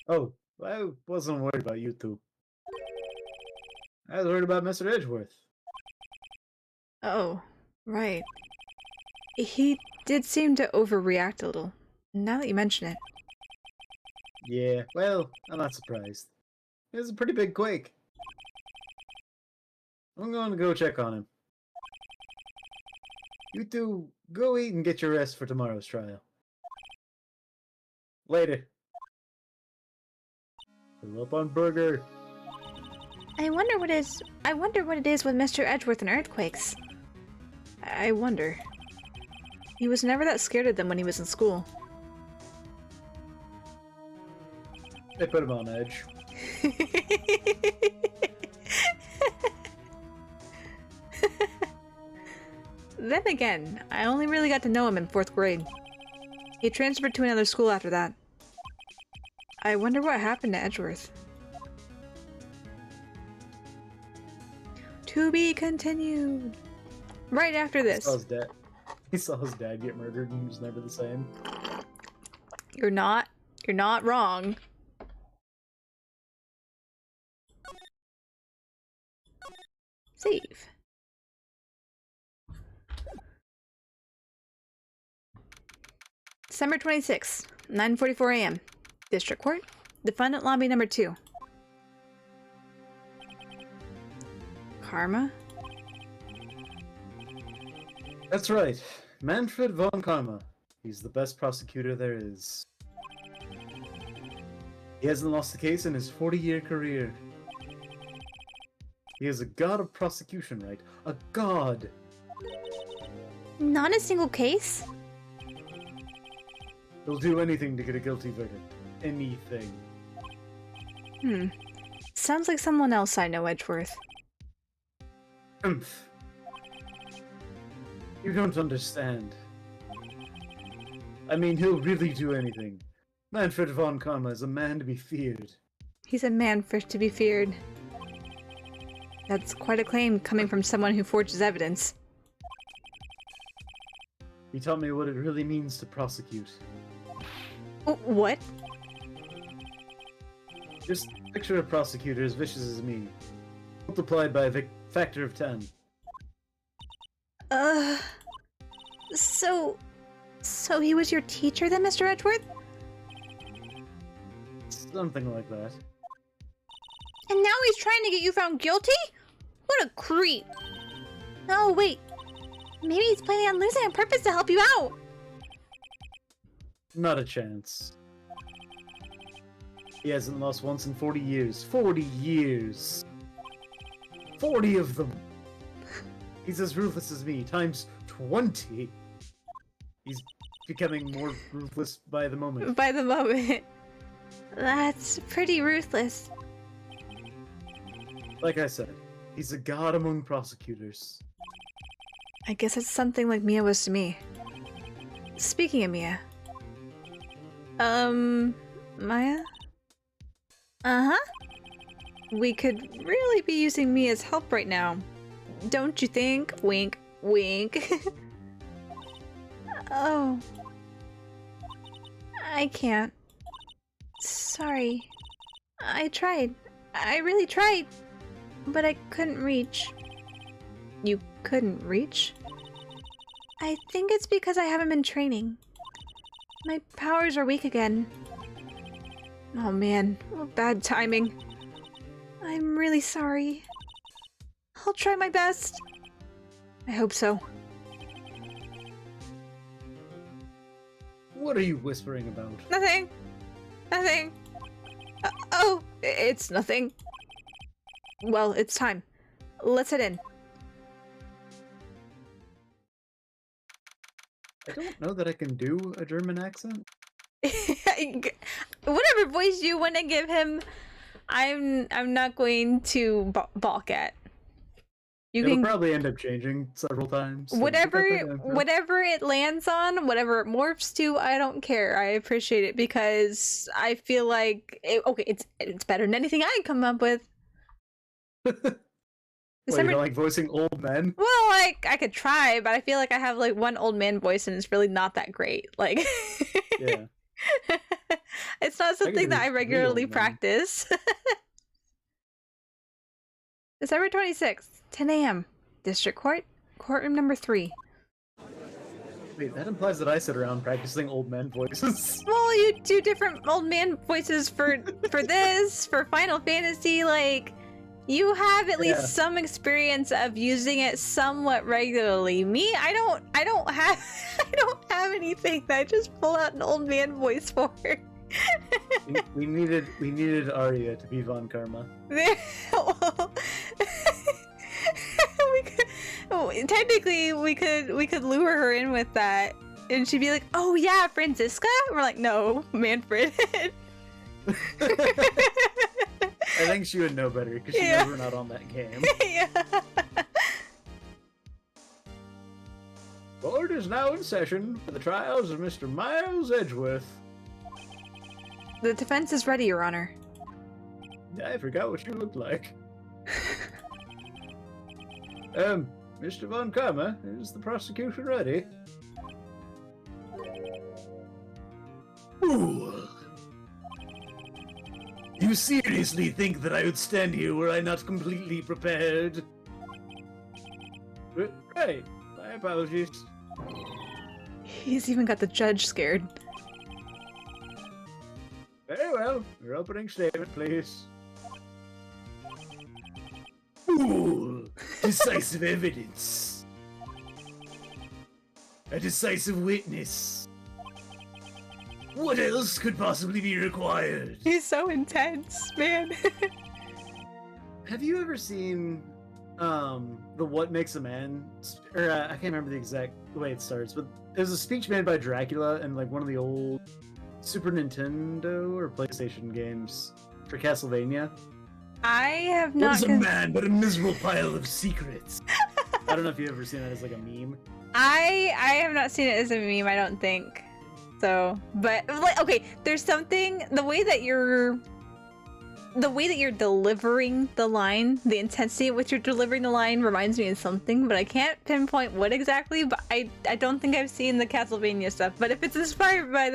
Oh, I wasn't worried about you two. I was worried about Mr. Edgeworth. Oh, right. He did seem to overreact a little, now that you mention it. Yeah, well, I'm not surprised. It was a pretty big quake. I'm going to go check on him. You two, go eat and get your rest for tomorrow's trial. Later. Fill up on burger. I wonder what it is with Mr. Edgeworth and earthquakes. I wonder. He was never that scared of them when he was in school. They put him on edge. Then again, I only really got to know him in 4th grade. He transferred to another school after that. I wonder what happened to Edgeworth. To be continued. Right after this. He saw his dad get murdered and he was never the same. You're not wrong. Save. December 26th, 9:44 a.m. District Court, Defendant Lobby number 2. Karma? That's right. Manfred von Karma. He's the best prosecutor there is. He hasn't lost a case in his 40-year career. He is a god of prosecution, right? A god! Not a single case? He'll do anything to get a guilty verdict. Anything. Sounds like someone else I know, Edgeworth. Humph. You don't understand. I mean, he'll really do anything. Manfred von Karma is a man to be feared. He's a man to be feared. That's quite a claim coming from someone who forges evidence. He taught me what it really means to prosecute. What? Just picture a prosecutor as vicious as me, multiplied by a factor of 10. So he was your teacher then, Mr. Edgeworth? Something like that. And now he's trying to get you found guilty? What a creep! Oh, wait. Maybe he's planning on losing on purpose to help you out! Not a chance. He hasn't lost once in 40 years. 40 years! 40 of them! He's as ruthless as me, times 20! He's becoming more ruthless by the moment. By the moment. That's pretty ruthless. Like I said, he's a god among prosecutors. I guess it's something like Mia was to me. Speaking of Mia. Maya? Uh-huh. We could really be using Mia's help right now. don't you think? Wink, wink. Oh. I can't. Sorry. I tried. I really tried. But I couldn't reach. You couldn't reach? I think it's because I haven't been training. My powers are weak again. Oh man, what bad timing. I'm really sorry. I'll try my best. I hope so. What are you whispering about? Nothing. Nothing. Oh, it's nothing. Well, it's time. Let's head in. I don't know that I can do a German accent. Whatever voice you want to give him, I'm not going to balk at. It'll probably end up changing several times. So whatever it lands on, whatever it morphs to, I don't care. I appreciate it because I feel like it's better than anything I come up with. Wait, you don't like voicing old men? Well, like I could try, but I feel like I have like one old man voice and it's really not that great. Like Yeah. It's not something that I regularly practice. December 26th, 10 a.m. District Court, courtroom number 3. Wait, that implies that I sit around practicing old men voices. Well, you do different old man voices for this, for Final Fantasy, like you have at least some experience of using it somewhat regularly. Me, I don't have anything that I just pull out an old man voice for. we needed Aria to be Von Karma. Technically, we could lure her in with that, and she'd be like, "Oh yeah, Franziska." We're like, "No, Manfred." I think she would know better because she knows we're not on that game. Yeah. Court is now in session for the trials of Mr. Miles Edgeworth. The defense is ready, Your Honor. I forgot what you looked like. Mr. Von Karma, is the prosecution ready? Fool! You seriously think that I would stand here were I not completely prepared? Right, my apologies. He's even got the judge scared. Very well, your opening statement, please. Fool! Decisive evidence. A decisive witness. What else could possibly be required? He's so intense, man. Have you ever seen the What Makes a Man? Or I can't remember the exact way it starts, but there's a speech made by Dracula in like one of the old Super Nintendo or PlayStation games for Castlevania. I have not. What is a man but a miserable pile of secrets? I don't know if you've ever seen that as like a meme. I have not seen it as a meme, I don't think. So, but like, okay, there's something, the way that you're delivering the line, the intensity at which you're delivering the line reminds me of something, but I can't pinpoint what exactly, but I don't think I've seen the Castlevania stuff, but if it's inspired by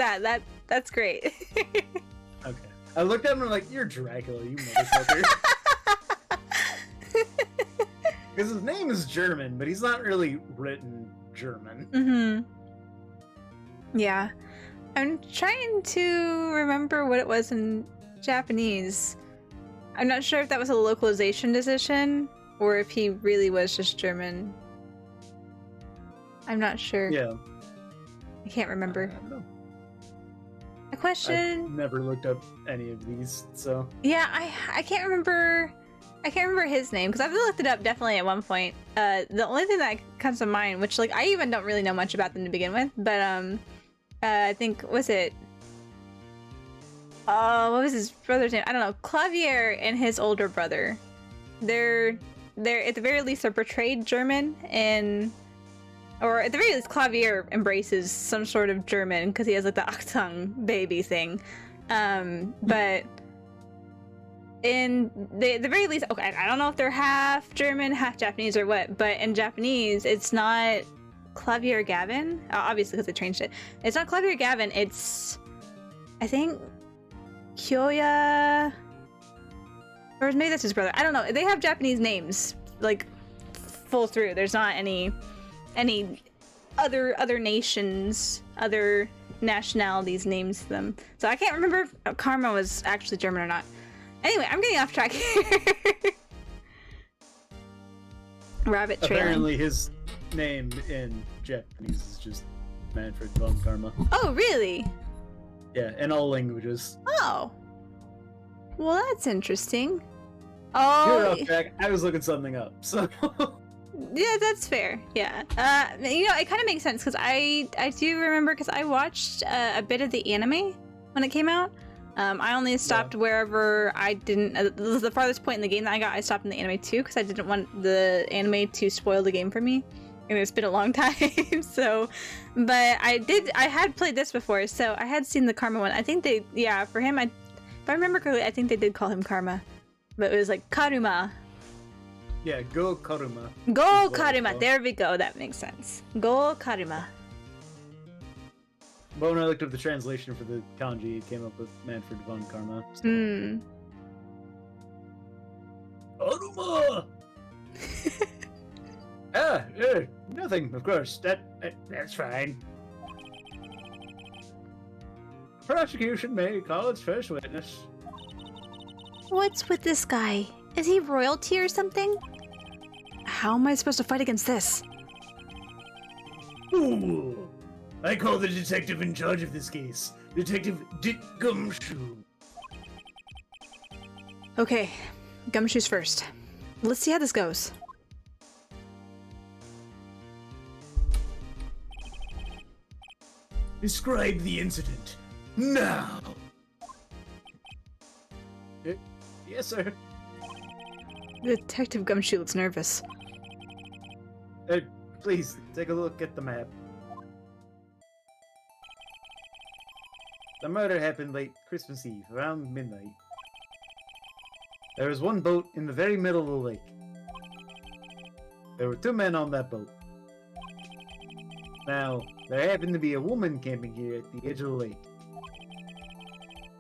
that's great. Okay. I looked at him and I'm like, you're Dracula, you motherfucker. Because his name is German, but he's not really written German. Mm-hmm. Yeah. I'm trying to remember what it was in Japanese. I'm not sure if that was a localization decision or if he really was just German. I'm not sure. Yeah. I can't remember. I don't know. A question. I've never looked up any of these, so. Yeah, I can't remember. I can't remember his name because I've looked it up definitely at one point. The only thing that comes to mind, which like I even don't really know much about them to begin with, but I think what was his brother's name? I don't know. Clavier and his older brother. They're at the very least are portrayed German, or at the very least Clavier embraces some sort of German because he has like the Achtung baby thing. But in the very least, okay, I don't know if they're half German, half Japanese or what, but in Japanese, it's not Clavier Gavin. Obviously, because they changed it. It's not Clavier Gavin. It's, I think, Kyoya, or maybe that's his brother. I don't know. They have Japanese names, like full through. There's not any other nations, other nationalities names them. So I can't remember if Karma was actually German or not. Anyway, I'm getting off track here. Rabbit trailing. Apparently his name in Japanese is just Manfred von Karma. Oh, really? Yeah, in all languages. Oh. Well, that's interesting. You're Oh, off track. I was looking something up, so... yeah, that's fair. Yeah. You know, it kind of makes sense because I do remember because I watched a bit of the anime when it came out. I only stopped wherever I didn't. The farthest point in the game that I got, I stopped in the anime too because I didn't want the anime to spoil the game for me. And it's been a long time, so. But I had played this before, so I had seen the Karma one. I think they, yeah, for him, if I remember correctly, I think they did call him Karma, but it was like Karuma. Yeah, Go Karuma. Go is what it's Karuma. called. There we go. That makes sense. Go Karuma. But when I looked up the translation for the kanji, it came up with Manfred von Karma. So. Hmm. Karuma! Nothing, of course. That's fine. Prosecution may call its first witness. What's with this guy? Is he royalty or something? How am I supposed to fight against this? Ooh! I call the detective in charge of this case, Detective Dick Gumshoe. Okay, gumshoes first. Let's see how this goes. Describe the incident now. Yes, sir. Detective Gumshoe looks nervous. Please take a look at the map. The murder happened late Christmas Eve, around midnight. There was one boat in the very middle of the lake. There were 2 men on that boat. Now, there happened to be a woman camping here at the edge of the lake.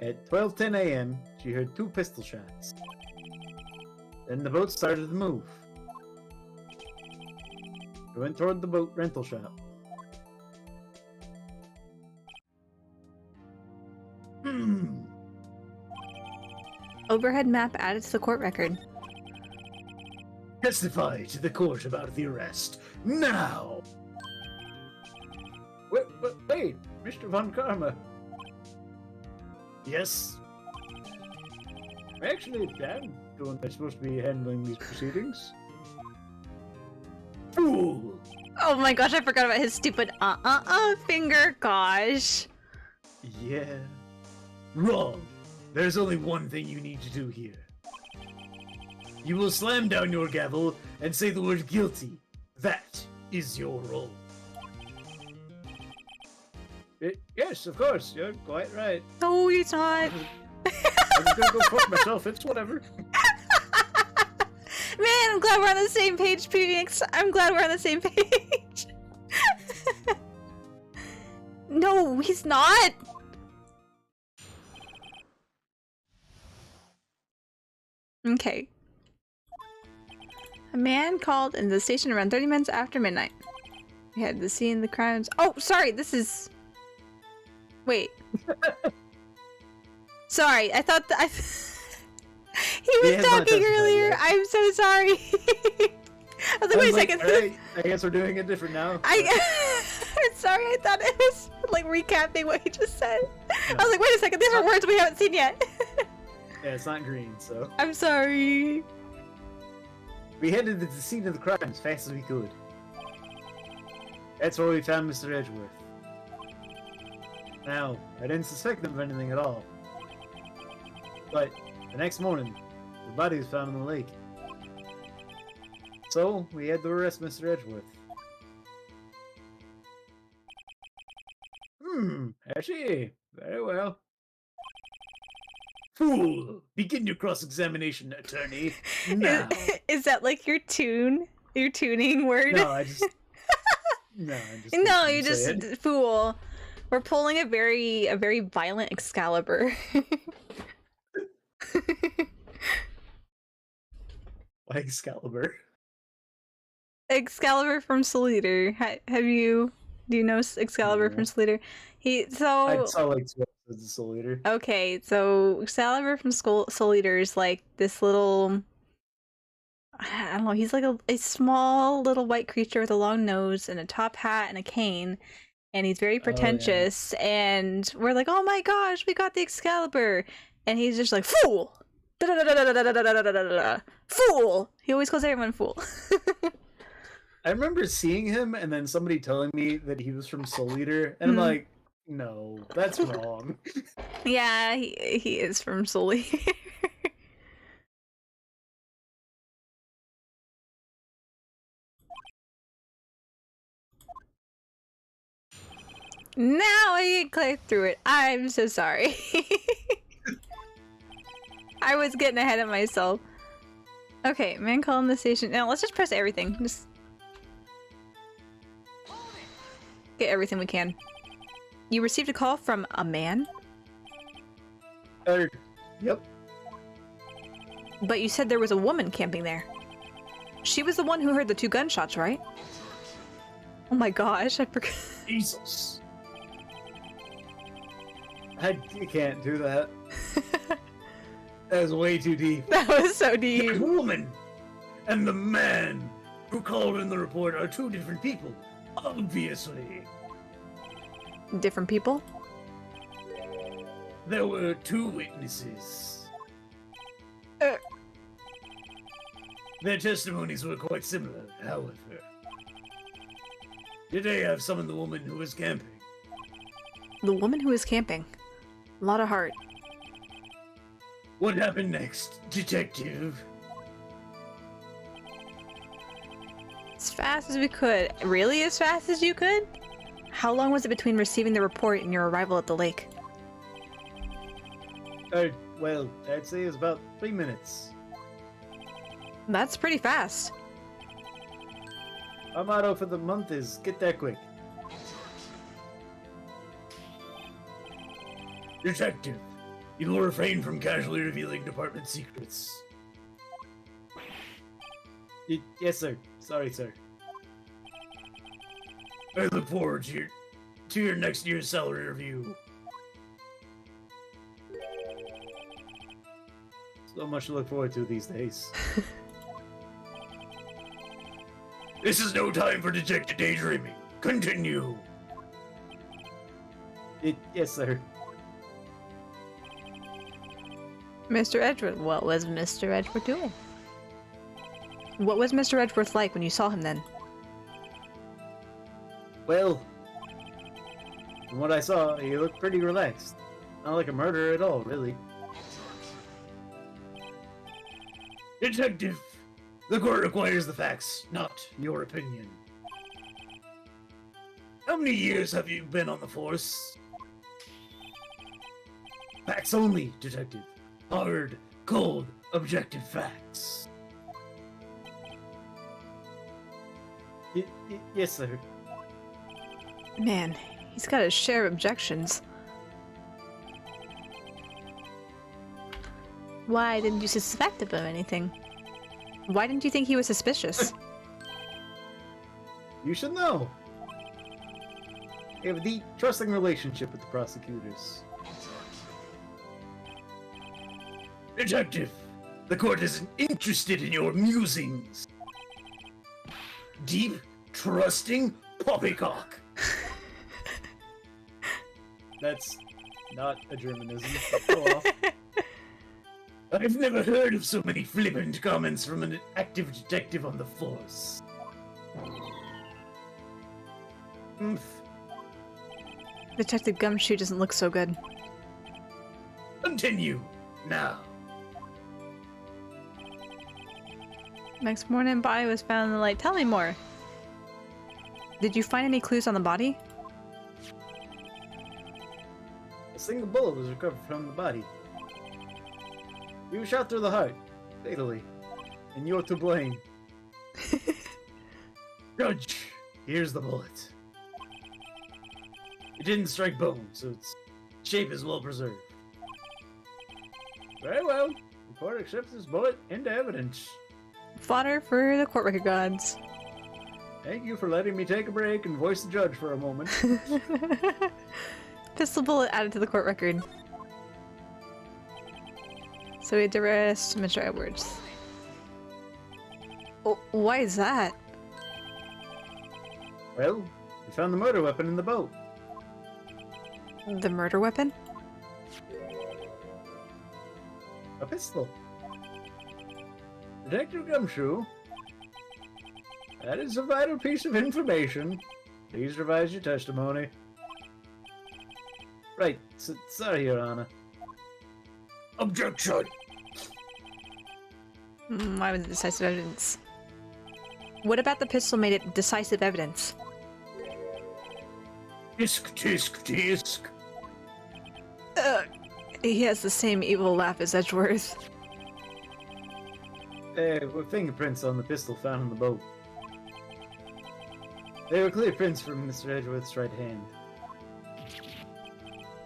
At 12:10 a.m., she heard 2 pistol shots. Then the boat started to move. She went toward the boat rental shop. Overhead map added to the court record. Testify to the court about the arrest, now! Wait, Mr. Von Karma. Yes? Actually, I'm the one that's supposed to be handling these proceedings. Fool! Oh my gosh, I forgot about his stupid finger, gosh. Yeah. Wrong. There's only one thing you need to do here. You will slam down your gavel and say the word guilty. That is your role. Yes, of course. You're quite right. No, he's not. I'm just gonna go fuck myself. It's whatever. Man, I'm glad we're on the same page, Phoenix. I'm glad we're on the same page. No, he's not. Okay. A man called in the station around 30 minutes after midnight. We had the scene, the crimes. Oh, sorry, this is... Wait. Sorry, I thought that he was has not talking testified earlier. yet. I'm so sorry. I was like, wait a second. Alright, I guess we're doing it different now. I'm sorry, I thought it was like recapping what he just said. No. I was like, wait a second, these are words we haven't seen yet. Yeah, it's not green, so. I'm sorry. We headed to the scene of the crime as fast as we could. That's where we found Mr. Edgeworth. Now, I didn't suspect him of anything at all. But, the next morning, the body was found in the lake. So, we had to arrest Mr. Edgeworth. I see. Very well. Fool! Begin your cross-examination, attorney. Now. Is that like your tune? Your tuning word? No, I just. No, I just. No, didn't you say just it. fool. We're pulling a very violent Excalibur. Why Excalibur? Excalibur from Soul Eater. Do you know Excalibur No. from Soul Eater? I So saw like 2 episodes of Soul Eater. okay, so Excalibur from Soul Eater is like this little, I don't know, he's like a small little white creature with a long nose and a top hat and a cane, and he's very pretentious, and we're like, oh my gosh, we got the Excalibur, and he's just like, fool! Fool! He always calls everyone fool. I remember seeing him and then somebody telling me that he was from Soul Eater, and I'm like, no, that's wrong. Yeah, he is from Soul Eater. Now I can click through it. I'm so sorry. I was getting ahead of myself. Okay, man calling the station. Now let's just press everything. Just get everything we can. You received a call from a man? Yep. But you said there was a woman camping there. She was the one who heard the 2 gunshots, right? Oh my gosh, I forgot. Jesus. I can't do that. That was way too deep. That was so deep. The woman and the man who called in the report are 2 different people. Obviously. Different people? There were 2 witnesses. Uh. Their testimonies were quite similar, however. Today I've summoned the woman who was camping. The woman who was camping. A lot of heart. What happened next, detective? As fast as we could. Really as fast as you could? How long was it between receiving the report and your arrival at the lake? Well, I'd say it was about 3 minutes. That's pretty fast. Our motto for the month is get there quick. Detective, you will refrain from casually revealing department secrets. Yes, sir. Sorry, sir. I look forward to your next year's salary review. So much to look forward to these days. This is no time for dejected daydreaming. Continue. Yes, sir. Mr. Edgeworth, what was Mr. Edgeworth doing? What was Mr. Edgeworth like when you saw him then? Well, from what I saw, he looked pretty relaxed. Not like a murderer at all, really. Detective, the court requires the facts, not your opinion. How many years have you been on the force? Facts only, detective. Hard, cold, objective facts. Yes, sir. Man, he's got his share of objections. Why didn't you suspect him of anything? Why didn't you think he was suspicious? You should know. You have a deep, trusting relationship with the prosecutors. Detective, the court isn't interested in your musings. Deep, trusting poppycock. That's not a Germanism. Go off. I've never heard of so many flippant comments from an active detective on the force. Detective Gumshoe doesn't look so good. Continue, now. Next morning, body was found in the light. Tell me more. Did you find any clues on the body? A single bullet was recovered from the body. You were shot through the heart, fatally, and you're to blame. Judge, here's the bullet. It didn't strike bone, so its shape is well preserved. Very well. The court accepts this bullet into evidence. Fodder for the court record gods. Thank you for letting me take a break and voice the judge for a moment. Pistol bullet added to the court record. So we had to rest Mr. Edwards. Oh, why is that? Well, we found the murder weapon in the boat. The murder weapon? A pistol. Detective Gumshoe. That is a vital piece of information. Please revise your testimony. Right, sorry, Your Honor. Objection! Why was it decisive evidence? What about the pistol made it decisive evidence? Tisk, tisk, tisk. He has the same evil laugh as Edgeworth. There were fingerprints on the pistol found in the boat. They were clear prints from Mr. Edgeworth's right hand.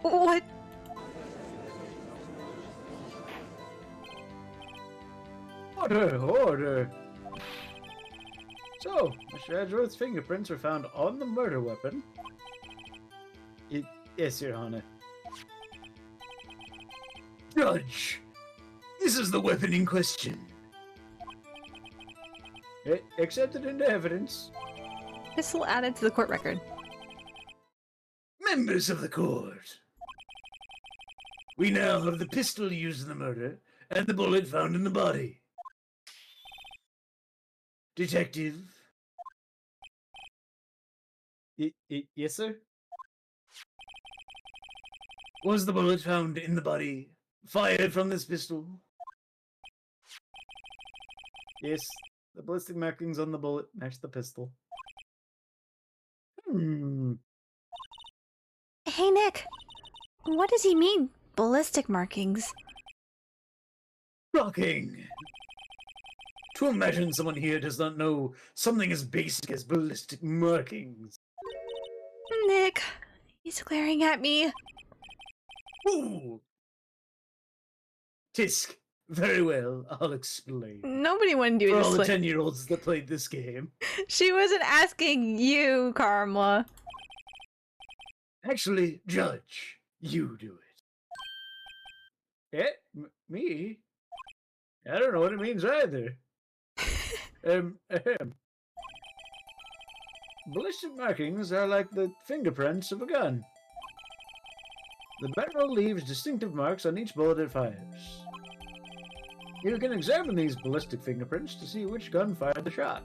What? Order, order! So, Mr. Edgeworth's fingerprints were found on the murder weapon. Yes, Your Honor. Judge! This is the weapon in question. Accepted into evidence. Pistol added to the court record. Members of the court! We now have the pistol used in the murder and the bullet found in the body. Detective? Yes, sir? Was the bullet found in the body fired from this pistol? Yes, the ballistic markings on the bullet match the pistol. Hey, Nick. What does he mean, ballistic markings? Shocking! To imagine someone here does not know something as basic as ballistic markings. Nick, he's glaring at me. Ooh! Tisk, very well, I'll explain. Nobody wanted you For to all the slip. 10-year-olds that played this game. She wasn't asking you, Karma. Actually, Judge, you do it. Me? I don't know what it means either. Ballistic markings are like the fingerprints of a gun. The barrel leaves distinctive marks on each bullet it fires. You can examine these ballistic fingerprints to see which gun fired the shot.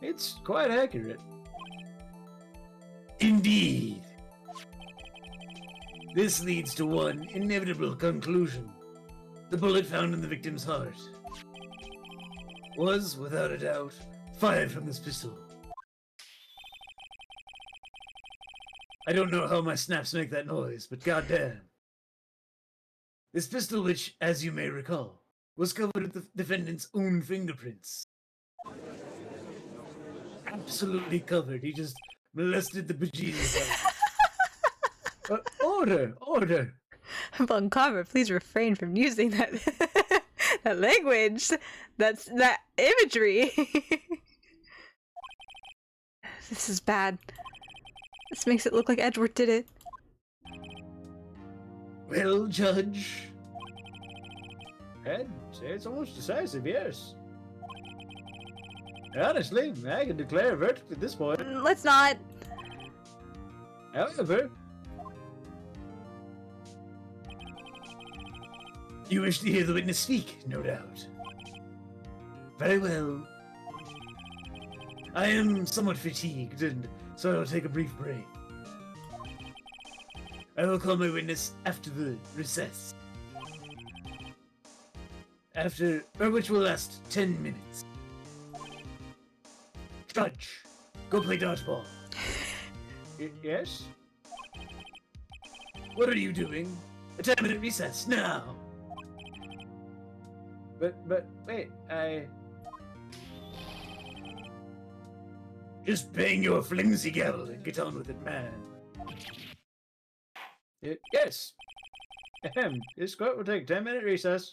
It's quite accurate. Indeed. This leads to one inevitable conclusion. The bullet found in the victim's heart was, without a doubt, fired from this pistol. I don't know how my snaps make that noise, but goddamn. This pistol, which, as you may recall, was covered with the defendant's own fingerprints. Absolutely covered. He just molested the bejesus out of it. Order! Order! Von Karma, please refrain from using that that language. That imagery. This is bad. This makes it look like Edward did it. Well, Judge, I'd say it's almost decisive, yes. Honestly, I can declare a verdict at this point. Let's not. However, you wish to hear the witness speak, no doubt. Very well. I am somewhat fatigued, and so I'll take a brief break. I will call my witness after the recess. Which will last 10 minutes. Judge, go play dodgeball. Yes? What are you doing? A 10-minute recess, now! But wait, Just bang your flimsy gavel and get on with it, man. Yes. Ahem. This court will take 10-minute recess.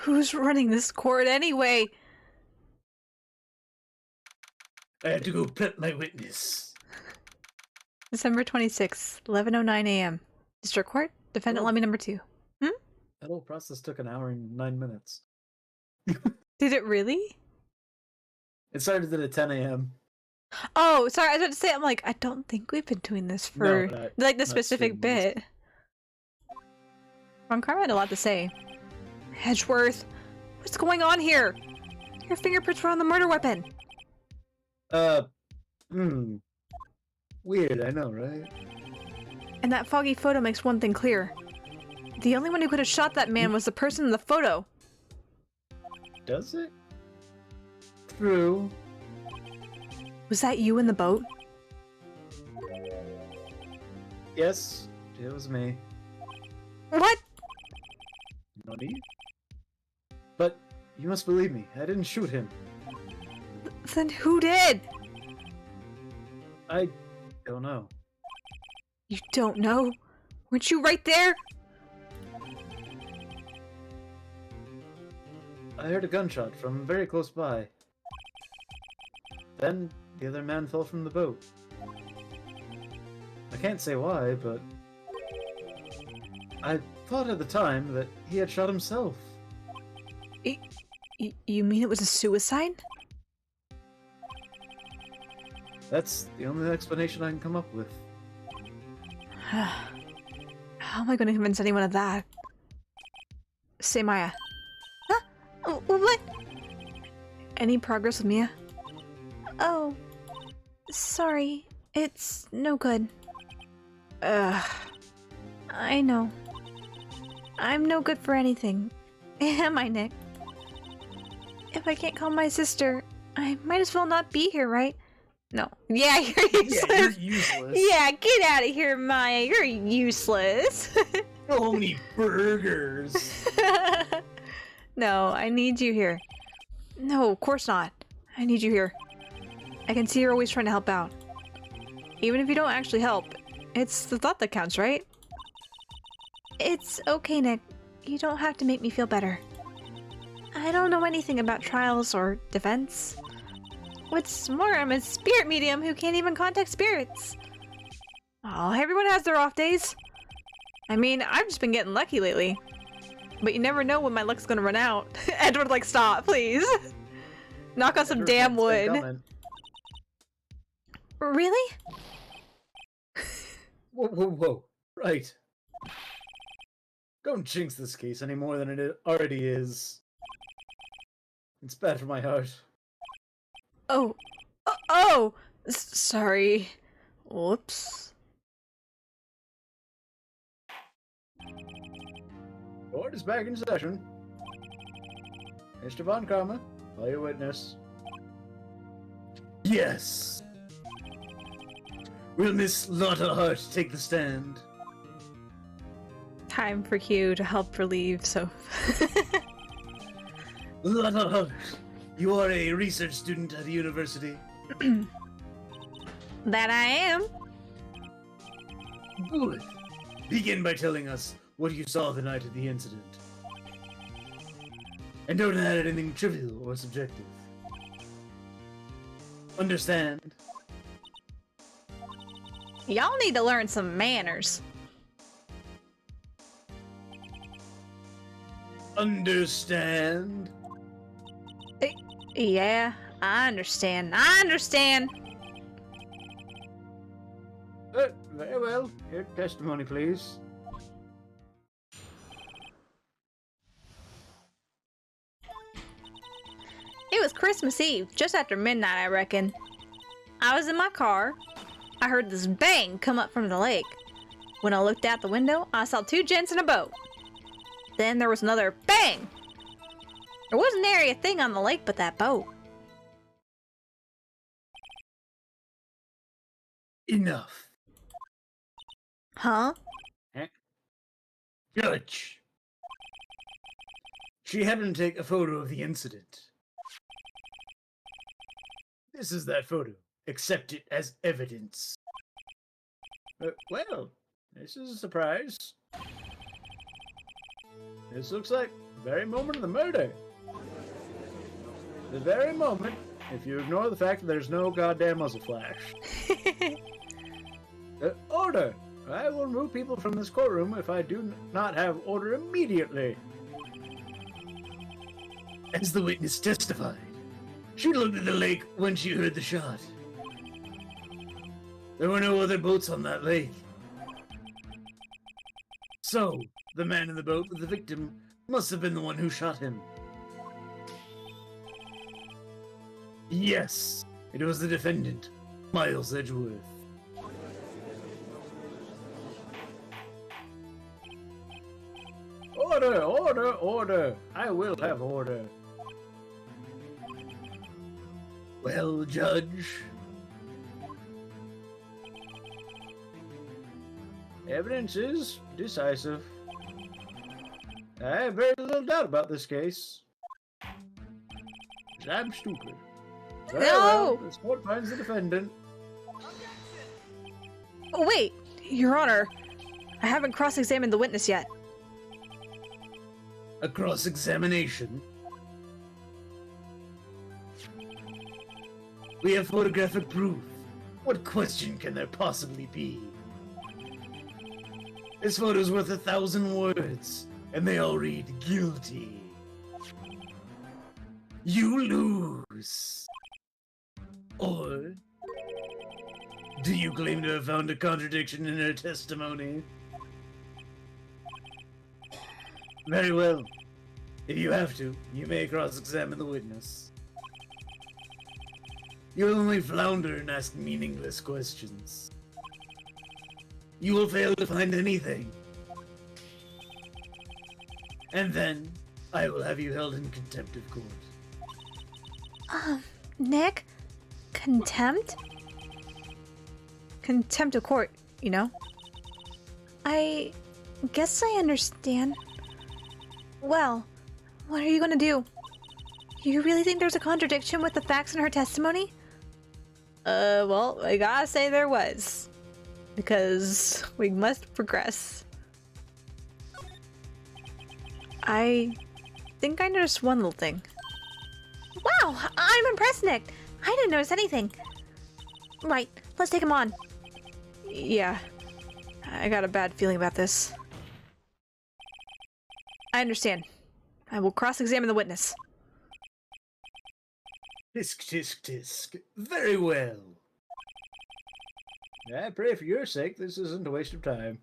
Who's running this court anyway? I had to go pet my witness. December 26th, 11:09 a.m. District Court, Defendant Oh. Lobby number 2. That whole process took an hour and 9 minutes. Did it really? It started at 10 a.m. Oh, sorry, I was about to say, I'm like, I don't think we've been doing this for, like, the not specific streaming this. bit. Ron Carmen had a lot to say. Hedgeworth, what's going on here? Your fingerprints were on the murder weapon. Weird, I know, right? And that foggy photo makes one thing clear. The only one who could have shot that man was the person in the photo. Does it? True. Was that you in the boat? Yes, it was me. What? Nani? But you must believe me, I didn't shoot him. Then who did? I don't know. You don't know? Weren't you right there? I heard a gunshot from very close by. Then the other man fell from the boat. I can't say why, but I thought at the time that he had shot himself. You mean it was a suicide? That's the only explanation I can come up with. How am I going to convince anyone of that? Say, Maya. Huh? What? Any progress with Mia? Oh. Sorry. It's no good. I know. I'm no good for anything. Am I, Nick? If I can't call my sister, I might as well not be here, right? No. Yeah, you're useless. Yeah, you're useless. Yeah, get out of here, Maya. You're useless. So many burgers. No, I need you here. No, of course not. I need you here. I can see you're always trying to help out. Even if you don't actually help, it's the thought that counts, right? It's okay, Nick. You don't have to make me feel better. I don't know anything about trials or defense. What's more, I'm a spirit medium who can't even contact spirits. Oh, everyone has their off days. I mean, I've just been getting lucky lately. But you never know when my luck's gonna run out. Edward, like, stop, please. Knock on some damn wood. Really? Whoa. Right. Don't jinx this case any more than it already is. It's bad for my heart. Oh! Sorry. Whoops. Court is back in session. Mr. Von Karma, call your witness. Yes! Will Miss Lotta Hart take the stand? Time for Q to help relieve Soph. Lotta Hart, you are a research student at the university. That I am. Good. Begin by telling us what you saw the night of the incident. And don't add anything trivial or subjective. Understand? Y'all need to learn some manners. Understand? Yeah, I understand. Very well. Your testimony, please. It was Christmas Eve, just after midnight, I reckon. I was in my car. I heard this bang come up from the lake. When I looked out the window, I saw two gents in a boat. Then there was another bang! There wasn't nary a thing on the lake but that boat. Enough. Huh? Judge. She had him take a photo of the incident. This is that photo. Accept it as evidence. Well, this is a surprise. This looks like the very moment of the murder. The very moment, if you ignore the fact that there's no goddamn muzzle flash. Order! I will remove people from this courtroom if I do not have order immediately. As the witness testified, she looked at the lake when she heard the shot. There were no other boats on that lake. So, the man in the boat with the victim must have been the one who shot him. Yes, it was the defendant, Miles Edgeworth. Order, order, order! I will have order. Well, Judge. Evidence is decisive. I have very little doubt about this case. I'm stupid. Very No! well, this court finds the defendant. Oh, wait, Your Honor. I haven't cross-examined the witness yet. A cross-examination. We have photographic proof. What question can there possibly be? This photo's worth 1,000 words, and they all read guilty. You lose. Or do you claim to have found a contradiction in her testimony? Very well. If you have to, you may cross-examine the witness. You'll only flounder and ask meaningless questions. You will fail to find anything. And then, I will have you held in contempt of court. Nick? Contempt? Contempt of court, you know? I guess I understand. Well, what are you gonna do? You really think there's a contradiction with the facts in her testimony? Well, I gotta say there was. Because we must progress. I think I noticed one little thing. Wow, I'm impressed, Nick. I didn't notice anything. Right, let's take him on. Yeah, I got a bad feeling about this. I understand. I will cross-examine the witness. Tisk, tisk, tisk. Very well. I pray for your sake this isn't a waste of time.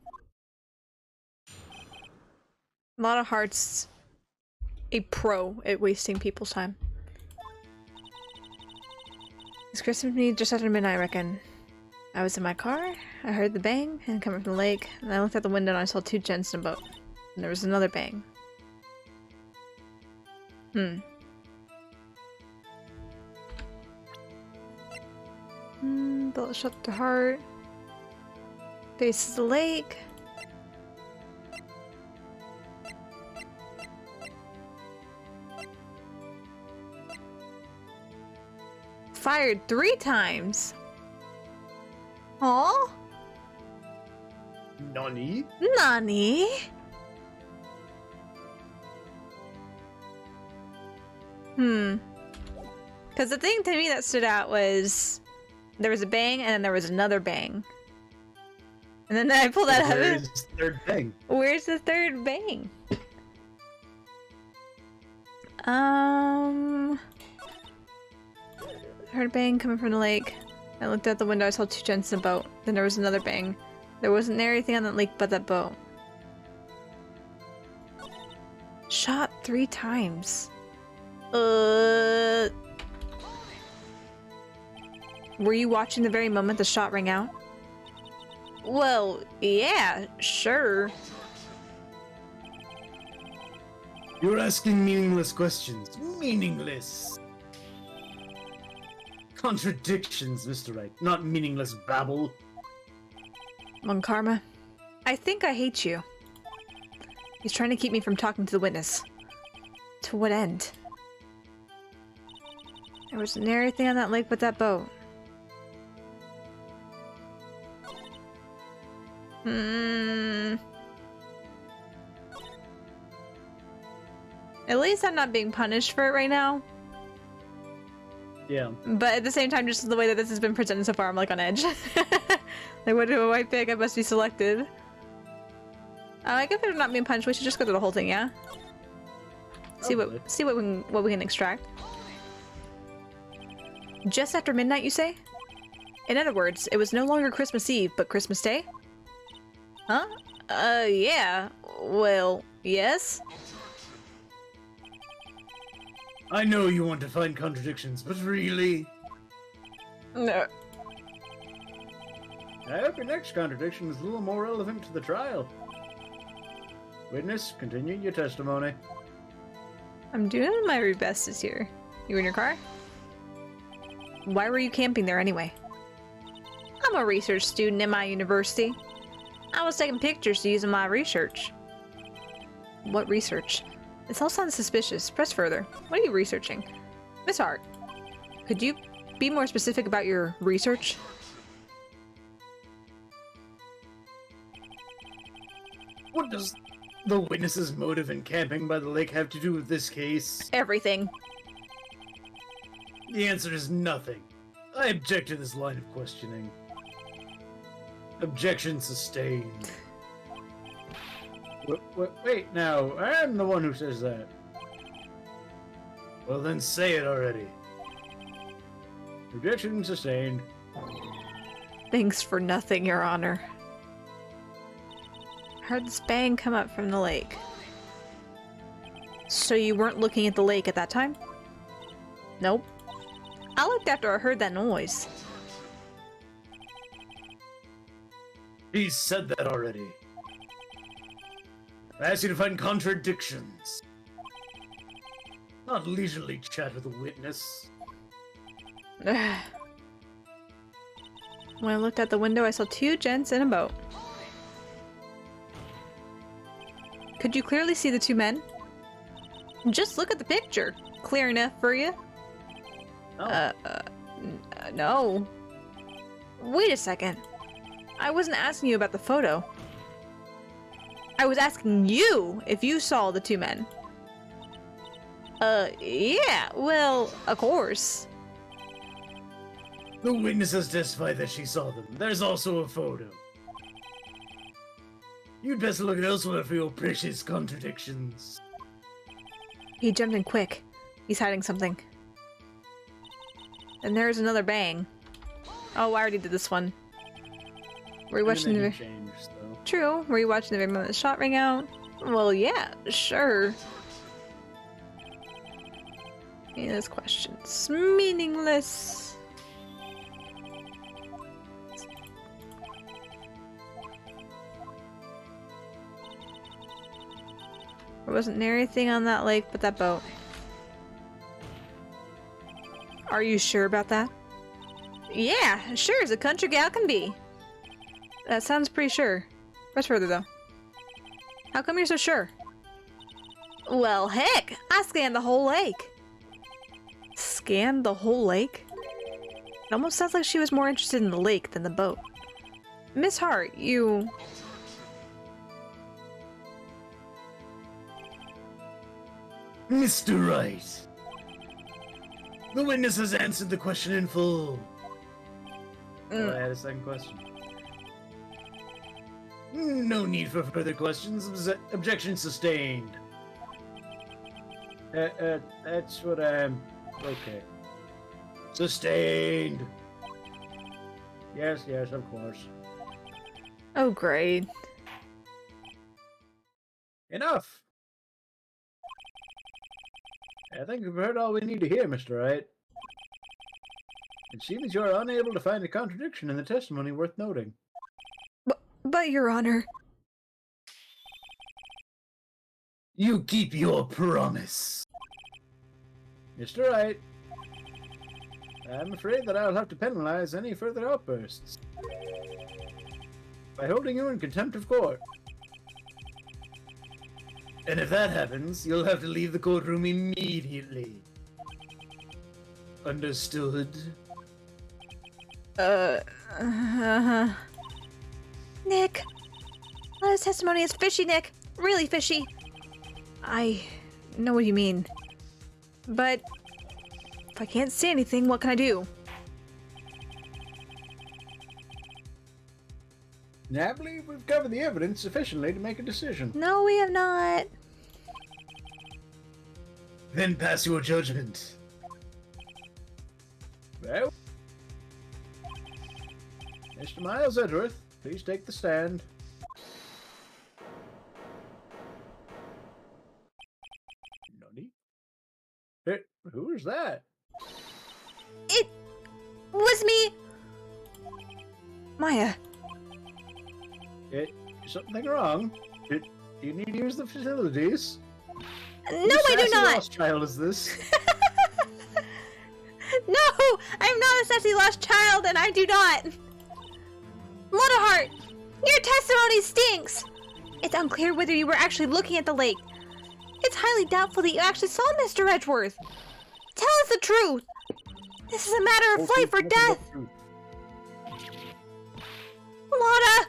A lot of hearts. A pro at wasting people's time. It's Christmas me just after midnight, I reckon. I was in my car, I heard the bang, and coming from the lake, and I looked out the window and I saw two gents in a boat. And there was another bang. Bullet shot the heart. Faces the lake. Fired 3 times. Aw? Nani? Nani? Because the thing to me that stood out was there was a bang and then there was another bang. And then I pulled that out. Where's the third bang? Where's the third bang? Heard a bang coming from the lake. I looked out the window, I saw 2 gents in a boat. Then there was another bang. There wasn't anything on that lake but that boat. Shot 3 times. Were you watching the very moment the shot rang out? Well, yeah, sure. You're asking meaningless questions. Meaningless. Contradictions, Mr. Wright, not meaningless babble. Mon Karma, I think I hate you. He's trying to keep me from talking to the witness. To what end? There wasn't anything on that lake but that boat. At least I'm not being punished for it right now. Yeah. But at the same time, just the way that this has been presented so far, I'm like on edge. Like, what do I pick? I must be selected. I guess if I'm not being punished, we should just go through the whole thing, yeah? See what we can extract. Just after midnight, you say? In other words, it was no longer Christmas Eve, but Christmas Day? Huh? Yeah. Well, yes? I know you want to find contradictions, but really? No. I hope your next contradiction is a little more relevant to the trial. Witness, continue your testimony. I'm doing my very best this year. You in your car? Why were you camping there anyway? I'm a research student at my university. I was taking pictures to use in my research. What research? This all sounds suspicious. Press further. What are you researching? Miss Hart, could you be more specific about your research? What does the witness's motive in camping by the lake have to do with this case? Everything. The answer is nothing. I object to this line of questioning. Objection sustained. Wait, now, I'm the one who says that. Well then say it already. Objection sustained. Thanks for nothing, Your Honor. Heard this bang come up from the lake. So you weren't looking at the lake at that time? Nope. I looked after I heard that noise. He said that already. I asked you to find contradictions. Not leisurely chat with a witness. When I looked out the window, I saw two gents in a boat. Could you clearly see the two men? Just look at the picture. Clear enough for you? Oh. No. Wait a second. I wasn't asking you about the photo. I was asking you if you saw the two men. Yeah, well, of course. The witness has testified that she saw them. There's also a photo. You'd best look elsewhere for your precious contradictions. He jumped in quick. He's hiding something. And there's another bang. Oh, I already did this one. Were you watching the change, though. True. Were you watching the very moment the shot rang out? Well, yeah, sure. This question's meaningless. There wasn't anything on that lake but that boat. Are you sure about that? Yeah, sure as a country gal can be. That sounds pretty sure. Press further though. How come you're so sure? Well, heck, I scanned the whole lake. Scanned the whole lake? It almost sounds like she was more interested in the lake than the boat. Miss Hart, you... Mr. Wright, the witness has answered the question in full. I had a second question. No need for further questions. Objection sustained. That's what I'm... Okay. Sustained. Yes, of course. Oh, great. Enough. I think we've heard all we need to hear, Mr. Wright. It seems you are unable to find a contradiction in the testimony worth noting. But, Your Honor... You keep your promise. Mr. Wright, I'm afraid that I'll have to penalize any further outbursts by holding you in contempt of court. And if that happens, you'll have to leave the courtroom immediately. Understood? Nick. Lana's testimony is fishy, Nick. Really fishy. I know what you mean. But if I can't say anything, what can I do? I believe we've covered the evidence sufficiently to make a decision. No, we have not. Then pass your judgment. Well, Mr. Miles Edgeworth, please take the stand. Nani? Hey, who is that? It was me! Maya. Is something wrong? Do you need to use the facilities? No, I do not! Lost child is this? No! I'm not a sassy lost child, and I do not! Lodaheart! Your testimony stinks! It's unclear whether you were actually looking at the lake. It's highly doubtful that you actually saw Mr. Edgeworth. Tell us the truth! This is a matter of life or death! Loda!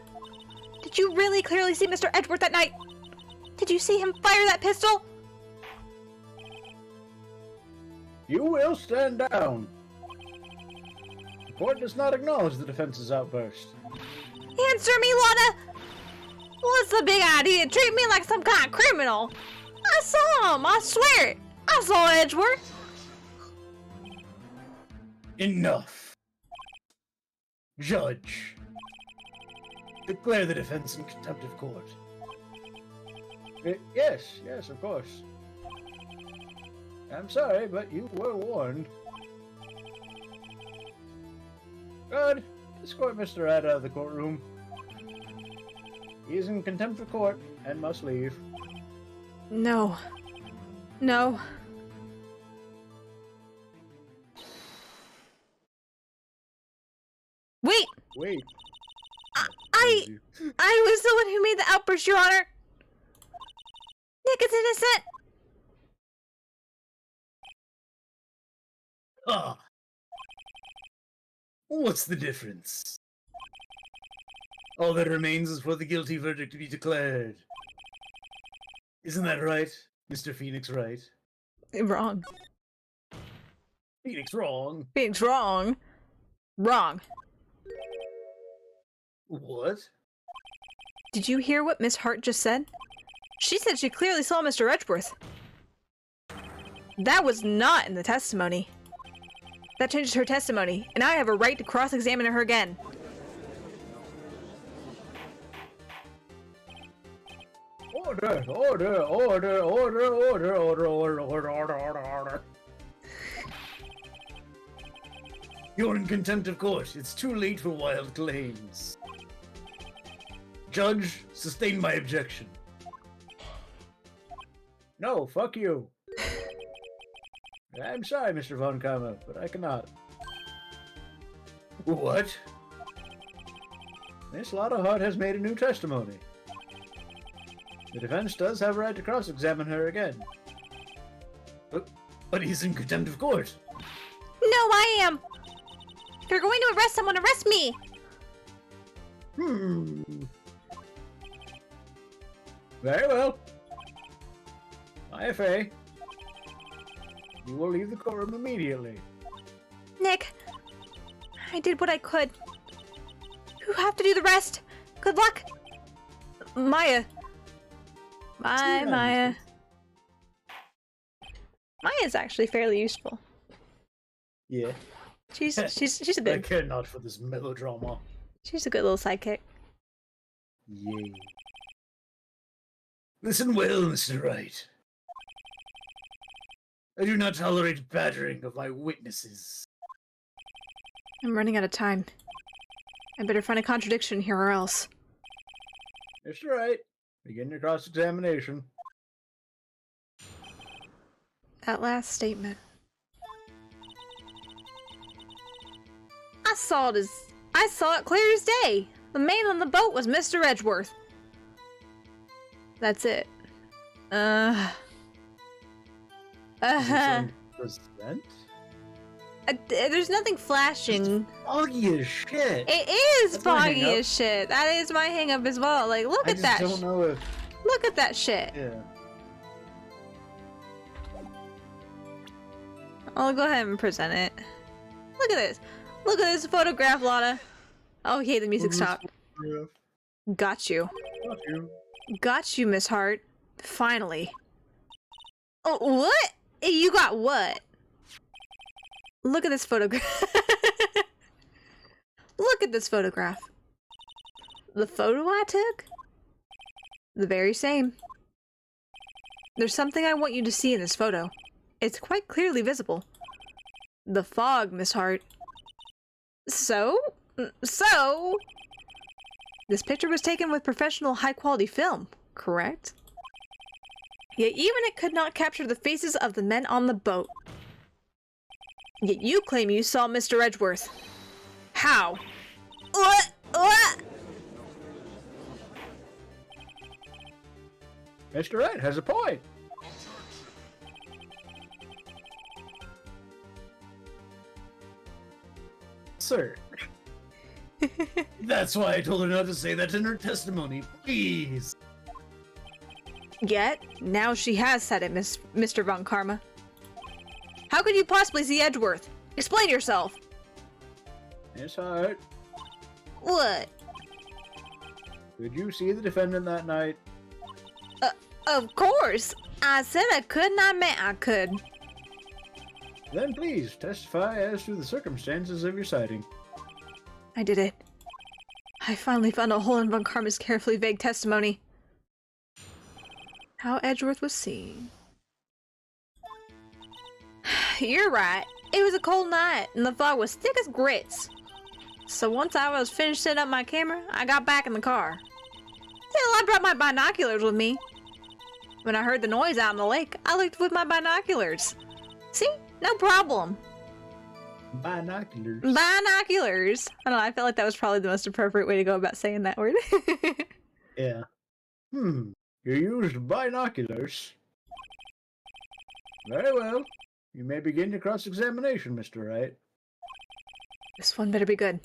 Did you really clearly see Mr. Edgeworth that night? Did you see him fire that pistol? You will stand down. The court does not acknowledge the defense's outburst. Answer me, Loda! What's the big idea? Treat me like some kind of criminal. I saw him, I swear it. I saw Edgeworth. Enough. Judge. Declare the defense in contempt of court. Yes, of course. I'm sorry, but you were warned. Good. Escort Mr. Wright out of the courtroom. He is in contempt of court and must leave. No. No. Wait! Wait. I was the one who made the outburst, Your Honor! Nick is innocent! Ah. What's the difference? All that remains is for the guilty verdict to be declared. Isn't that right, Mr. Phoenix Wright? Wrong. Phoenix wrong. Phoenix wrong. Wrong. What? Did you hear what Miss Hart just said? She said she clearly saw Mr. Edgeworth. That was not in the testimony. That changes her testimony, and I have a right to cross-examine her again. Order, order, order, order, order, order, order, order, order, order, order. You're in contempt of court. It's too late for wild claims. Judge, sustain my objection. No, fuck you. I'm sorry, Mr. Von Karma, but I cannot. What? Miss Lotta has made a new testimony. The defense does have a right to cross-examine her again. But he's in contempt of court. No, I am! If you're going to arrest someone, arrest me! Very well. IFA. You will leave the courtroom immediately. Nick, I did what I could. You have to do the rest. Good luck. Maya. Bye, Maya. Maya's actually fairly useful. Yeah. She's a I good. care not for this melodrama. She's a good little sidekick. Yay. Listen well, Mr. Wright. I do not tolerate battering of my witnesses. I'm running out of time. I better find a contradiction here or else. Mr. Wright, begin your cross-examination. That last statement. I saw it clear as day. The man on the boat was Mr. Edgeworth. That's it. Percent? There's nothing flashing. Foggy as shit. It is That's my foggy hang-up. as shit. That is my hang up as well. Like, look I at just that. don't know if. Look at that shit. Yeah. I'll go ahead and present it. Look at this. Look at this photograph, Lana. Oh, okay, the music stopped. Got you. Got you. Got you, Miss Hart. Finally. Oh, what? You got what? Look at this photograph. Look at this photograph. The photo I took? The very same. There's something I want you to see in this photo. It's quite clearly visible. The fog, Miss Hart. So? This picture was taken with professional high-quality film, correct? Yet even it could not capture the faces of the men on the boat. Yet you claim you saw Mr. Edgeworth. How? What? Mr. Wright has a point. Sir. That's why I told her not to say that in her testimony. Please. Yet, now she has said it, Mr. Von Karma. How could you possibly see Edgeworth? Explain yourself. Miss Hart, What? did you see the defendant that night? Of course. I said I could, and I meant I could. Then please testify as to the circumstances of your sighting. I did it. I finally found a hole in Von Karma's carefully vague testimony. How Edgeworth was seen. You're right. It was a cold night, and the fog was thick as grits. So once I was finished setting up my camera, I got back in the car. Still, I brought my binoculars with me. When I heard the noise out in the lake, I looked with my binoculars. See? No problem. Binoculars. Binoculars! I don't know, I felt like that was probably the most appropriate way to go about saying that word. Yeah. You used binoculars. Very well. You may begin your cross-examination, Mr. Wright. This one better be good.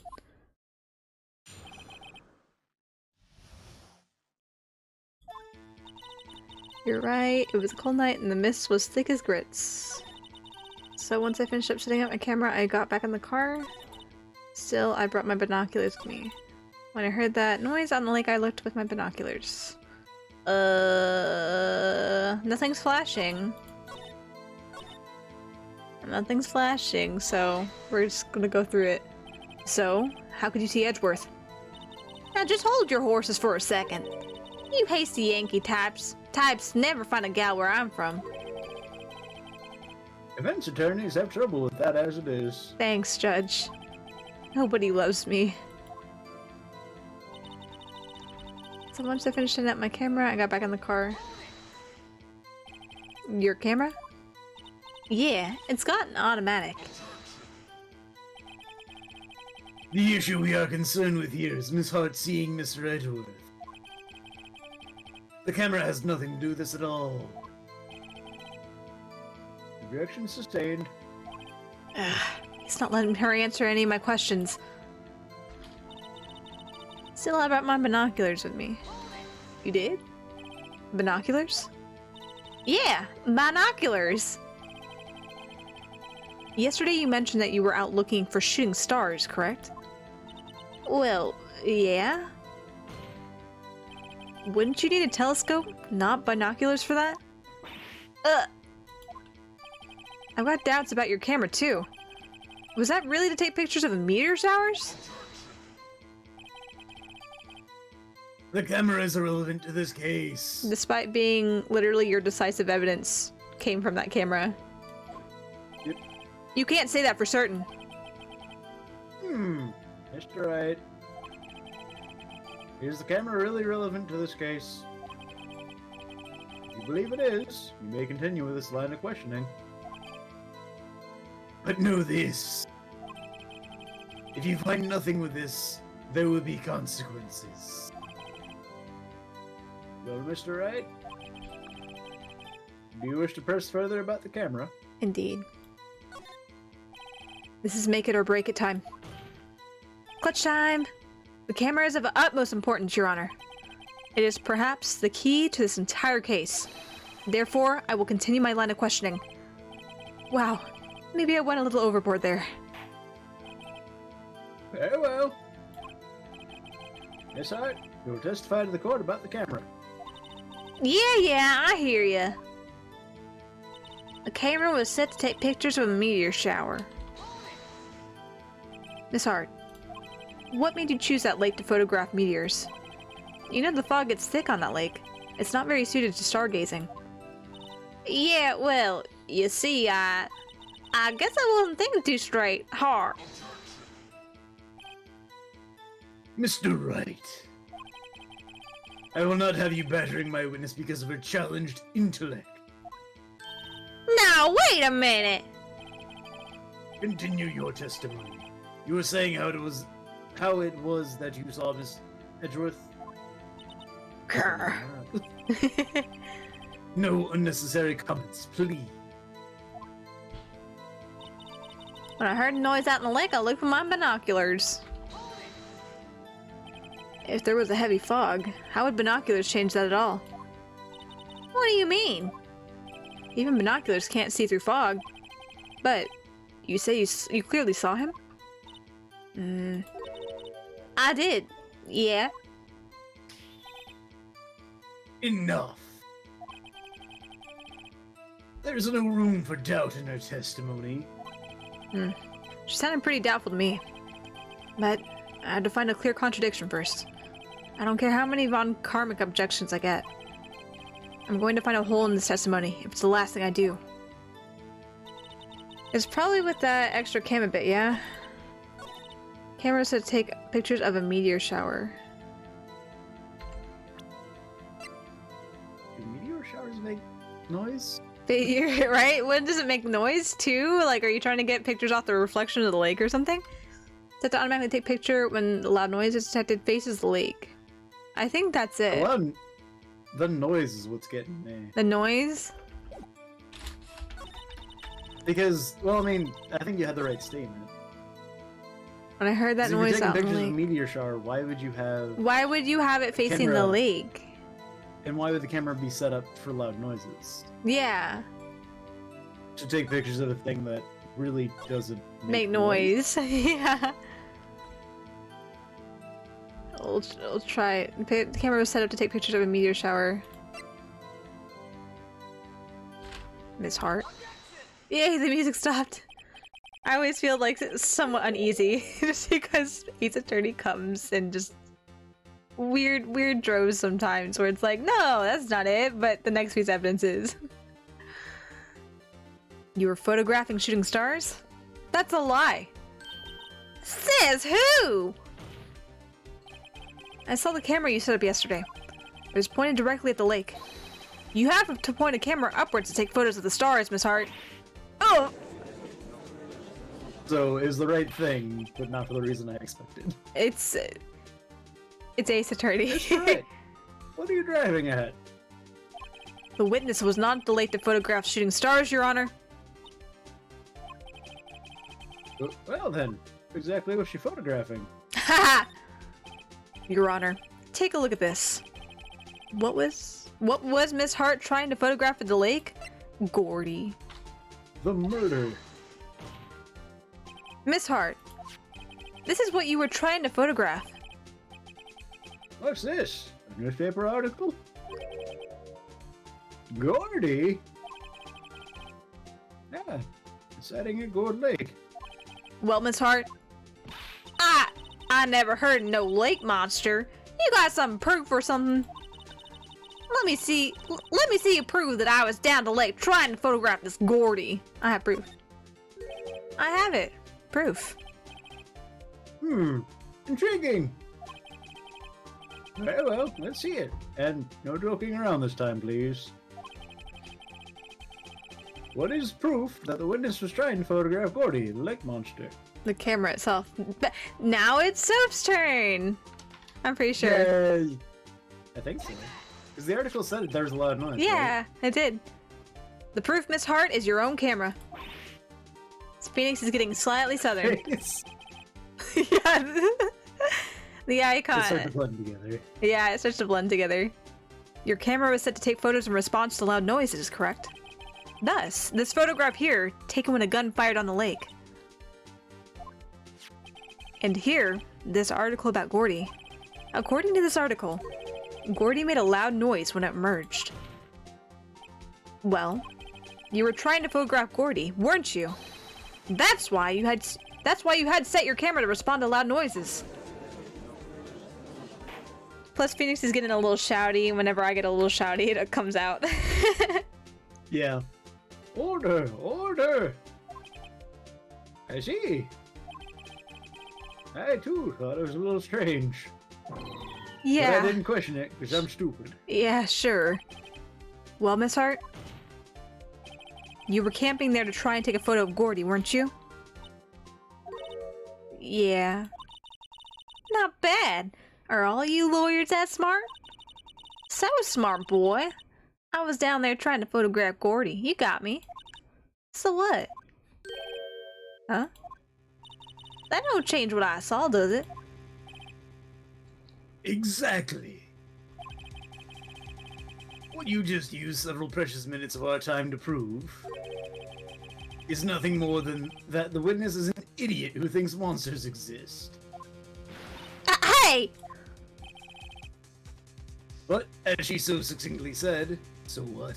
You're right, it was a cold night and the mist was thick as grits. So once I finished up setting up my camera, I got back in the car. Still, I brought my binoculars with me. When I heard that noise on the lake, I looked with my binoculars. Nothing's flashing. Nothing's flashing, so we're just gonna go through it. So, how could you see Edgeworth? Now just hold your horses for a second. You hasty Yankee types never find a gal where I'm from. Defense attorneys have trouble with that as it is. Thanks, Judge. Nobody loves me. So once I finished setting up my camera, I got back in the car. Your camera? Yeah, it's got an automatic. The issue we are concerned with here is Miss Hart seeing Mr. Edgeworth. The camera has nothing to do with this at all. Objection sustained. He's not letting her answer any of my questions. Still, I brought my binoculars with me. You did? Binoculars? Yeah, binoculars! Yesterday you mentioned that you were out looking for shooting stars, correct? Well, yeah. Wouldn't you need a telescope, not binoculars for that? I've got doubts about your camera, too. Was that really to take pictures of meteor showers? The camera is irrelevant to this case. Despite being literally your decisive evidence came from that camera. Yep. You can't say that for certain. Mr. Wright. Is the camera really relevant to this case? If you believe it is, you may continue with this line of questioning. But know this. If you find nothing with this, there will be consequences. Well, Mr. Wright? do you wish to press further about the camera? Indeed. This is make it or break it time. Clutch time! The camera is of utmost importance, Your Honor. It is perhaps the key to this entire case. Therefore, I will continue my line of questioning. Wow, maybe I went a little overboard there. Very well. Miss Hart, you will testify to the court about the camera. Yeah, I hear ya. The camera was set to take pictures of a meteor shower. Miss Hart, what made you choose that lake to photograph meteors? You know the fog gets thick on that lake. It's not very suited to stargazing. Yeah, well, you see, I guess I wasn't thinking too straight. Hard. Mr. Wright, I will not have you battering my witness because of her challenged intellect. Now, wait a minute! Continue your testimony. You were saying how it was that you saw Miss Edgeworth. Grr. No unnecessary comments, please. When I heard a noise out in the lake, I looked for my binoculars. If there was a heavy fog, how would binoculars change that at all? What do you mean? Even binoculars can't see through fog. But, you say you clearly saw him? I did. Yeah. Enough. There's no room for doubt in her testimony. She sounded pretty doubtful to me. But I had to find a clear contradiction first. I don't care how many von Karmic objections I get. I'm going to find a hole in this testimony if it's the last thing I do. It's probably with that extra camera bit, yeah? Camera said to take pictures of a meteor shower. Do meteor showers make noise? Right? What, does it make noise too? Like, are you trying to get pictures off the reflection of the lake or something? Set to automatically take picture when the loud noise is detected faces the lake. I think that's it. The noise is what's getting me. The noise? Because, well, I mean, I think you had the right statement. When I heard that If you're noise taking out in the pictures of a lake. meteor shower, why would you have... Why would you have it facing the camera- lake? And why would the camera be set up for loud noises? Yeah. To take pictures of a thing that really doesn't Make noise. Yeah. We'll try it. The camera was set up to take pictures of a meteor shower. Miss Hart. Yay, the music stopped. I always feel like it's somewhat uneasy just because Ace Attorney comes and just weird droves sometimes where it's like, no, that's not it, but the next piece of evidence is. You were photographing shooting stars? That's a lie. Says who? I saw the camera you set up yesterday. It was pointed directly at the lake. You have to point a camera upwards to take photos of the stars, Miss Hart. Oh! So, it was the right thing, but not for the reason I expected. It's Ace Attorney. That's right. What are you driving at? The witness was not at the lake to photograph shooting stars, Your Honor. Well then, exactly what she photographing? Haha! Your Honor, take a look at this. What was Miss Hart trying to photograph at the lake? Gordy. The murder. Miss Hart, this is what you were trying to photograph. What's this? A newspaper article? Gordy? Yeah, sighting at Gourd Lake. Well, Miss Hart, I never heard of no lake monster. You got some proof or something? Let me see you prove that I was down the lake trying to photograph this Gordy. I have proof. I have it. Proof. Intriguing. Very well, let's see it. And no joking around this time, please. What is proof that the witness was trying to photograph Gordy, the lake monster? The camera itself. Now it's Soph's turn. I'm pretty sure. Yay. I think so. Because the article said there was a lot of noise. Yeah, I did. The proof, Miss Hart, is your own camera. Phoenix is getting slightly southern. Yeah. The icon. It's starting to blend together. Yeah, it starts to blend together. Your camera was set to take photos in response to loud noises, correct? Thus, this photograph here, taken when a gun fired on the lake. And here, this article about Gordy. According to this article, Gordy made a loud noise when it emerged. Well, you were trying to photograph Gordy, weren't you? That's why you had set your camera to respond to loud noises. Plus, Phoenix is getting a little shouty, and whenever I get a little shouty, it comes out. Yeah. Order! Order! I see. I too thought it was a little strange. Yeah. But I didn't question it, because I'm stupid. Yeah, sure. Well, Miss Hart? You were camping there to try and take a photo of Gordy, weren't you? Yeah. Not bad. Are all you lawyers that smart? So smart, boy. I was down there trying to photograph Gordy. You got me. So what? Huh? That don't change what I saw, does it? Exactly. What you just used several precious minutes of our time to prove is nothing more than that the witness is an idiot who thinks monsters exist. Hey! But, as she so succinctly said, so what?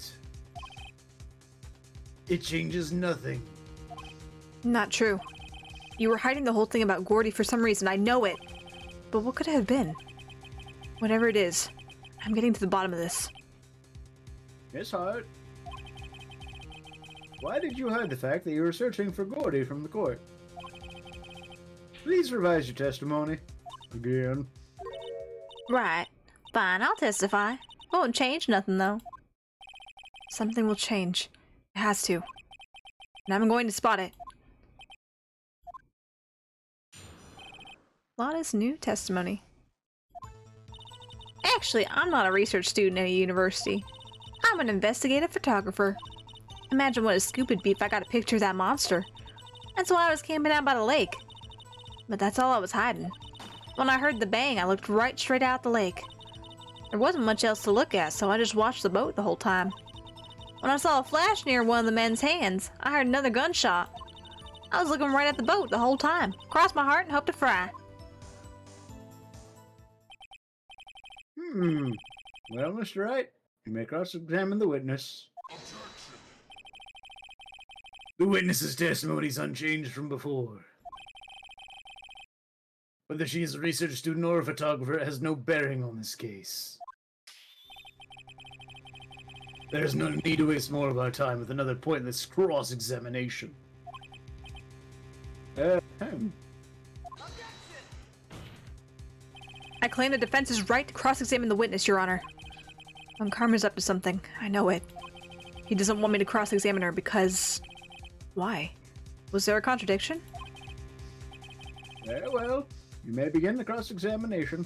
It changes nothing. Not true. You were hiding the whole thing about Gordy for some reason, I know it. But what could it have been? Whatever it is, I'm getting to the bottom of this. Miss Hart, why did you hide the fact that you were searching for Gordy from the court? Please revise your testimony. Again. Right. Fine, I'll testify. Won't change nothing, though. Something will change. It has to. And I'm going to spot it. Lana's new testimony. Actually, I'm not a research student at a university. I'm an investigative photographer. Imagine what a scoop it'd be if I got a picture of that monster. That's why I was camping out by the lake. But that's all I was hiding. When I heard the bang, I looked right straight out the lake. There wasn't much else to look at, so I just watched the boat the whole time. When I saw a flash near one of the men's hands, I heard another gunshot. I was looking right at the boat the whole time. Crossed my heart and hoped to fry. Well, Mr. Wright, you may cross-examine the witness. The witness's testimony is unchanged from before. Whether she is a research student or a photographer has no bearing on this case. There is no need to waste more of our time with another pointless cross-examination. I claim the defense's right to cross-examine the witness, Your Honor. Von Karma's up to something. I know it. He doesn't want me to cross-examine her because... Why? Was there a contradiction? Very well. You may begin the cross-examination.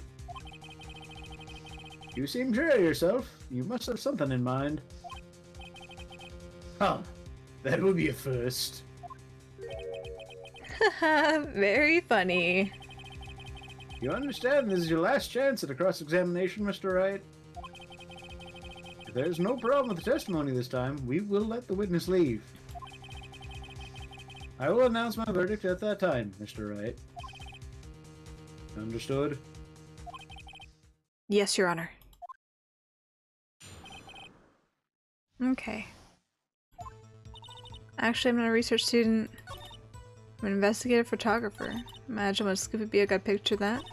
You seem sure of yourself. You must have something in mind. Huh. That will be a first. Very funny. You understand this is your last chance at a cross-examination, Mr. Wright? If there's no problem with the testimony this time, we will let the witness leave. I will announce my verdict at that time, Mr. Wright. Understood? Yes, Your Honor. Okay. Actually, I'm not a research student. I'm an investigative photographer. Imagine what a scoop would be. I got a picture of that.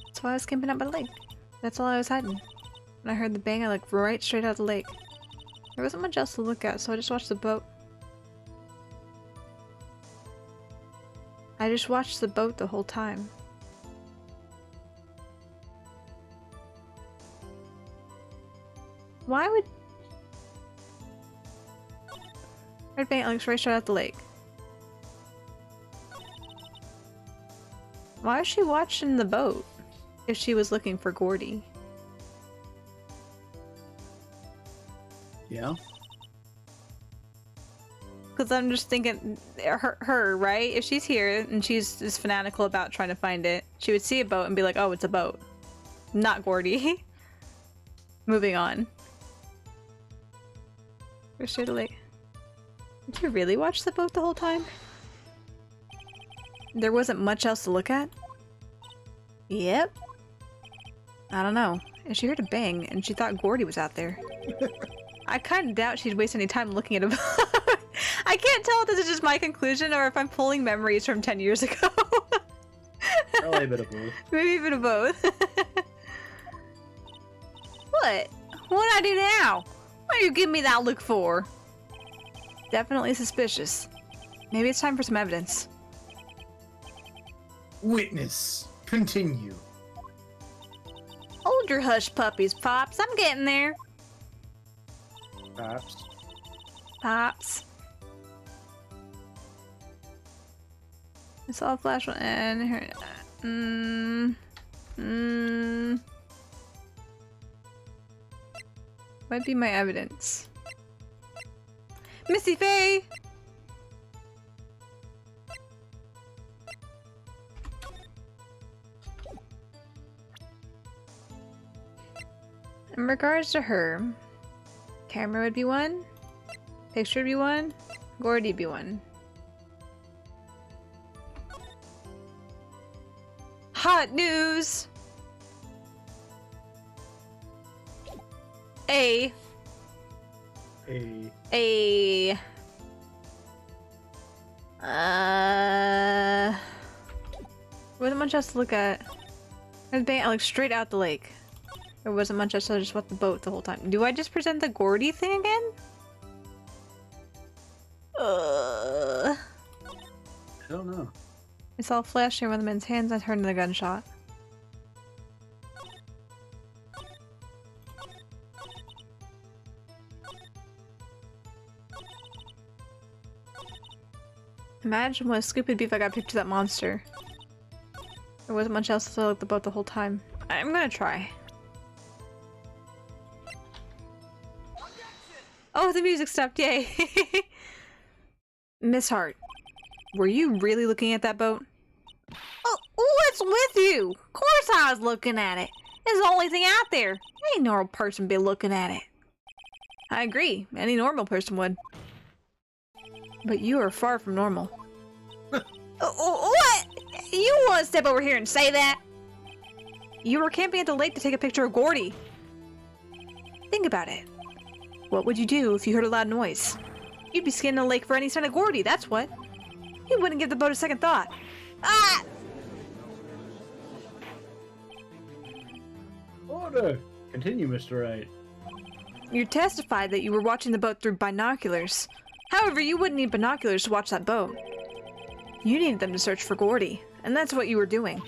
That's why I was camping out by the lake. That's all I was hiding. When I heard the bang, I looked right straight out the lake. There wasn't much else to look at, so I just watched the boat. I just watched the boat the whole time. Why would... Red bang looks right straight out the lake. Why was she watching the boat if she was looking for Gordy? Yeah? Because I'm just thinking, her, right? If she's here and she's just fanatical about trying to find it, she would see a boat and be like, oh, it's a boat. Not Gordy. Moving on. Where's the lake? Did you really watch the boat the whole time? There wasn't much else to look at? Yep. I don't know. And she heard a bang and she thought Gordy was out there. I kind of doubt she'd waste any time looking at a boat. I can't tell if this is just my conclusion or if I'm pulling memories from 10 years ago. Probably a bit of both. Maybe a bit of both. What? What'd I do now? What are you giving me that look for? Definitely suspicious. Maybe it's time for some evidence. Witness. Continue. Hold your hush puppies, Pops. I'm getting there. Perhaps. Pops. I saw a flash and her. Might be my evidence. Missy Faye! In regards to her, camera would be one, picture would be one, Gordy would be one. Hot news! A. Wasn't much else to look at. I was like straight out the lake. There wasn't much else, so I just watched the boat the whole time. Do I just present the Gordy thing again? I don't know. I saw a flash near one of the men's hands. I heard another gunshot. Imagine what a scoop it'd be if I got picked to that monster. There wasn't much else to look at the boat the whole time. I'm gonna try. Oh, the music stopped, yay! Miss Hart, were you really looking at that boat? Oh, what's with you? Of course I was looking at it. It's the only thing out there. Any normal person be looking at it. I agree, any normal person would. But you are far from normal. What? You want to step over here and say that? You were camping at the lake to take a picture of Gordy. Think about it. What would you do if you heard a loud noise? You'd be scanning the lake for any sign of Gordy, that's what. You wouldn't give the boat a second thought. Ah! Order! Continue, Mr. Wright. You testified that you were watching the boat through binoculars. However, you wouldn't need binoculars to watch that boat. You needed them to search for Gordy, and that's what you were doing.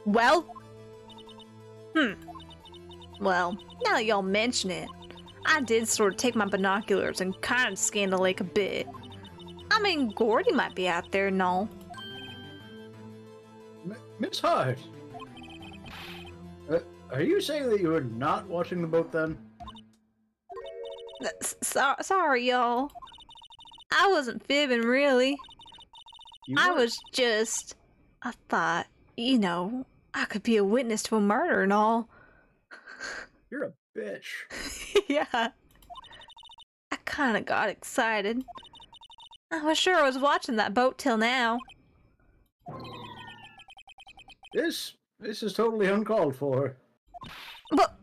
Well? Well, now that y'all mention it, I did sort of take my binoculars and kind of scan the lake a bit. I mean, Gordy might be out there and all. Miss Hart! Are you saying that you were not watching the boat then? Sorry, y'all. I wasn't fibbing, really. I was just... I thought, you know, I could be a witness to a murder and all. You're a bitch. Yeah. I kinda got excited. I was sure I was watching that boat till now. This is totally uncalled for. But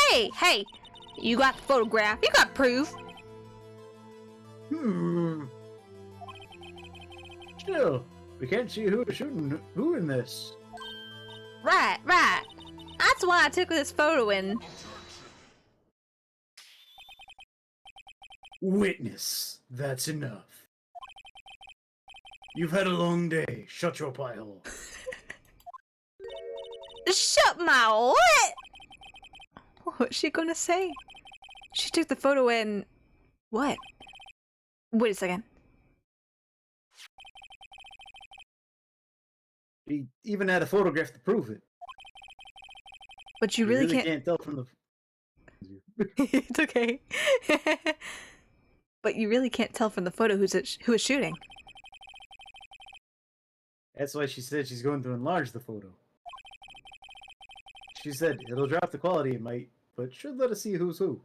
hey! You got the photograph. You got proof. Still, we can't see who is shooting who in this. Right. That's why I took this photo in. Witness. That's enough. You've had a long day. Shut your pie hole. Shut my what? What's she gonna say? She took the photo in... What? Wait a second. He even had a photograph to prove it. But you really can't... tell from the... It's okay. But you really can't tell from the photo who is shooting. That's why she said she's going to enlarge the photo. She said it'll drop the quality it might, but should let us see who's who.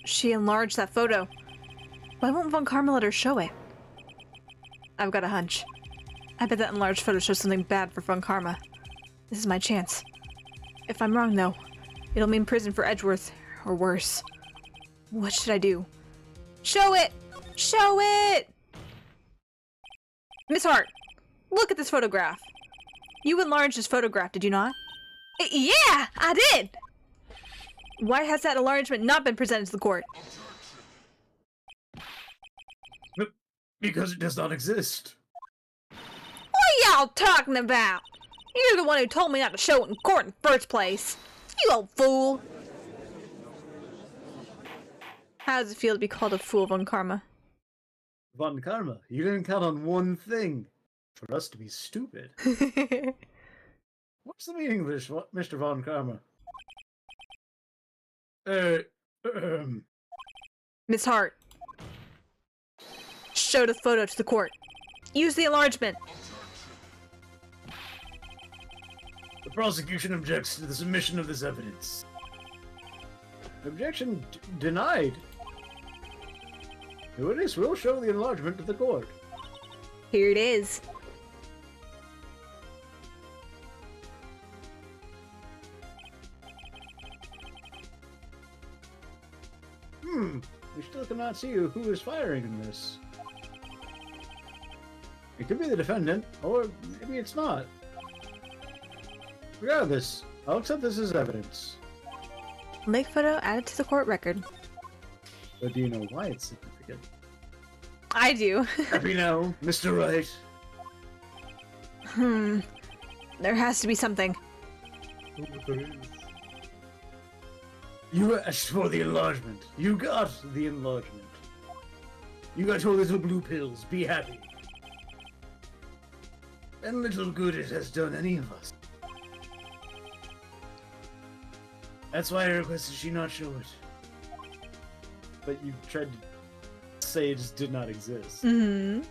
She enlarged that photo. Why won't Von Karma let her show it? I've got a hunch. I bet that enlarged photo shows something bad for Von Karma. This is my chance. If I'm wrong, though, it'll mean prison for Edgeworth, or worse. What should I do? Show it! Show it! Miss Hart, look at this photograph. You enlarged this photograph, did you not? Yeah, I did! Why has that enlargement not been presented to the court? Because it does not exist. What are y'all talking about? You're the one who told me not to show it in court in the first place. You old fool. How does it feel to be called a fool, Von Karma? Von Karma, you didn't count on one thing. For us to be stupid. What's the meaning of this, Mr. Von Karma? Miss Hart. Show the photo to the court. Use the enlargement. The prosecution objects to the submission of this evidence. Objection denied. The witness will show the enlargement to the court. Here it is. We still cannot see who is firing in this. It could be the defendant, or maybe it's not. Regardless, I'll accept this as evidence. Make photo added to the court record. But do you know why it's significant? I do. Happy now, Mr. Wright. There has to be something. You asked for the enlargement. You got the enlargement. You got your little blue pills. Be happy. And little good it has done any of us. That's why I requested she not show it. But you tried to say it just did not exist. I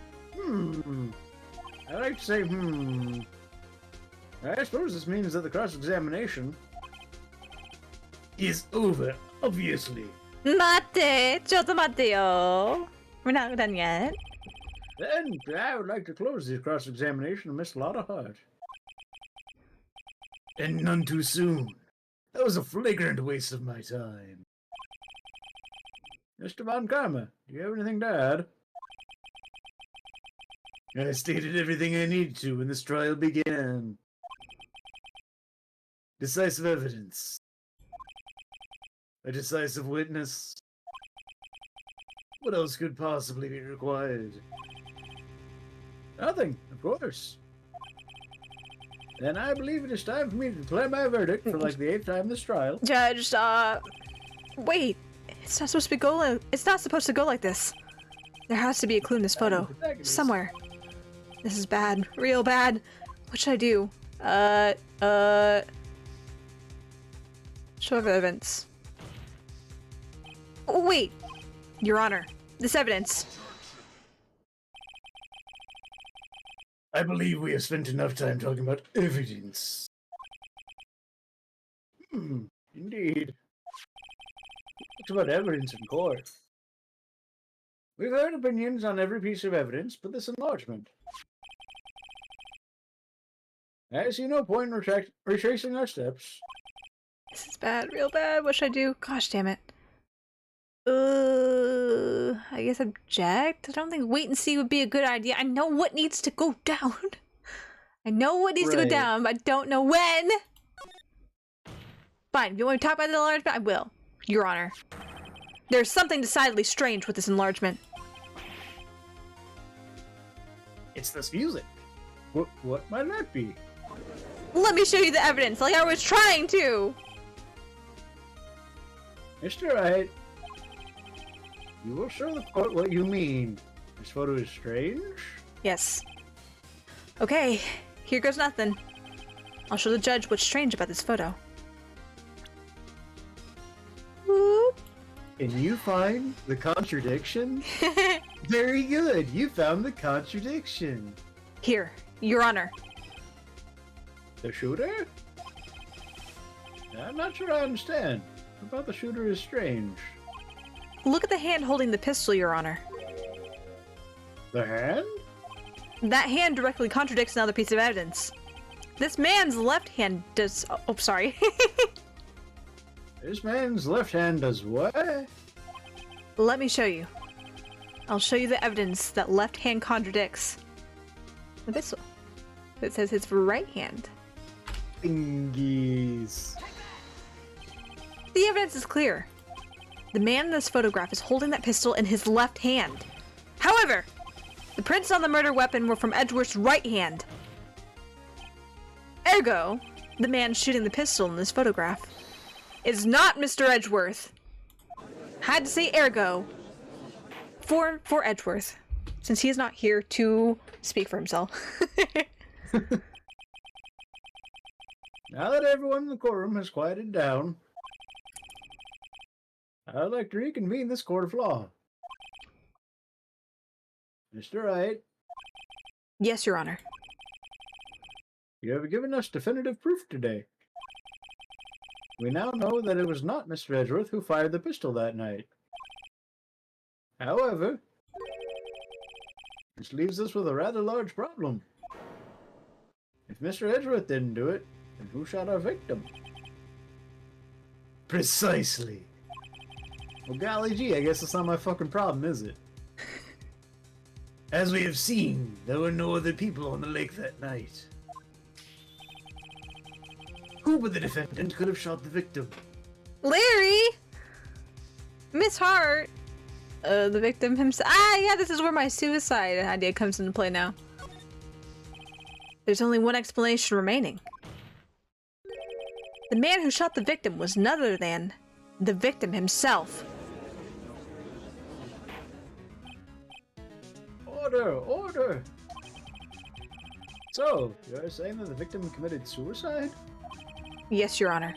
like to say, I suppose this means that the cross-examination is over, obviously. Mate! Chotto mateo! We're not done yet. Then I would like to close this cross-examination of Miss Lotta Hart. And none too soon. That was a flagrant waste of my time. Mr. Von Karma, do you have anything to add? I stated everything I needed to when this trial began. Decisive evidence. A decisive witness. What else could possibly be required? Nothing, of course. Then I believe it is time for me to declare my verdict for like the 8th time this trial. Judge, wait. It's not supposed to be it's not supposed to go like this. There has to be a clue in this photo. Somewhere. This is bad. Real bad. What should I do? Show of evidence. Oh, wait! Your Honor, this evidence. I believe we have spent enough time talking about evidence. Indeed. It's about evidence in court. We've heard opinions on every piece of evidence but this enlargement. I see no point in retracing our steps. This is bad, real bad. What should I do? Gosh damn it. I guess object? I don't think wait and see would be a good idea. I know what needs to go down. I know what needs to go down, but I don't know when. Fine, if you want me to talk about the enlargement, I will. Your Honor. There's something decidedly strange with this enlargement. It's this music. What might that be? Let me show you the evidence, like I was trying to! Mr. Wright, you will show the court what you mean. This photo is strange? Yes. Okay, here goes nothing. I'll show the judge what's strange about this photo. And you find the contradiction? Very good. You found the contradiction. Here, Your Honor. The shooter? I'm not sure I understand. About the shooter is strange. Look at the hand holding the pistol, Your Honor. The hand? That hand directly contradicts another piece of evidence. This man's left hand does... Oh, sorry. This man's left hand does what? Let me show you. I'll show you the evidence that left hand contradicts the pistol. It says his right hand. Thingies. The evidence is clear. The man in this photograph is holding that pistol in his left hand. However, the prints on the murder weapon were from Edgeworth's right hand. Ergo, the man shooting the pistol in this photograph is not Mr. Edgeworth. Had to say ergo for Edgeworth, since he is not here to speak for himself. Now that everyone in the courtroom has quieted down, I'd like to reconvene this court of law. Mr. Wright, Yes, Your Honor. you have given us definitive proof today. We now know that it was not Mr. Edgeworth who fired the pistol that night. However, this leaves us with a rather large problem. If Mr. Edgeworth didn't do it, then who shot our victim? Precisely. Well, golly gee, I guess it's not my fucking problem, is it? As we have seen, there were no other people on the lake that night. Who but the defendant could have shot the victim? Larry! Miss Hart! The victim himself. Ah, yeah, this is where my suicide idea comes into play now. There's only one explanation remaining. The man who shot the victim was none other than the victim himself. Order! Order! So, you're saying that the victim committed suicide? Yes, Your Honor.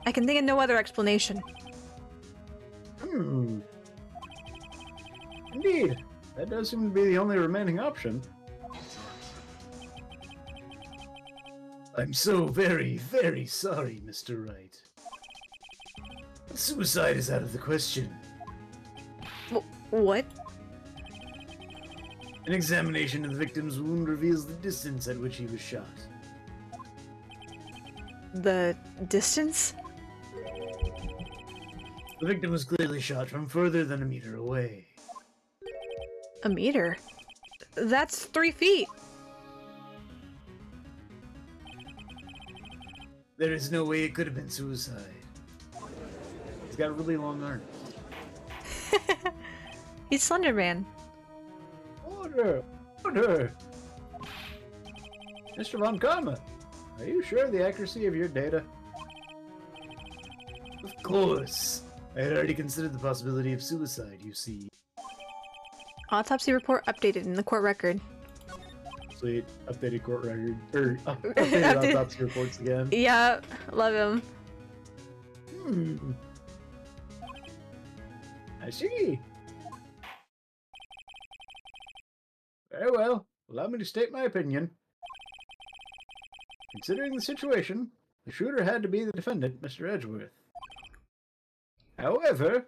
I can think of no other explanation. Indeed. That does seem to be the only remaining option. I'm so very, very sorry, Mr. Wright. Suicide is out of the question. What? An examination of the victim's wound reveals the distance at which he was shot. The distance? The victim was clearly shot from further than a meter away. A meter? That's 3 feet. There is no way it could have been suicide. He's got really long arms. He's Slender Man. Order! Order! Mr. Von Karma, are you sure of the accuracy of your data? Of course. I had already considered the possibility of suicide, you see. Autopsy report updated in the court record. Sweet. Updated court record. Updated autopsy reports again. Yeah, love him. I see. Very well. Allow me to state my opinion. Considering the situation, the shooter had to be the defendant, Mr. Edgeworth. However,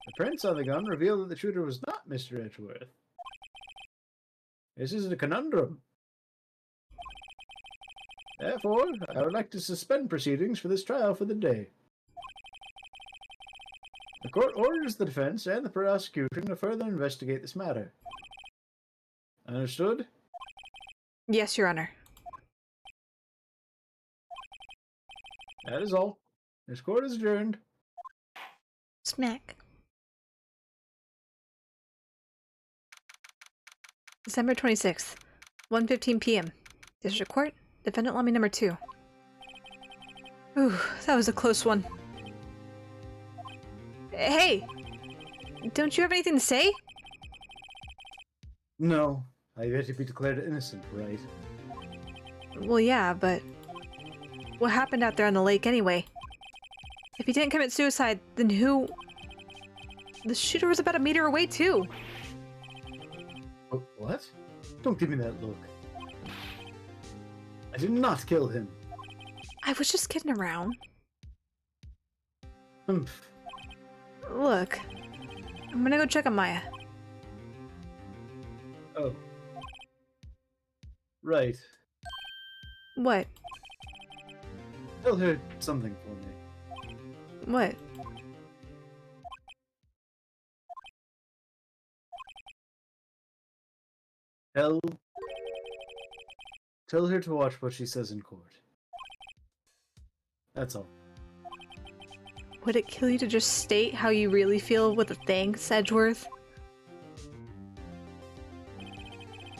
the prints on the gun reveal that the shooter was not Mr. Edgeworth. This is a conundrum. Therefore, I would like to suspend proceedings for this trial for the day. The court orders the defense and the prosecution to further investigate this matter. Understood? Yes, Your Honor. That is all. This court is adjourned. Smack. December 26th, 1:15 p.m. District Court, Defendant Lobby number 2. Ooh, that was a close one. Hey! Don't you have anything to say? No, I have yet to be declared innocent, right? Well, yeah, but... what happened out there on the lake anyway? If he didn't commit suicide, then who? The shooter was about a meter away too. Oh, what? Don't give me that look. I did not kill him. I was just kidding around. Humph. Look, I'm gonna go check on Maya. Oh. Right. What? Tell her something for me. What? Tell her to watch what she says in court. That's all. Would it kill you to just state how you really feel with a thanks, Edgeworth?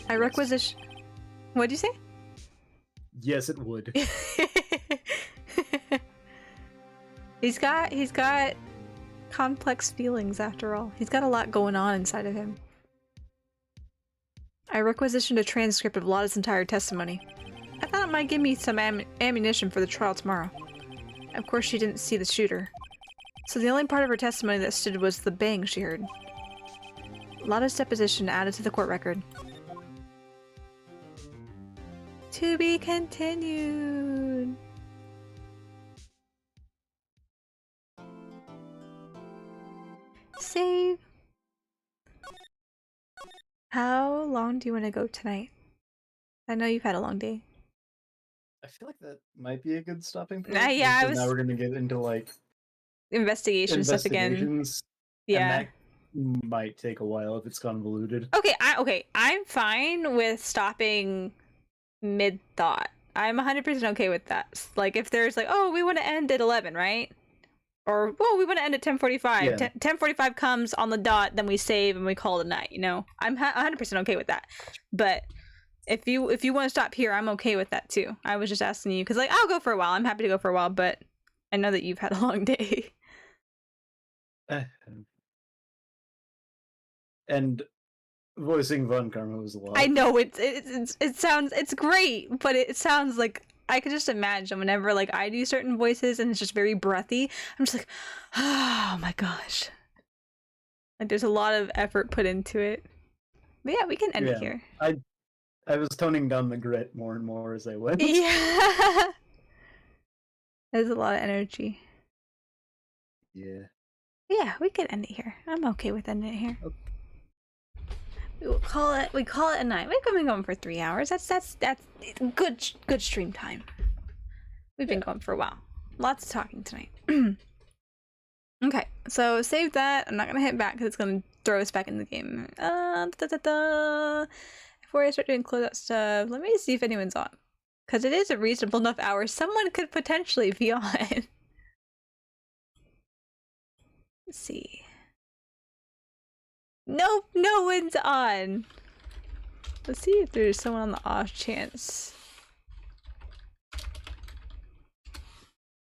I requisition. What'd you say? Yes, it would. He's got complex feelings after all. He's got a lot going on inside of him. I requisitioned a transcript of Lotta's entire testimony. I thought it might give me some ammunition for the trial tomorrow. Of course, she didn't see the shooter. So the only part of her testimony that stood was the bang she heard. Lotta's deposition added to the court record. To be continued. Save. How long do you want to go tonight? I know you've had a long day. I feel like that might be a good stopping point. Yeah, because now we're gonna get into like investigation stuff again. investigations, Yeah. and that might take a while if it's convoluted. Okay, I'm fine with stopping mid thought. I'm 100% okay with that. Like if there's like, oh, we want to end at 11, right? Or we want to end at 10:45. Yeah. 10:45 comes on the dot, then we save and we call it a night. You know, I'm 100% okay with that. But if you want to stop here, I'm okay with that too. I was just asking you because like I'll go for a while. I'm happy to go for a while, but I know that you've had a long day. And voicing Von Karma was a lot. I know it sounds it's great, but it sounds like I could just imagine whenever like I do certain voices and it's just very breathy. I'm just like, oh my gosh, like there's a lot of effort put into it. But yeah, we can end it here. I was toning down the grit more and more as I went. Yeah, there's a lot of energy. Yeah. Yeah, we could end it here. I'm okay with ending it here. Okay. We call it a night. We've been going for 3 hours. That's good stream time. We've been going for a while. Lots of talking tonight. Okay, so save that. I'm not gonna hit back because it's gonna throw us back in the game. Before I start doing closeout stuff, let me see if anyone's on. Because it is a reasonable enough hour. Someone could potentially be on. Let's see. Nope, no one's on. Let's see if there's someone on the off chance.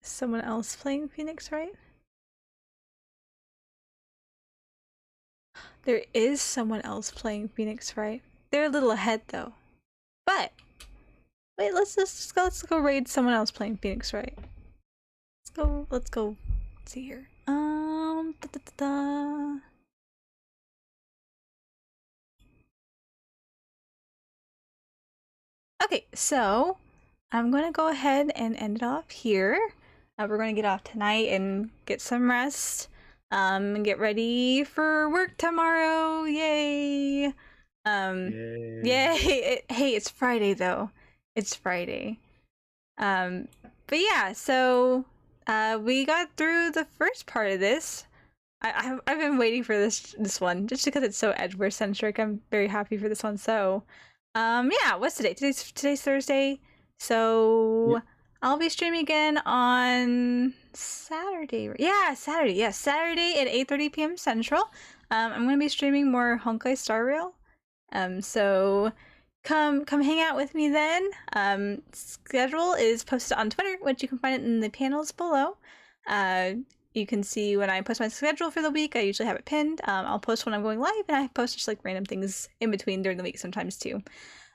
Someone else playing Phoenix Wright? There is someone else playing Phoenix Wright. They're a little ahead though. But wait, let's go raid someone else playing Phoenix Wright. Let's go see here. Okay, so I'm gonna go ahead and end it off here. We're gonna get off tonight and get some rest. And get ready for work tomorrow. Yay! Yay! Hey, it's Friday though. It's Friday. But yeah, so we got through the first part of this. I've been waiting for this one just because it's so Edgeworth centric. I'm very happy for this one. So, yeah, what's today? Today's Thursday. So yep. I'll be streaming again on Saturday. Yeah, Saturday. Yes, Saturday at 8:30 p.m. Central. I'm gonna be streaming more Honkai Star Rail. So come hang out with me then. Schedule is posted on Twitter, which you can find it in the panels below. You can see when I post my schedule for the week. I usually have it pinned. I'll post when I'm going live, and I post just like random things in between during the week sometimes too.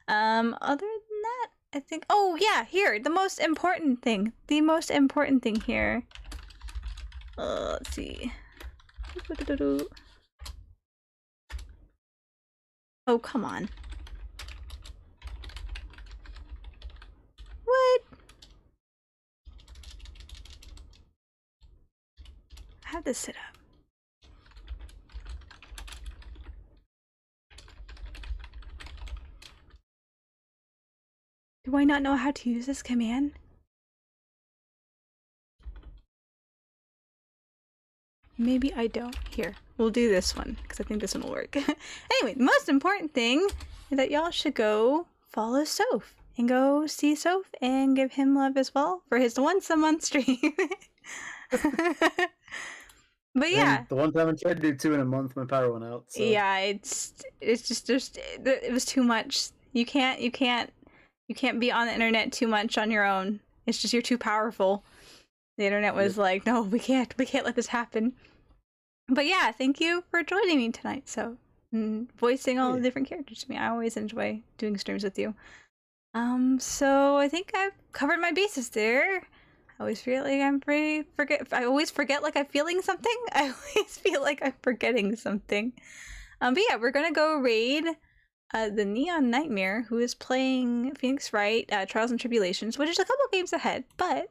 Other than that, I think. Oh yeah, here the most important thing. The most important thing here. Let's see. Oh, come on. What? I have this set up. Do I not know how to use this command? Maybe I don't. Here, we'll do this one, because I think this one will work. Anyway, the most important thing is that y'all should go follow Soph, and go see Soph, and give him love as well for his once-a-month stream. But yeah. And the one time I tried to do 2 in a month, my power went out. So. Yeah, it's just it was too much. You can't be on the internet too much on your own. It's just you're too powerful. The internet was like, no, we can't let this happen. But yeah, thank you for joining me tonight. So, voicing all the different characters to me. I always enjoy doing streams with you. So I think I've covered my bases there. I always feel like I always forget like I'm feeling something. I always feel like I'm forgetting something. But yeah, we're gonna go raid the Neon Nightmare, who is playing Phoenix Wright, Trials and Tribulations, which is a couple games ahead, but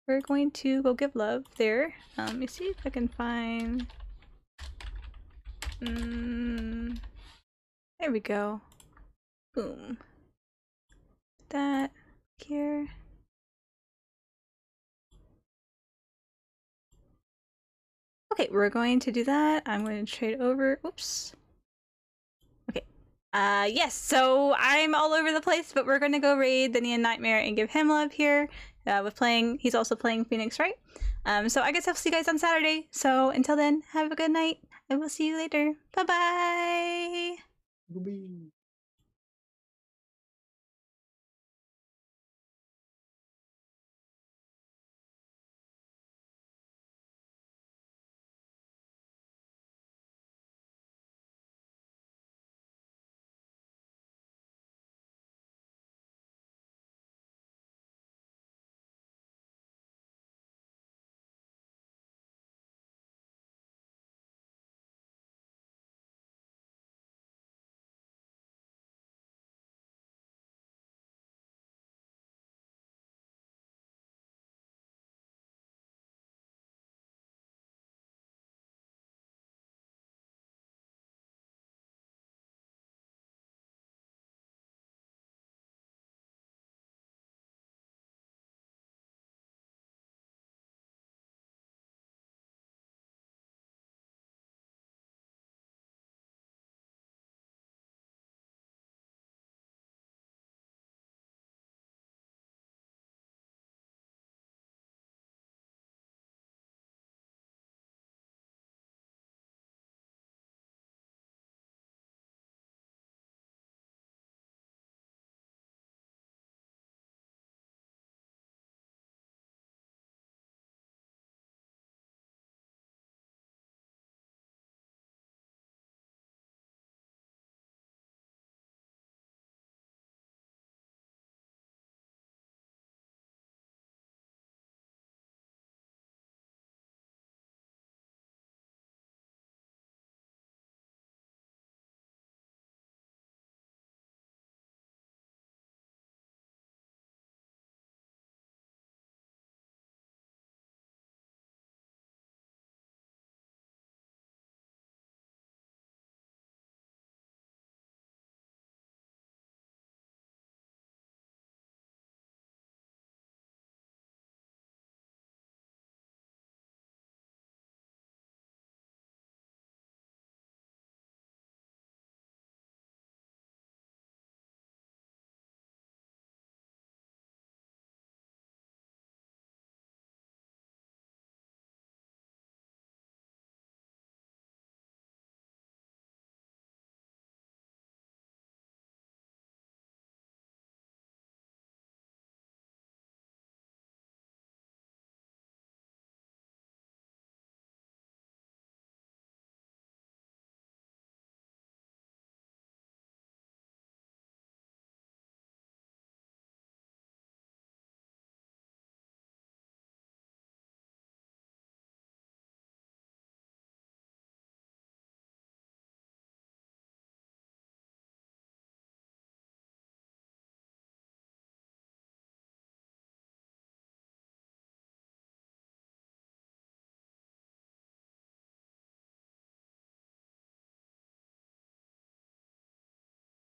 we're going to go give love there. Let me see if I can find... there we go. Boom. That here. Okay, we're going to do that. I'm going to trade over. Oops. Okay. Yes, so I'm all over the place, but we're going to go raid the Neon Nightmare and give him love here. He's also playing Phoenix Wright. So I guess I'll see you guys on Saturday. So until then, have a good night, and we'll see you later. Bye-bye! Bye-bye.